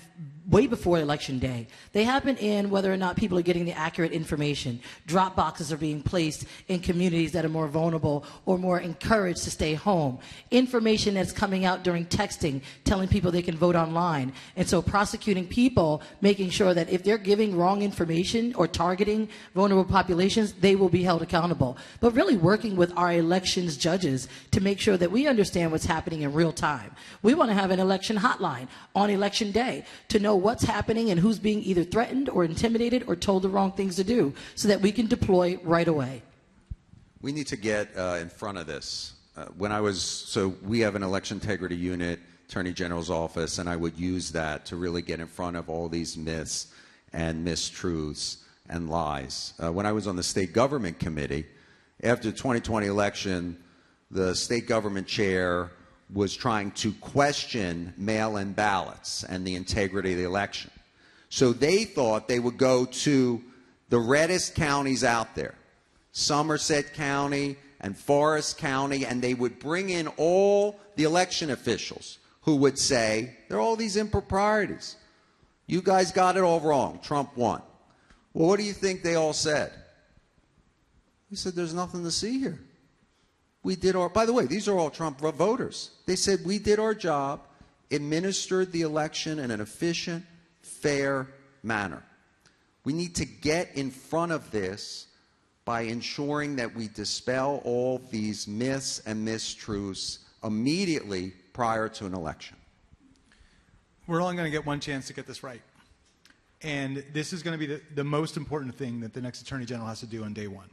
way before election day. They happen in whether or not people are getting the accurate information. Drop boxes are being placed in communities that are more vulnerable or more encouraged to stay home. Information that's coming out during texting, telling people they can vote online. And so prosecuting people, making sure that if they're giving wrong information or targeting vulnerable populations, they will be held accountable. But really working with our elections judges to make sure that we understand what's happening in real time. We want to have an election hotline on election day to know what's happening and who's being either threatened or intimidated or told the wrong things to do so that we can deploy right away. We need to get in front of this. So we have an election integrity unit, Attorney General's office, and I would use that to really get in front of all these myths and mistruths and lies. When I was on the state government committee, after the 2020 election, the state government chair was trying to question mail-in ballots and the integrity of the election. So they thought they would go to the reddest counties out there, Somerset County and Forest County, and they would bring in all the election officials who would say, there are all these improprieties. You guys got it all wrong. Trump won. Well, what do you think they all said? He said, there's nothing to see here. We did our, by the way, these are all Trump voters. They said we did our job, administered the election in an efficient, fair manner. We need to get in front of this by ensuring that we dispel all these myths and mistruths immediately prior to an election. We're only going to get one chance to get this right. And this is going to be the most important thing that the next Attorney General has to do on day one.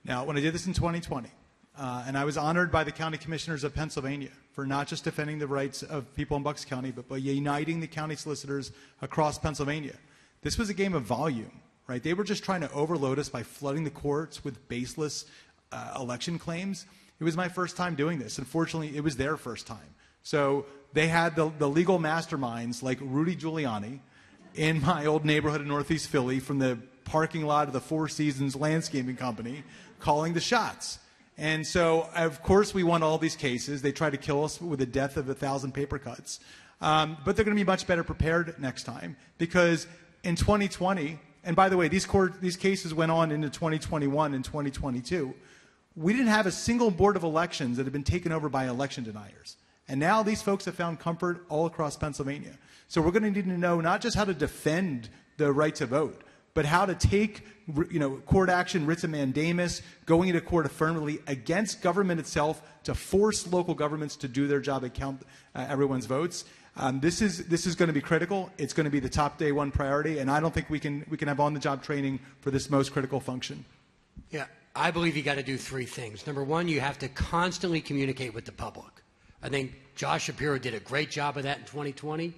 Now, when I did this in 2020, and I was honored by the county commissioners of Pennsylvania for not just defending the rights of people in Bucks County, but by uniting the county solicitors across Pennsylvania. This was a game of volume, right? They were just trying to overload us by flooding the courts with baseless election claims. It was my first time doing this. Unfortunately, it was their first time. So they had the legal masterminds like Rudy Giuliani in my old neighborhood in Northeast Philly from the parking lot of the Four Seasons Landscaping Company calling the shots. And so, of course, we won all these cases. They tried to kill us with the death of 1,000 paper cuts. But they're going to be much better prepared next time, because in 2020, and by the way, these cases went on into 2021 and 2022, we didn't have a single board of elections that had been taken over by election deniers. And now these folks have found comfort all across Pennsylvania. So we're going to need to know not just how to defend the right to vote, but how to take court action, writs of mandamus, going into court affirmatively against government itself to force local governments to do their job and count everyone's votes. This is going to be critical. It's going to be the top day one priority, and I don't think we can have on-the-job training for this most critical function. Yeah, I believe you got to do three things. Number one, you have to constantly communicate with the public. I think Josh Shapiro did a great job of that in 2020.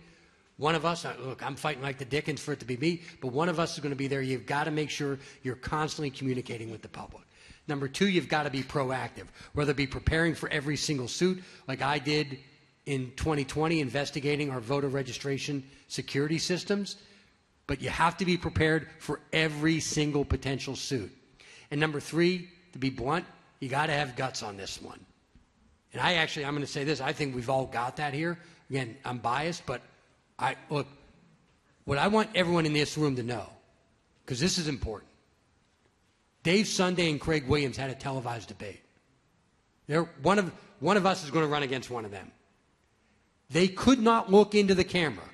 One of us, look, I'm fighting like the Dickens for it to be me, but one of us is going to be there. You've got to make sure you're constantly communicating with the public. Number two, you've got to be proactive, whether it be preparing for every single suit, like I did in 2020, investigating our voter registration security systems. But you have to be prepared for every single potential suit. And number three, to be blunt, you got to have guts on this one. And I'm going to say this, I think we've all got that here. Again, I'm biased, but look, what I want everyone in this room to know, because this is important. Dave Sunday and Craig Williams had a televised debate. One of us is going to run against one of them. They could not look into the camera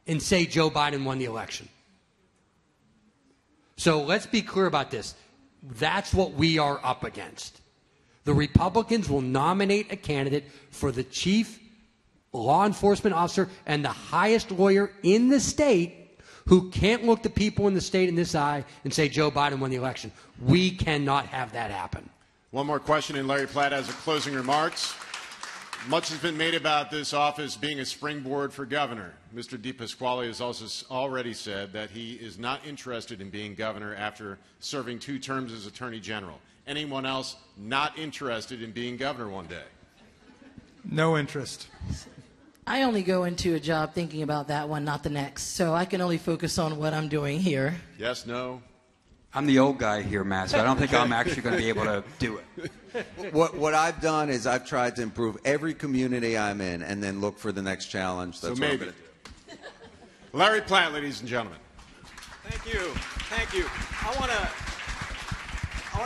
and say Joe Biden won the election. So let's be clear about this. That's what we are up against. The Republicans will nominate a candidate for the chief law enforcement officer and the highest lawyer in the state who can't look the people in the state in this eye and say Joe Biden won the election. We cannot have that happen. One more question, and Larry Platt has a closing remarks. Much has been made about this office being a springboard for governor. Mr. DePasquale has also already said that he is not interested in being governor after serving 2 terms as Attorney General. Anyone else not interested in being governor one day? No interest. I only go into a job thinking about that one, not the next. So I can only focus on what I'm doing here. Yes, no? I'm the old guy here, Matt, so I don't think I'm actually going to be able to do it. What I've done is I've tried to improve every community I'm in and then look for the next challenge. That's so what maybe. I'm going to do. Larry Platt, ladies and gentlemen. Thank you. Thank you. I want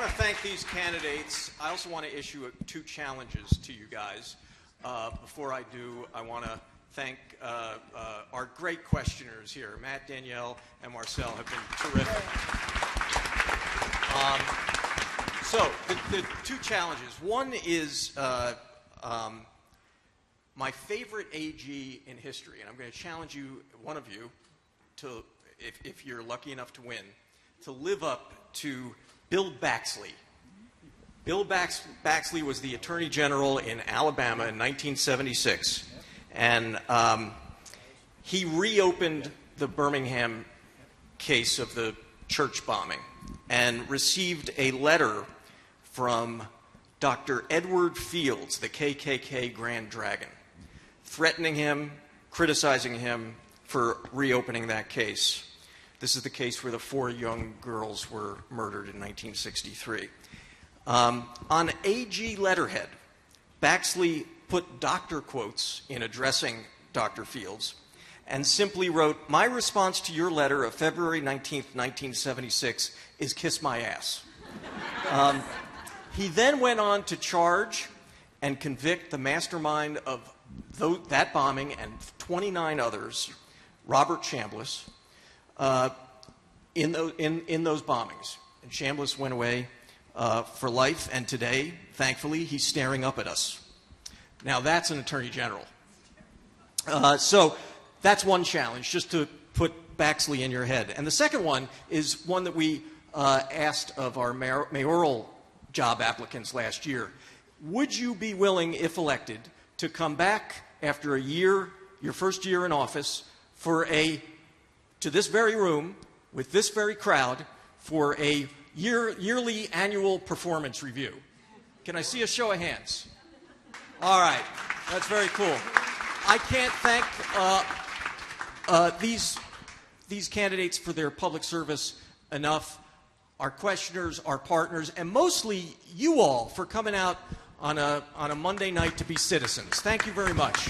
to thank these candidates. I also want to issue 2 challenges to you guys. Before I do, I want to thank our great questioners here. Matt, Danielle, and Marcel have been terrific. So the 2 challenges. One is my favorite AG in history, and I'm going to challenge one of you, to, if you're lucky enough to win, to live up to Bill Baxley. Bill Baxley was the Attorney General in Alabama in 1976, and he reopened the Birmingham case of the church bombing and received a letter from Dr. Edward Fields, the KKK Grand Dragon, threatening him, criticizing him for reopening that case. This is the case where the 4 young girls were murdered in 1963. On AG letterhead, Baxley put doctor quotes in addressing Dr. Fields and simply wrote, "My response to your letter of February 19th, 1976 is kiss my ass." He then went on to charge and convict the mastermind of that bombing and 29 others, Robert Chambliss, in those bombings. And Chambliss went away for life, and today, thankfully, he's staring up at us. Now, that's an Attorney General. So that's one challenge, just to put Baxley in your head. And the second one is one that we asked of our mayoral job applicants last year. Would you be willing, if elected, to come back after a year, your first year in office, to this very room, with this very crowd, for a yearly annual performance review? Can I see a show of hands? All right. That's very cool. I can't thank these candidates for their public service enough. our questioners, our partners, and mostly you all for coming out on a Monday night to be citizens. Thank you very much.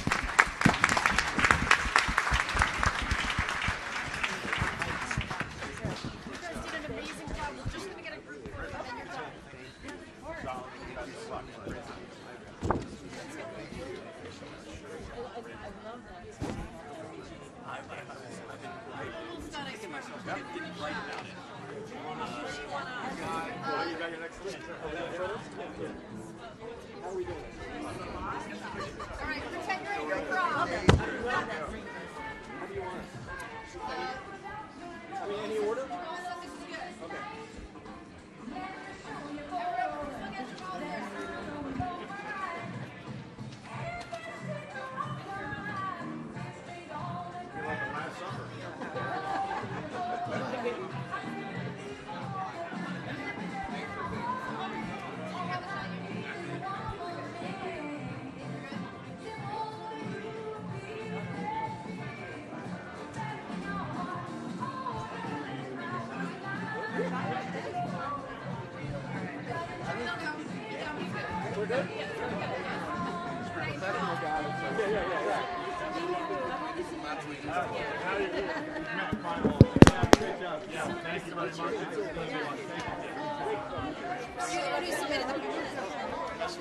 That's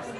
right.